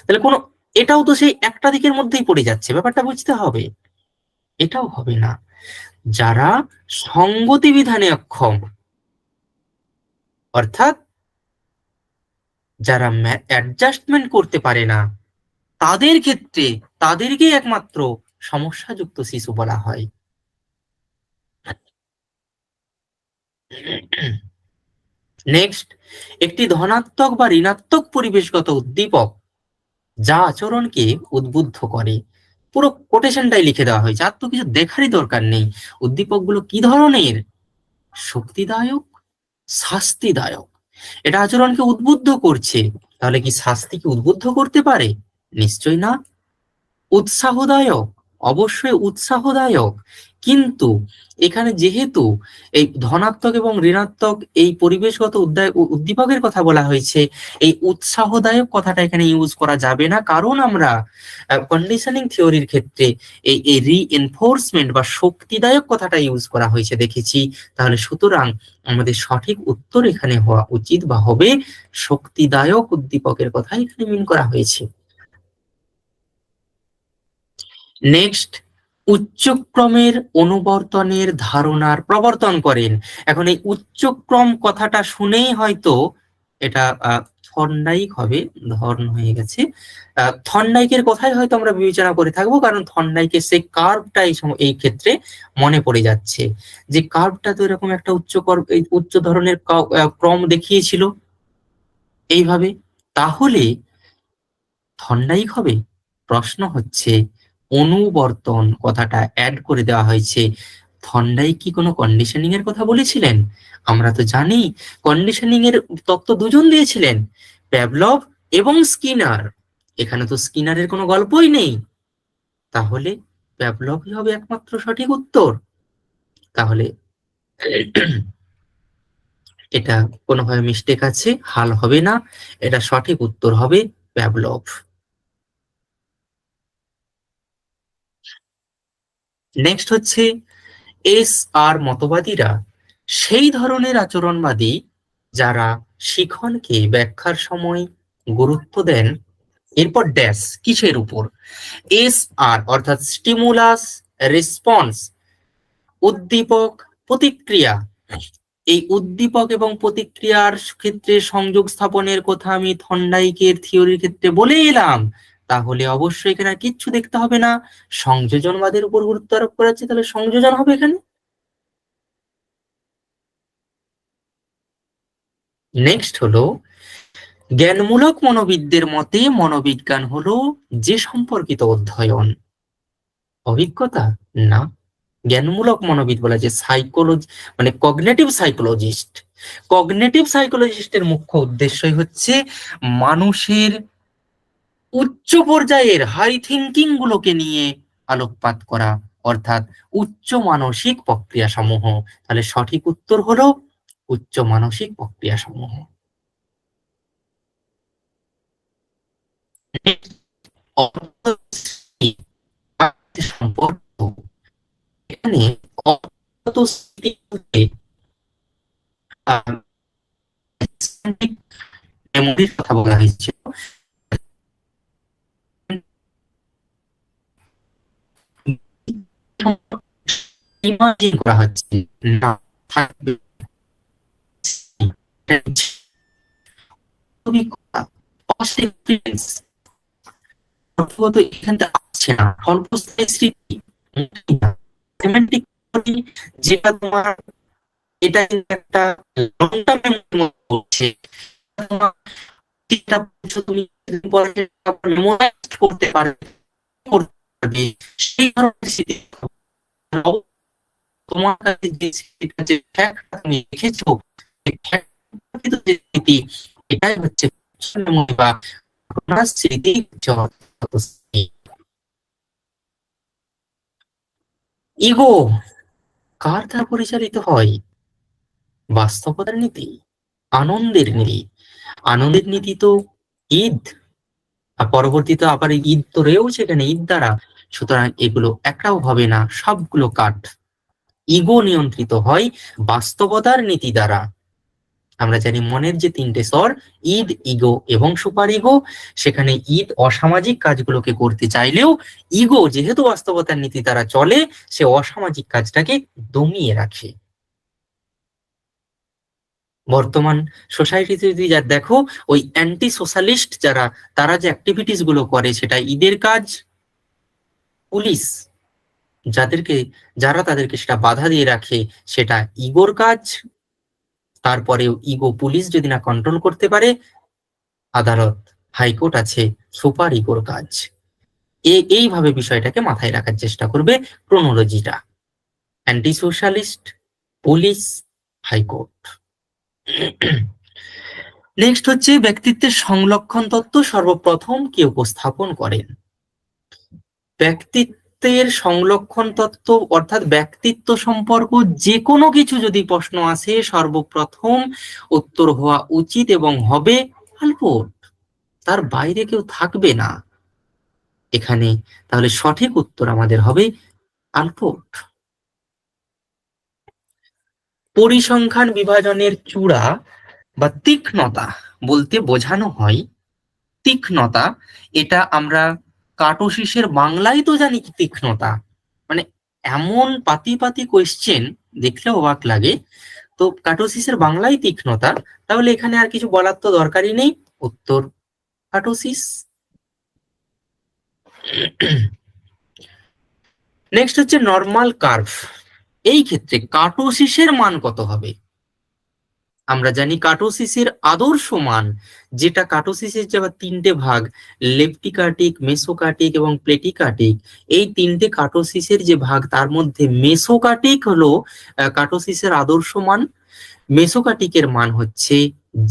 তাহলে কোনো, এটাও তো সেই একটা দিকের মধ্যেই পড়ে যাচ্ছে, ব্যাপারটা বুঝতে হবে। এটাও হবে না। যারা সঙ্গতি বিধানে অক্ষম, অর্থাৎ যারা অ্যাডজাস্টমেন্ট করতে পারে না, তাদের ক্ষেত্রে তাদেরকেই একমাত্র সমস্যাযুক্ত শিশু বলা হয়। নেক্সট, একটি ধনাত্মক বা ঋণাত্মক পরিবেশগত উদ্দীপক যা আচরণকে উদ্বুদ্ধ করে। পুরো কোটেশনটাই লিখে দেওয়া হয়েছে, আর তো কিছু দেখারই দরকার নেই। উদ্দীপকগুলো কি ধরনের? শক্তিদায়ক, শাস্তিদায়ক। এটা আচরণকে উদ্বুদ্ধ করছে, তাহলে কি শাস্তি কি উদ্বুদ্ধ করতে পারে? নিশ্চয় না। উৎসাহদায়ক, অবশ্যই উৎসাহদায়ক। কিন্তু এখানে যেহেতু এই ধনাত্মক এবং ঋণাত্মক এই পরিবেশগত উদ্দীপকের কথা বলা হয়েছে, এই উৎসাহদায়ক কথাটা এখানে ইউজ করা যাবে না, কারণ আমরা কন্ডিশনিং থিওরির ক্ষেত্রে এই রিএনফোর্সমেন্ট বা শক্তিদায়ক কথাটা ইউজ করা হয়েছে দেখেছি। তাহলে সুতরাং আমাদের সঠিক উত্তর এখানে হওয়া উচিত বা হবে শক্তিদায়ক উদ্দীপকের কথা এখানে মিন করা হয়েছে। নেক্সট, উচ্চক্রমের অনুবর্তনের ধারণার প্রবর্তন করেন। এখন এই উচ্চক্রম কথাটা শুনেই হয়তো এটা থর্নডাইক হবে, ধর্ন হয়ে গেছে, থর্নডাইকের কথাই হয়তো আমরা বিবেচনা করে থাকবো, কারণ থর্নডাইকের সেই কার্ভটা এই ক্ষেত্রে মনে পড়ে যাচ্ছে, যে কার্ভটা তো এরকম একটা উচ্চ ধরনের ক্রম দেখিয়েছিল এইভাবে। তাহলে থর্নডাইক হবে? প্রশ্ন হচ্ছে অনুবর্তন কথাটা অ্যাড করে দেওয়া হয়েছে। থর্নডাইক কি কোনো কন্ডিশনিং এর কথা বলেছিলেন? আমরা তো জানি কন্ডিশনিং এর তত্ত্ব দুজন দিয়েছিলেন, প্যাভলভ এবং স্কিনার। এখানে তো স্কিনারের কোনো গল্পই নেই, তাহলে প্যাভলভই হবে একমাত্র সঠিক উত্তর। তাহলে এটা কোনোভাবে মিস্টেক আছে, হাল হবে না, এটা সঠিক উত্তর হবে প্যাভলভ। নেক্সট হচ্ছে এস আর মতবাদীরা সেই ধরনের আচরণবাদী যারা শিখনকে ব্যাখ্যার সময় গুরুত্ব দেন। এরপর ড্যাশ কিসের উপর? এস আর অর্থাৎ স্টিমুলাস রেসপন্স, উদ্দীপক প্রতিক্রিয়া। এই উদ্দীপক এবং প্রতিক্রিয়ার ক্ষেত্রে সংযোগ স্থাপনের কথা আমি থর্নডাইকের থিওরির ক্ষেত্রে বলে এলাম। তাহলে অবশ্যই এখানে আর কিচ্ছু দেখতে হবে না, সংযোজনবাদের উপর গুরুত্ব আরোপ করা হচ্ছে, তাহলে সংযোজন হবে এখানে। নেক্সট হলো জ্ঞানমূলক মনোবিদদের মতে মনোবিজ্ঞান হলো যে সম্পর্কিত অধ্যয়ন। অভিজ্ঞতা না, জ্ঞানমূলক মনোবিদ বলা যে সাইকোলজি, মানে কগনিটিভ সাইকোলজিস্ট। কগনিটিভ সাইকোলজিস্টের মুখ্য উদ্দেশ্যই হচ্ছে মানুষের উচ্চ পর্যায়ের হাই থিঙ্কিং গুলোকে নিয়ে আলোকপাত করা, অর্থাৎ উচ্চ মানসিক প্রক্রিয়া সমূহ। তাহলে সঠিক উত্তর হলো উচ্চ মানসিক প্রক্রিয়া সমূহ। সম্পর্ক, এখানে মেমোরির কথা বলা হয়েছে। ইমাজিন করা হচ্ছে না, থাকবে এখানটা আসছে না, স্বল্পস্থায়ী স্মৃতি যেটা তোমার, এটা একটা লং টার্মের মধ্যে পড়ছে, তুমি করতে পারবে সেই ধরনের স্মৃতি। তোমার কাছে যে স্মৃতিটা, যে ফ্যাক্টটা তুমি লিখেছো, যে স্মৃতি, এটাই হচ্ছে বা স্মৃতি। ইগো কার দ্বারা পরিচালিত হয়? বাস্তবতার নীতি, আনন্দের নীতি। আনন্দের নীতি তো ঈদ, আর পরবর্তীতে আবার ঈদ তো রয়েছে এখানে ঈদ দ্বারা। সুতরাং এগুলো একটাও হবে না, সবগুলো কাট। ইগো নিয়ন্ত্রিত হয় বাস্তবতার নীতি দ্বারা। আমরা জানি মনের যে তিনটে স্তর, ঈদ, ইগো এবং সুপার ইগো, সেখানে ঈদ অসামাজিক কাজগুলোকে করতে চাইলেও ইগো যেহেতু বাস্তবতার নীতি দ্বারা চলে, সে অসামাজিক কাজটাকে দমিয়ে রাখে। বর্তমান সোসাইটিতে যদি যা দেখো, ওই অ্যান্টি সোশ্যালিস্ট যারা, তারা যে অ্যাক্টিভিটিস গুলো করে সেটা ঈদের কাজ, পুলিশ যারা তাদেরকে সেটা বাধা দিয়ে রাখে সেটা ইগোর কাজ, তারপরেও ইগো পুলিশ যদি না কন্ট্রোল করতে পারে, আদালত, হাইকোর্ট আছে, সুপার ইগোর কাজ। এইভাবে বিষয়টাকে মাথায় রাখার চেষ্টা করবে ক্রোনোলজিটা। Anti socialist, police, high court. Next হচ্ছে ব্যক্তিত্বের সংলক্ষণ তত্ত্ব সর্বপ্রথম কে উপস্থাপন করেন? ব্যক্তিত্বের সংলক্ষণ তত্ত্ব অর্থাৎ ব্যক্তিত্ব সম্পর্ক যে কোনো কিছু যদি প্রশ্ন আসে, সর্বপ্রথম উত্তর হওয়া উচিত এবং হবে আলপোর্ট, তার বাইরে কেউ থাকবে না এখানে। তাহলে সঠিক উত্তর আমাদের হবে আলপোর্ট। পরিসংখ্যান বিভাজনের চূড়া বা তীক্ষ্ণতা বলতে বোঝানো হয় তীক্ষ্ণতা। এটা আমরা কার্টোসিসের বাংলায় তো জানি কি তীক্ষ্ণতা, মানে এমন পাতি পাতি কোয়েশ্চেন দেখলে অবাক লাগে। তো কার্টোসিসের বাংলায় তীক্ষ্ণতা, তাহলে এখানে আর কিছু বলার তো দরকারই নেই, উত্তর কার্টোসিস। নেক্সট হচ্ছে নরমাল কার্ভ। এই ক্ষেত্রে কার্টোসিসের মান কত হবে? আমরা জানি কার্টোসিসের আদর্শ মান, যেটা কার্টোসিসের যে তিনটে ভাগ, লেপ্টিকার্টিক, মেসোকার্টিক এবং প্লেটিকার্টিক, এই তিনটে কার্টোসিসের যে ভাগ, তার মধ্যে মেসোকার্টিক হলো কার্টোসিসের আদর্শ মান। মেসোকার্টিকের মান হচ্ছে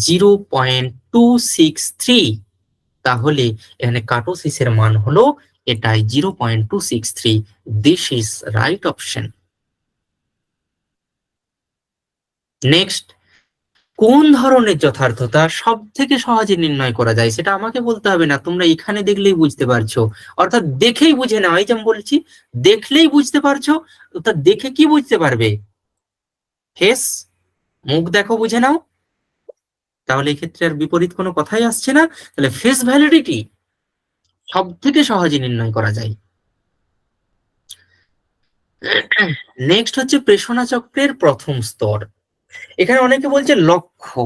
0.263। তাহলে এখানে কার্টোসিসের মান হলো এটাই 0.263। This is right option. Next, কোন ধরনের যথার্থতা সব থেকে সহজে নির্ণয় করা যায়? সেটা আমাকে বলতে হবে না, তোমরা এখানে দেখলেই বুঝতে পারছো। অর্থাৎ দেখেই বুঝে নাও, এই যে আমি বলছি দেখলেই বুঝতে পারছো। অর্থাৎ দেখে কি বুঝতে পারবে? ফেস, মুখ দেখো বুঝে নাও। তাহলে এক্ষেত্রে আর বিপরীত কোনো কথাই আসছে না। তাহলে ফেস ভ্যালিডিটি সব থেকে সহজে নির্ণয় করা যায়। নেক্সট হচ্ছে প্রেষণা চক্রের প্রথম স্তর। এখানে অনেকে বলছে লক্ষ্য।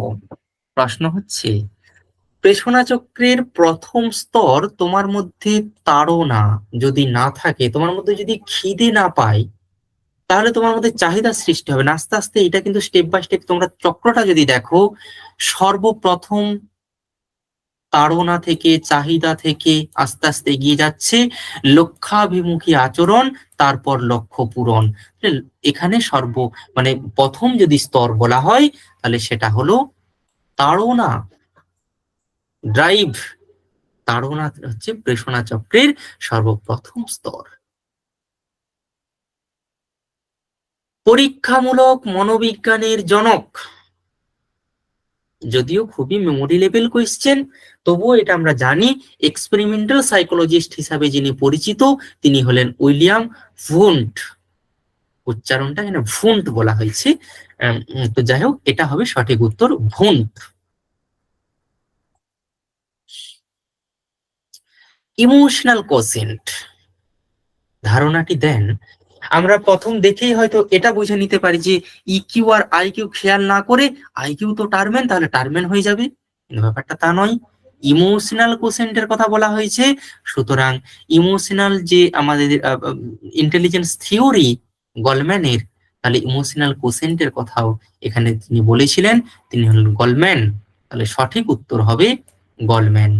প্রশ্ন হচ্ছে প্রেষণা চক্রের প্রথম স্তর তোমার মধ্যে তাড়না যদি না থাকে, তোমার মধ্যে যদি খিদে না পায়, তাহলে তোমার মধ্যে চাহিদা সৃষ্টি হবে না। আস্তে আস্তে এটা কিন্তু স্টেপ বাই স্টেপ তোমরা চক্রটা যদি দেখো, সর্বপ্রথম তাড়না থেকে, চাহিদা থেকে আস্তে আস্তে এগিয়ে যাচ্ছে লক্ষ্যাভিমুখী আচরণ, তারপর লক্ষ্য পূরণ। এখানে মানে প্রথম যদি স্তর বলা হয় তাহলে সেটা হলো তাড়না, ড্রাইভ। তাড়না হচ্ছে প্রেষণা চক্রের সর্বপ্রথম স্তর। পরীক্ষামূলক মনোবিজ্ঞানের জনক, যদিও খুবই মেমোরি লেভেল কোয়েশ্চেন, তবুও এটা আমরা জানি, এক্সপেরিমেন্টাল সাইকোলজিস্ট হিসাবে যিনি পরিচিত তিনি হলেন উইলিয়াম ভুন্ট। উচ্চারণটা এখানে ভুন্ট বলা হয়েছে। তো যাই হোক, এটা হবে সঠিক উত্তর, ভুন্ট। ইমোশনাল কোসেন্ট ধারণাটি দেন। আমরা প্রথম দেখেই হয়তো এটা বুঝে নিতে পারি যে ইকিউ আর আইকিউ খেয়াল না করে আইকিউ তো টার্মেন, তাহলে টার্মেন হয়ে যাবে, কিন্তু ব্যাপারটা তা নয়। ইমোশনাল কোসেন্টের কথা বলা হয়েছে, সুতরাং ইমোশনাল যে আমাদের ইন্টেলিজেন্স থিওরি গলম্যানের, তাহলে ইমোশনাল কোসেন্টের কথাও এখানে তিনি বলেছিলেন, তিনি হলেন গলম্যান। তাহলে সঠিক উত্তর হবে গলম্যান।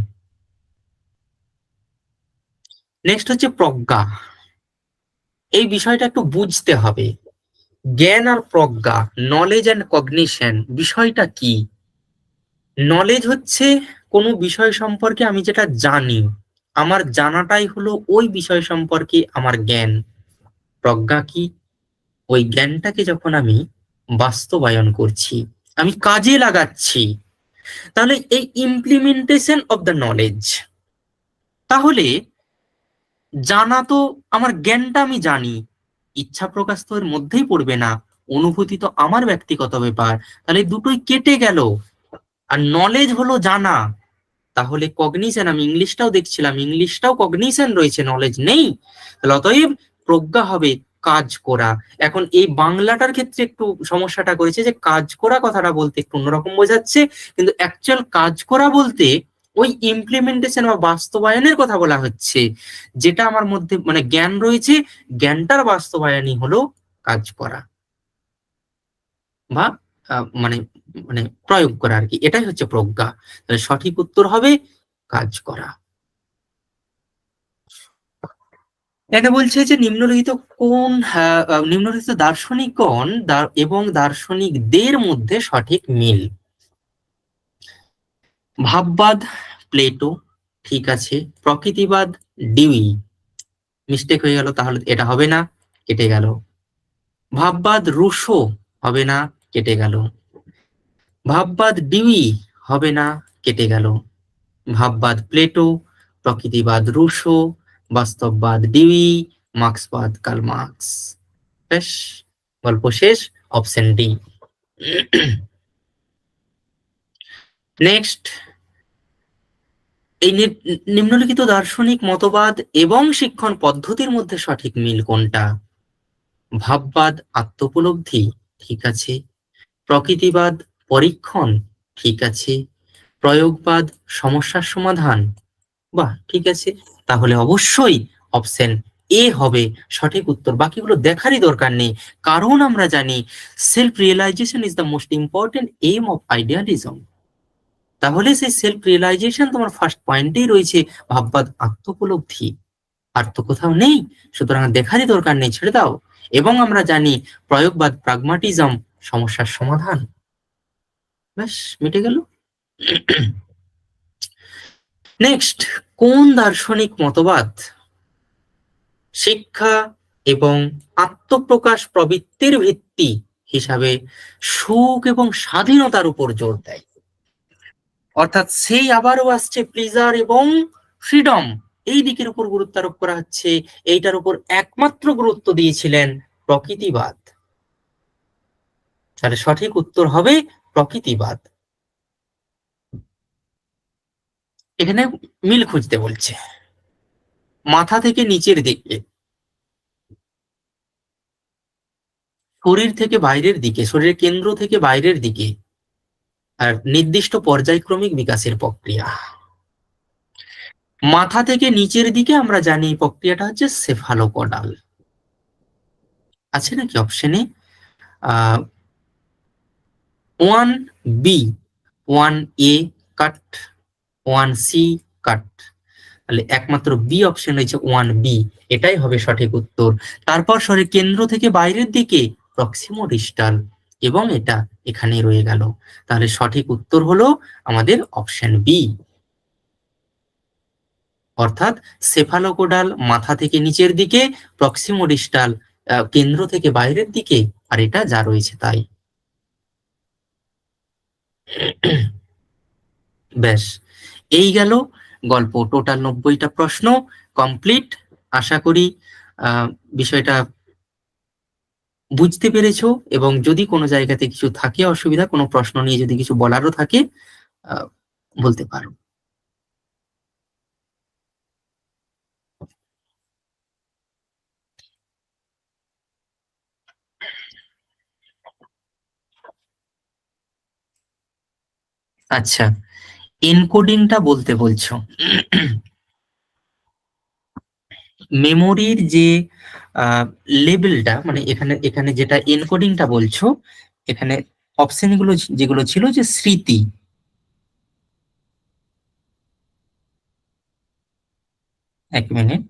নেক্সট হচ্ছে প্রজ্ঞা। এই বিষয়টা একটু বুঝতে হবে, জ্ঞান আর প্রজ্ঞা, নলেজ অ্যান্ড কগনিশন, বিষয়টা কি? নলেজ হচ্ছে কোনো বিষয় সম্পর্কে আমি যেটা জানি, আমার জানাটাই হলো ওই বিষয় সম্পর্কে আমার জ্ঞান। প্রজ্ঞা কি? ওই জ্ঞানটাকে যখন আমি বাস্তবায়ন করছি, আমি কাজে লাগাচ্ছি, তাহলে এই ইমপ্লিমেন্টেশন অফ দ্য নলেজ। তাহলে জানা তো আমার জ্ঞানটা আমি জানি, ইচ্ছা প্রকাশ তো এর মধ্যেই পড়বে না, অনুভূতি তো আমার ব্যক্তিগত ব্যাপার, তাহলে দুটোই কেটে গেল। আর নলেজ হলো জানা, তাহলে কগনিশন, আমি ইংলিশটাও দেখছিলাম, ইংলিশটাও কগনিশন রয়েছে, নলেজ নেই। তাহলে অতএব প্রজ্ঞা হবে কাজ করা। এখন এই বাংলাটার ক্ষেত্রে একটু সমস্যাটা করেছে যে কাজ করা কথাটা বলতে একটু অন্যরকম বোঝাচ্ছে, কিন্তু অ্যাকচুয়াল কাজ করা বলতে ওই ইমপ্লিমেন্টেশন বা বাস্তবায়নের কথা বলা হচ্ছে। যেটা আমার মধ্যে মানে জ্ঞান রয়েছে, জ্ঞানটার বাস্তবায়নই হলো কাজ করা, বা মানে মানে প্রয়োগ করা আর কি, এটাই হচ্ছে প্রজ্ঞা। তাহলে সঠিক উত্তর হবে কাজ করা। এটা বলছে যে নিম্নলিখিত দার্শনিকগণ এবং দার্শনিকদের মধ্যে সঠিক মিল। ভাববাদ প্লেটো, ঠিক আছে। প্রকৃতিবাদ ডিউই, মিস্টেক হয়ে গেল, তাহলে এটা হবে না, কেটে গেল। ভাববাদ রুশো, হবে না, কেটে গেল। ভাববাদ ডিউই, হবে না, কেটে গেল। ভাববাদ প্লেটো, প্রকৃতিবাদ রুশো, বাস্তববাদ ডিউই, মার্ক্সবাদ কার্ল মার্কস। বেশ, গল্প শেষ, অপশন ডি। নেক্সট, এই নিম্নলিখিত দার্শনিক মতবাদ এবং শিক্ষণ পদ্ধতির মধ্যে সঠিক মিল কোনটা? ভাববাদ আত্মোপলব্ধি, ঠিক আছে। প্রকৃতিবাদ পরীক্ষণ, ঠিক আছে। প্রয়োগবাদ সমস্যার সমাধান, বাহ, ঠিক আছে। তাহলে অবশ্যই অপশন এ হবে সঠিক উত্তর, বাকিগুলো দেখারই দরকার নেই, কারণ আমরা জানি self realisation is the most important aim of idealism. তাহলে সেই সেলফ রিয়েলাইজেশন তোমার ফার্স্ট পয়েন্টেই রয়েছে, ভাববাদ আত্মোপলব্ধি, আর তো কোথাও নেই, সুতরাং দেখারই দরকার নেই, ছেড়ে দাও। এবং আমরা জানি প্রয়োগবাদ প্রাগমাটিজম, সমস্যার সমাধান। ব্যাস, মিটে গেল। নেক্সট, কোন দার্শনিক মতবাদ শিক্ষা এবং আত্মপ্রকাশ প্রবৃত্তির ভিত্তি হিসাবে সুখ এবং স্বাধীনতার উপর জোর দেয়? অর্থাৎ সেই আবারও আসছে প্লিজার এবং ফ্রিডম, এই দিকের উপর গুরুত্ব আরোপ করা হচ্ছে। এইটার উপর একমাত্র গুরুত্ব দিয়েছিলেন প্রকৃতিবাদ। তাহলে সঠিক উত্তর হবে প্রকৃতিবাদ। এখানে মিল খুঁজতে বলছে। মাথা থেকে নিচের দিকে, শরীর থেকে বাইরের দিকে, শরীরের কেন্দ্র থেকে বাইরের দিকে, আর নির্দিষ্ট পর্যায়ক্রমিক বিকাশের প্রক্রিয়া। মাথা থেকে নিচের দিকে আমরা জানি এই প্রক্রিয়াটা হচ্ছে সেফালোকডাল। আছে নাকি অপশনে? 1B, 1A কাট, 1C কাট, তাহলে একমাত্র বি অপশন রয়েছে 1B, এটাই হবে সঠিক উত্তর। তারপর শরীর কেন্দ্র থেকে বাইরের দিকে প্রক্সিমো ডিস্টাল, এবং এটা এখানে রয়ে গেল। তাহলে সঠিক উত্তর হলো আমাদের অপশন বি, অর্থাৎ সেফালোকোডাল মাথা থেকে নিচের দিকে, প্রক্সিমো ডিস্টাল কেন্দ্র থেকে বাইরের দিকে, আর এটা যা রয়েছে তাই। ব্যাস, এই গেল গল্প। টোটাল 90টা প্রশ্ন কমপ্লিট। আশা করি বিষয়টা বুঝতে পেরেছো, এবং যদি কোনো জায়গাতে কিছু থাকে অসুবিধা, কোনো প্রশ্ন নিয়ে যদি কিছু বলারও থাকে বলতে পারো। আচ্ছা, এনকোডিংটা বলতে বলছো। মেমোরির যে লেভেলটা, মানে এখানে এখানে যেটা এনকোডিংটা বলছো, এখানে অপশন গুলো যেগুলো ছিল, যে স্মৃতি, এক মিনিট,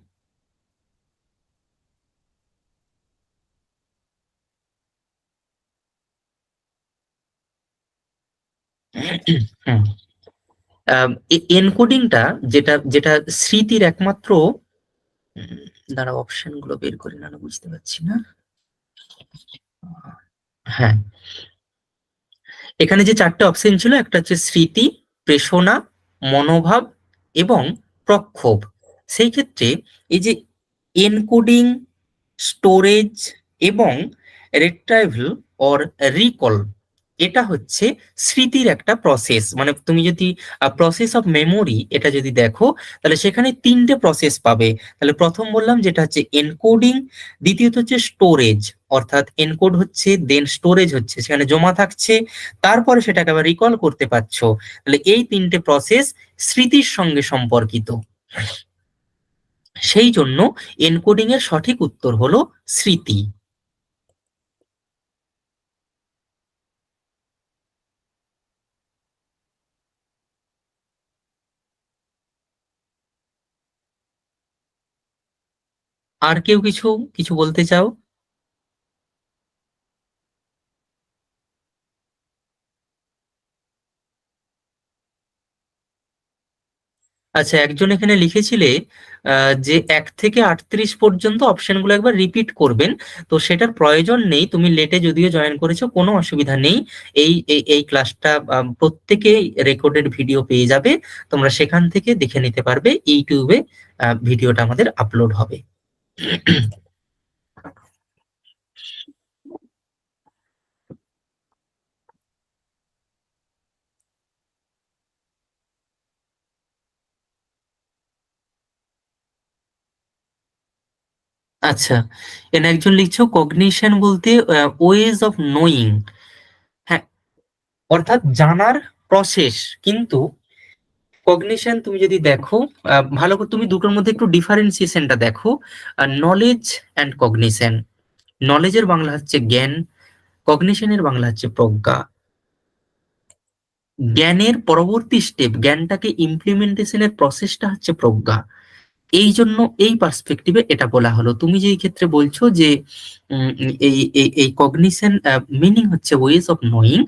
এনকোডিংটা যেটা যেটা স্মৃতির একমাত্র, দাঁড়া অপশন গুলো বের করি, না বুঝতে পারছি না। হ্যাঁ, এখানে যে চারটে অপশন ছিল, একটা হচ্ছে স্মৃতি, প্রেষণা, মনোভাব এবং প্রক্ষোভ। সেই ক্ষেত্রে এই যে এনকোডিং, স্টোরেজ এবং রিট্রাইভাল অর রিকল, এটা হচ্ছে স্মৃতির একটা প্রসেস। মানে তুমি যদি প্রসেস অফ মেমোরি এটা যদি দেখো, তাহলে সেখানে তিনটে প্রসেস পাবে। তাহলে প্রথম বললাম যেটা হচ্ছে এনকোডিং, দ্বিতীয়ত হচ্ছে স্টোরেজ, অর্থাৎ এনকোড হচ্ছে দেন স্টোরেজ হচ্ছে, সেখানে জমা থাকছে, তারপরে সেটাকে আবার রিকল করতে পারছো। তাহলে এই তিনটে প্রসেস স্মৃতির সঙ্গে সম্পর্কিত। সেই জন্য এনকোডিং এর সঠিক উত্তর হলো স্মৃতি। আর কেউ কিছু কিছু বলতে চাও? আচ্ছা, একজন এখানে লিখেছিলে যে 1 থেকে 38 পর্যন্ত অপশনগুলো একবার রিপিট করবেন। তো সেটার প্রয়োজন নেই, তুমি লেটে যদিও জয়েন করেছো কোনো অসুবিধা নেই। এই এই এই ক্লাসটা প্রত্যেকেই রেকর্ডেড ভিডিও পেয়ে যাবে, তোমরা সেখান থেকে দেখে নিতে পারবে। ইউটিউবে ভিডিওটা আমাদের আপলোড হবে। আচ্ছা, এখানে একজন লিখছো কগনিশন বলতে ওয়েজ অফ নোয়িং। হ্যাঁ, অর্থাৎ জানার প্রসেস। কিন্তু কগনিশন তুমি যদি দেখো ভালো করে, তুমি দুটোর মধ্যে একটু ডিফারেন্সিয়েশনটা দেখো। নলেজ অ্যান্ড কগনিশন, নলেজের বাংলা হচ্ছে জ্ঞান, কগনিশনের বাংলা হচ্ছে প্রজ্ঞা। জ্ঞানের পরবর্তী স্টেপ, জ্ঞানটাকে ইমপ্লিমেন্টেশনের প্রসেসটা হচ্ছে প্রজ্ঞা। এই জন্য এই পার্সপেক্টিভে এটা বলা হলো। তুমি যে এই ক্ষেত্রে বলছো যে এই এই এই কগনিশন মিনিং হচ্ছে ওয়েজ অফ নোয়িং,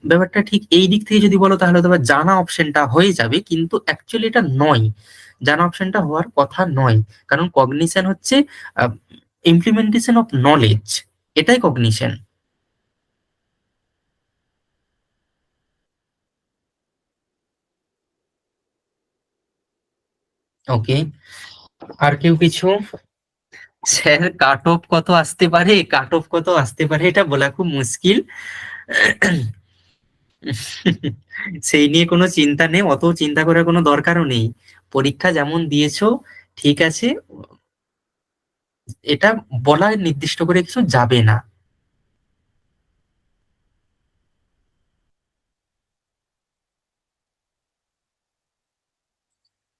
ব্যাপারটা ঠিক এই দিক থেকে যদি বলো তাহলে তো জানা অপশনটা হয়ে যাবে, কিন্তু অ্যাকচুয়ালি এটা নয়, জানা অপশনটা হওয়ার কথা নয়। কারণ কগনিশন হচ্ছে ইমপ্লিমেন্টেশন অফ নলেজ, এটাই কগনিশন। ওকে, আর কেউ কিছু? স্যার কাট অফ কত আসতে পারে, কাট অফ কত আসতে পারে এটা বলা খুব মুশকিল। সেই নিয়ে কোনো চিন্তা নেই, অত চিন্তা করার কোনো দরকারও নেই। পরীক্ষা যেমন দিয়েছো ঠিক আছে, এটা বলা নির্দিষ্ট করে কিছু যাবে না।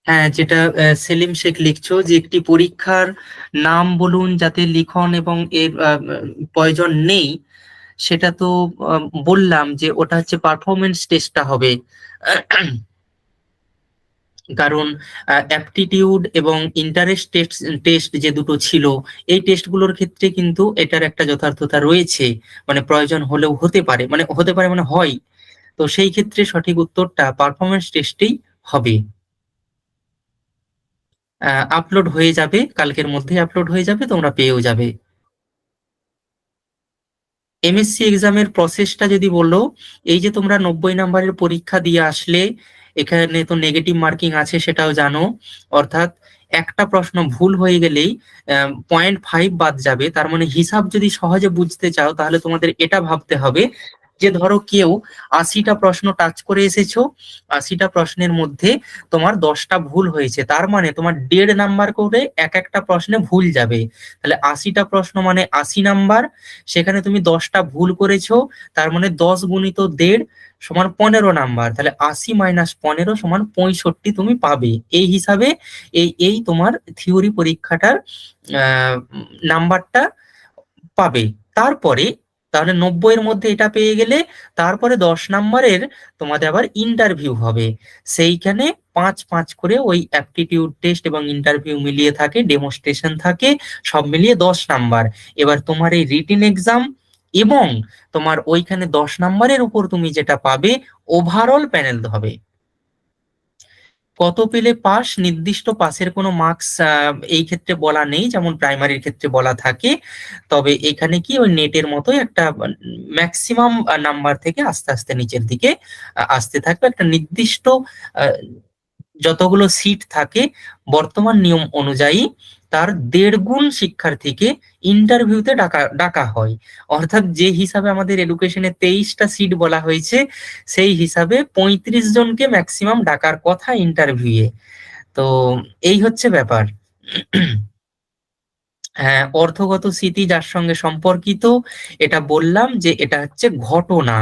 হ্যাঁ, যেটা সেলিম শেখ লিখছো যে একটি পরীক্ষার নাম বলুন যাতে লিখন এবং এর প্রয়োজন নেই, সেটা তো বললাম যে ওটা হচ্ছে পারফরমেন্স টেস্টটা হবে। কারণ অ্যাপটিটিউড এবং ইন্টারেস্ট টেস্ট টেস্ট যে দুটো ছিল, এই টেস্টগুলোর ক্ষেত্রে কিন্তু এটার একটা যথার্থতা রয়েছে। মানে প্রয়োজন হলেও হতে পারে, মানে হতে পারে মানে হয়। তো সেই ক্ষেত্রে সঠিক উত্তরটা পারফরমেন্স টেস্টেই হবে। আপলোড হয়ে যাবে, কালকের মধ্যে আপলোড হয়ে যাবে, তোমরা পেয়েও যাবে। এমএসসি এক্সামের প্রসেসটা যদি বলো, এই যে তোমরা 90 নাম্বারের পরীক্ষা দিয়ে আসলে, এখানে তো নেগেটিভ মার্কিং আছে সেটাও জানো। অর্থাৎ একটা প্রশ্ন ভুল হয়ে গেলেই 0.5 বাদ যাবে। তার মানে হিসাব যদি সহজে বুঝতে চাও তাহলে তোমাদের এটা ভাবতে হবে যে ধরো কেউ 80টা প্রশ্ন টাচ করে এসেছো, 80টা প্রশ্নের মধ্যে তোমার 10টা ভুল হয়েছে, তার মানে তোমার 1.5 নাম্বার করে এক একটা প্রশ্নে ভুল যাবে। তাহলে 80টা প্রশ্ন মানে 80 নাম্বার, সেখানে তুমি 10টা ভুল করেছো, তার মানে 10 গুণিত 1.5 সমান 15 নাম্বার। তাহলে 80 - 15 = 65 তুমি পাবে। এই হিসাবে এই এই তোমার থিওরি পরীক্ষাটার নাম্বারটা পাবে। তারপরে তাহলে 90-এর মধ্যে এটা পেয়ে গেলে তারপরে 10 নাম্বারের তোমাদের আবার ইন্টারভিউ হবে। সেইখানে 5 5 করে ওই অ্যাপটিটিউড টেস্ট এবং ইন্টারভিউ মিলিয়ে থাকে, ডেমোস্ট্রেশন থাকে, সব মিলিয়ে 10 নাম্বার। এবার তোমার এই রিটেন এক্সাম এবং তোমার ওইখানে 10 নাম্বারের উপর তুমি যেটা পাবে ওভারঅল প্যানেল হবে। কত পেলে পাস, নির্দিষ্ট পাসের কোনো মার্কস এই ক্ষেত্রে বলা নেই, যেমন প্রাইমারির ক্ষেত্রে বলা থাকে। তবে এখানে কি ওই নেটের মতোই একটা ম্যাক্সিমাম নাম্বার থেকে আস্তে আস্তে নিচের দিকে আসতে থাকবে। একটা নির্দিষ্ট আহ, যতগুলো সিট থাকে বর্তমান নিয়ম অনুযায়ী তার 1.5 গুণ শিক্ষার্থীকে ইন্টারভিউতে ডাকা ডাকা হয়। অর্থাৎ যে হিসাবে আমাদের এডুকেশনে 23টা সিট বলা হয়েছে, সেই হিসাবে 35 জনকে ম্যাক্সিমাম ডাকার কথা ইন্টারভিউয়ে। তো এই হচ্ছে ব্যাপার। হ্যাঁ, অর্থগত স্মৃতি যার সঙ্গে সম্পর্কিত, এটা বললাম যে এটা হচ্ছে ঘটনা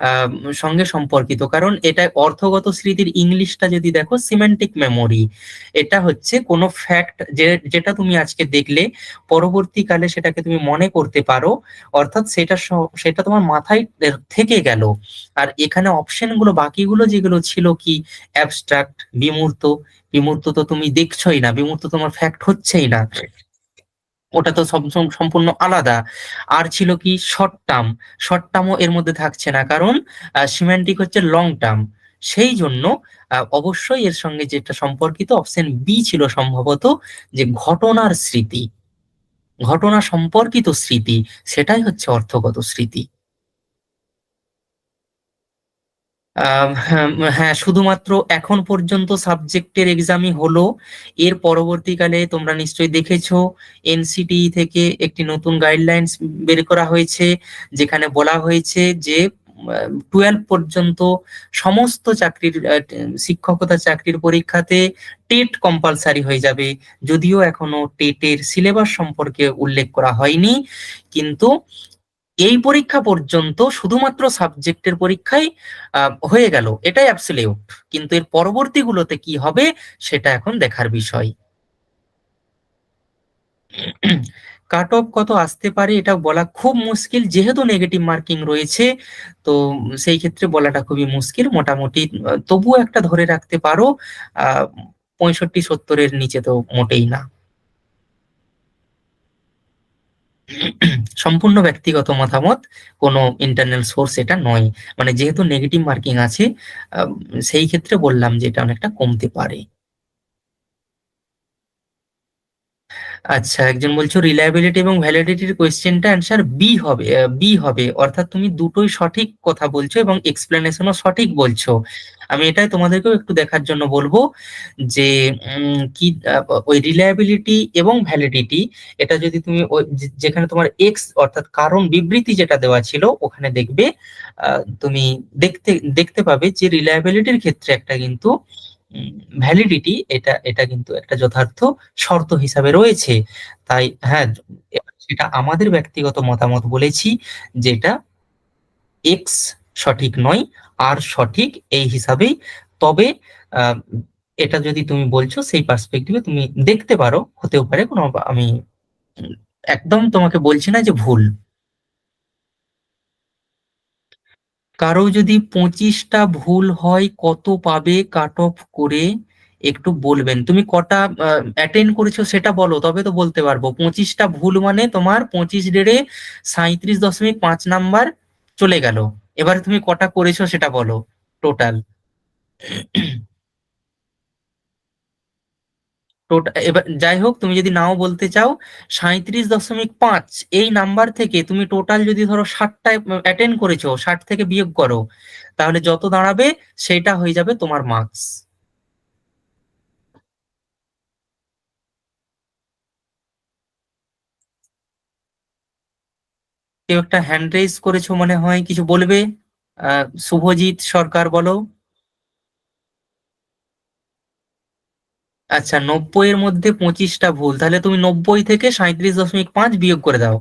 আহ, সঙ্গে সম্পর্কিত। কারণ এটা অর্থগত স্মৃতির ইংলিশটা যদি দেখো সিমেন্টিক মেমোরি। এটা হচ্ছে কোনো ফ্যাক্ট যেটা তুমি আজকে দেখলে পরবর্তীকালে সেটাকে তুমি মনে করতে পারো, অর্থাৎ সেটা তোমার মাথায় থেকে গেল। আর এখানে অপশনগুলো বাকিগুলো যেগুলো ছিল কি অ্যাবস্ট্রাক্ট, বিমূর্ত। বিমূর্ত তো তুমি দেখছোই না, বিমূর্ত তোমার ফ্যাক্ট হচ্ছেই না। ওটা তো সম্পূর্ণ আলাদা। আর ছিল কি শর্ট টার্ম, শর্ট টার্মও এর মধ্যে থাকছে না, কারণ সিম্যান্টিক হচ্ছে লং টার্ম। সেই জন্য অবশ্যই এর সঙ্গে যেটা সম্পর্কিত অপশন বি ছিল সম্ভবত, যে ঘটনার স্মৃতি, ঘটনা সম্পর্কিত স্মৃতি, সেটাই হচ্ছে অর্থগত স্মৃতি। হ্যাঁ, শুধুমাত্র এখন পর্যন্ত সাবজেক্টের এক্সামই হলো। এর পরবর্তীকালে তোমরা নিশ্চয়ই দেখেছো এনসিটি থেকে একটি নতুন গাইডলাইন্স বের করা হয়েছে, যেখানে বলা হয়েছে যে 12 পর্যন্ত সমস্ত চাকরির শিক্ষকতা চাকরির পরীক্ষাতে টেট কম্পালসারি হয়ে যাবে। যদিও এখনো টেটের সিলেবাস সম্পর্কে উল্লেখ করা হয়নি, কিন্তু এই পরীক্ষা পর্যন্ত শুধুমাত্র সাবজেক্টের পরীক্ষায় হয়ে গেল, এটাই অ্যাবসলিউট। কিন্তু এর পরবর্তীগুলোতে কি হবে সেটা এখন দেখার বিষয়। কাট অফ কত আসতে পারে এটা বলা খুব মুশকিল, যেহেতু নেগেটিভ মার্কিং রয়েছে, তো সেই ক্ষেত্রে বলাটা খুবই মুশকিল। মোটামুটি তবুও একটা ধরে রাখতে পারো, 65-70-এর নিচে তো মোটেই না। সম্পূর্ণ ব্যক্তিগত মতামত, কোনো ইন্টারনাল সোর্স এটা নয়। মানে যেহেতু নেগেটিভ মার্কিং আছে, সেই ক্ষেত্রে বললাম যে এটা অনেকটা কমতে পারে। আচ্ছা, একজন বলছো রিলায়েবিলিটি এবং ভ্যালিডিটির কোয়েশ্চেনটা অ্যান্সার বি হবে, বি হবে, অর্থাৎ তুমি দুটোই সঠিক কথা বলছো এবং এক্সপ্লেনেশনও সঠিক বলছো। আমি এটাই তোমাদেরকেও একটু দেখার জন্য বলবো যে কি ওই রিলায়েবিলিটি এবং ভ্যালিডিটি, এটা যদি তুমি যেখানে তোমার এক্স অর্থাৎ কারণ বিবৃতি যেটা দেওয়া ছিল ওখানে দেখবে, তুমি দেখতে দেখতে পাবে যে রিলায়েবিলিটির ক্ষেত্রে একটা কিন্তু ভ্যালিডিটি, এটা এটা কিন্তু একটা যথার্থ শর্ত হিসাবে রয়েছে। তাই হ্যাঁ, সেটা আমাদের ব্যক্তিগত মতামত বলেছি, যেটা এক্স সঠিক নয়, আর সঠিক এই হিসাবেই। তবে আহ, এটা যদি তুমি বলছো সেই পার্সপেক্টিভে তুমি দেখতে পারো, হতেও পারে, কোনো আমি একদম তোমাকে বলছি না যে ভুল। কারো যদি 25টা ভুল হয় কত পাবে কাট অফ করে, একটু বলবেন। তুমি কটা অ্যাটেন্ড করেছো সেটা বলো, তবে তো বলতে পারবো। 25টা ভুল মানে তোমার 25 × 37.5 নাম্বার চলে গেল। এবারে তুমি কটা করেছো সেটা বলো টোটাল। টোটাল এবার যাই হোক, তুমি যদি নাও বলতে চাও, 37.5 এই নাম্বার থেকে তুমি টোটাল যদি ধরো 60টা অ্যাটেন্ড করেছো, 60 থেকে বিয়োগ করো, তাহলে যত দাঁড়াবে সেটা হয়ে যাবে তোমার মার্কস। কেউ একটা হ্যান্ড রেজ করেছো মনে হয়, কিছু বলবে? শুভজিৎ সরকার বলো। আচ্ছা, 90-এর মধ্যে 25টা ভুল, তাহলে তুমি 90 থেকে 37.5 বিয়োগ করে দাও,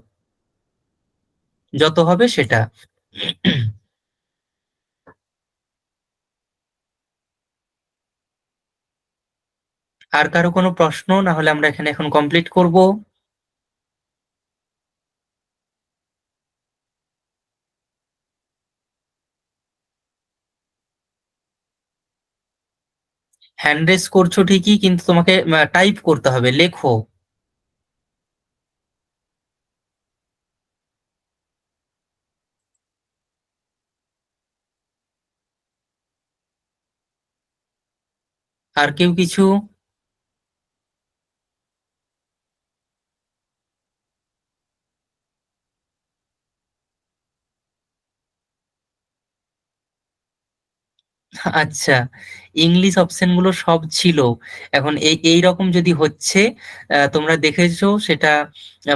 যত হবে সেটা। আর কারো কোনো প্রশ্ন? না হলে আমরা এখানে এখন কমপ্লিট করব। হ্যান্ড রেজ করছো ঠিকই, কিন্তু তোমাকে টাইপ করতে হবে, লেখো। আর কেউ কিছু? আচ্ছা, ইংলিশ অপশন গুলো সব ছিল। এখন এই রকম যদি হচ্ছে, তোমরা দেখেছো সেটা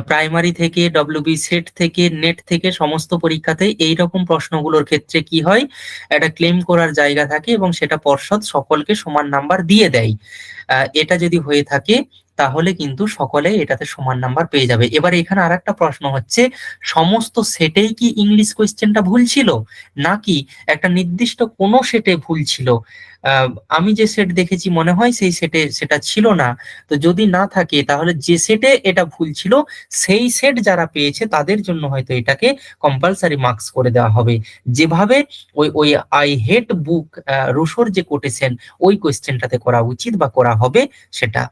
প্রাইমারি থেকে, ডব্লিউবি সেট থেকে, নেট থেকে, সমস্ত পরীক্ষাতে এইরকম প্রশ্নগুলোর ক্ষেত্রে কি হয়, একটা ক্লেম করার জায়গা থাকে এবং সেটা পর্ষদ সকলকে সমান নাম্বার দিয়ে দেয়। এটা যদি হয়ে থাকে তাহলে কিন্তু সকলে এটাতে সমান নাম্বার পেয়ে যাবে। এবারে এখানে আর একটা প্রশ্ন হচ্ছে, সমস্ত সেটেই কি ইংলিশ কোয়েশ্চেনটা ভুল ছিল, নাকি একটা নির্দিষ্ট কোনো সেটে ভুল ছিল? আমি যে সেট দেখেছি মনে হয় সেই সেটে সেটা ছিল না। তো যদি না থাকে তাহলে যে সেটে এটা ভুল ছিল সেই সেট যারা পেয়েছে তাদের জন্য হয়তো এটাকে কম্পালসারি মার্কস করে দেওয়া হবে, যেভাবে ওই ওই আই হেট বুক রুশোর যে কোটেশন ওই কোয়েশ্চেনটাতে করা উচিত বা করা হবে সেটা।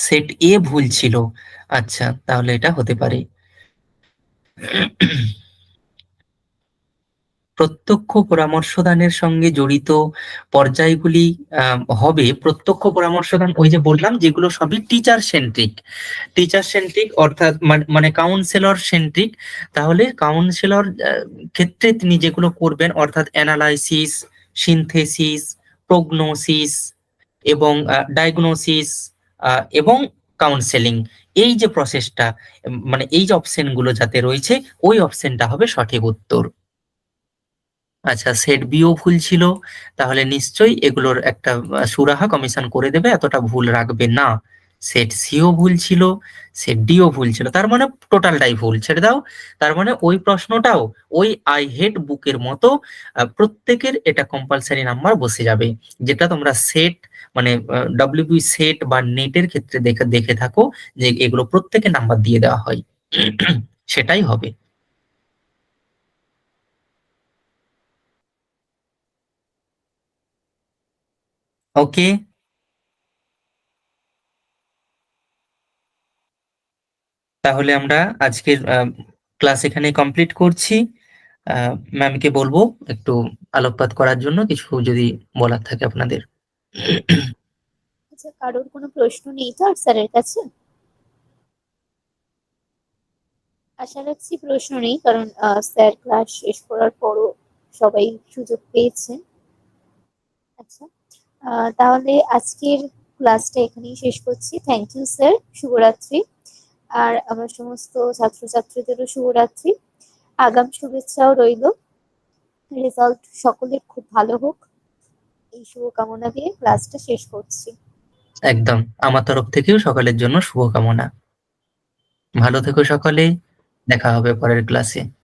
সেট এ ভুল ছিল। আচ্ছা, তাহলে এটা হতে পারে। প্রত্যক্ষ পরামর্শদানের সঙ্গে জড়িত পর্যায়গুলি হবে প্রত্যক্ষ পরামর্শদান, ওই যে বললাম যেগুলো সবই টিচার সেন্ট্রিক অর্থাৎ মানে কাউন্সিলর সেন্ট্রিক। তাহলে কাউন্সিলর ক্ষেত্রে তিনি যেগুলো করবেন অর্থাৎ অ্যানালাইসিস, সিনথেসিস, প্রগনোসিস এবং ডায়াগনোসিস এবং কাউন্সেলিং, এই যে প্রসেসটা, মানে এই যে অপশনগুলো যাতে রয়েছে ওই অপশনটা হবে সঠিক উত্তর। আচ্ছা, সেট বিও ভুল ছিল, তাহলে নিশ্চয়ই এগুলোর একটা সুরাহা কমিশন করে দেবে, এতটা ভুল রাখবে না। সেট সিও ভুল ছিল, সেট ডিও ভুল ছিল, তার মানে টোটালটাই ভুল, ছেড়ে দাও। তার মানে ওই প্রশ্নটাও ওই আই হেট বুকের মতো প্রত্যেকের এটা কম্পালসারি নাম্বার বসে যাবে, যেটা তোমরা সেট মানে ডব্লিউবি সেট বা নেটের ক্ষেত্রে দেখে দেখে থাকো যে এগুলো প্রত্যেকের নাম্বার দিয়ে দেওয়া হয়, সেটাই হবে। ওকে, তাহলে আমরা আজকের ক্লাস এখানে কমপ্লিট করছি। ম্যামকে বলবো একটু আলোকপাত করার জন্য, কিছু যদি বলার থাকে আপনাদের। আচ্ছা, কারোর কোনো প্রশ্ন নেই তো আর স্যারের কাছে? আশা রাখছি প্রশ্ন নেই, কারণ স্যার ক্লাস শেষ করার পরও সবাই সুযোগ পেয়েছেন। আচ্ছা, তাহলে আজকের ক্লাসটা এখানেই শেষ করছি। থ্যাংক ইউ স্যার, শুভরাত্রি। আর আমার সমস্ত ছাত্রছাত্রীদেরও শুভরাত্রি, আগাম শুভেচ্ছাও রইল। রেজাল্ট সকলের খুব ভালো হোক, এই শুভকামনা দিয়ে ক্লাসটা শেষ করছি। একদম, আমার তরফ থেকেও সকলের জন্য শুভকামনা। ভালো থেকো সকলে, দেখা হবে পরের ক্লাসে।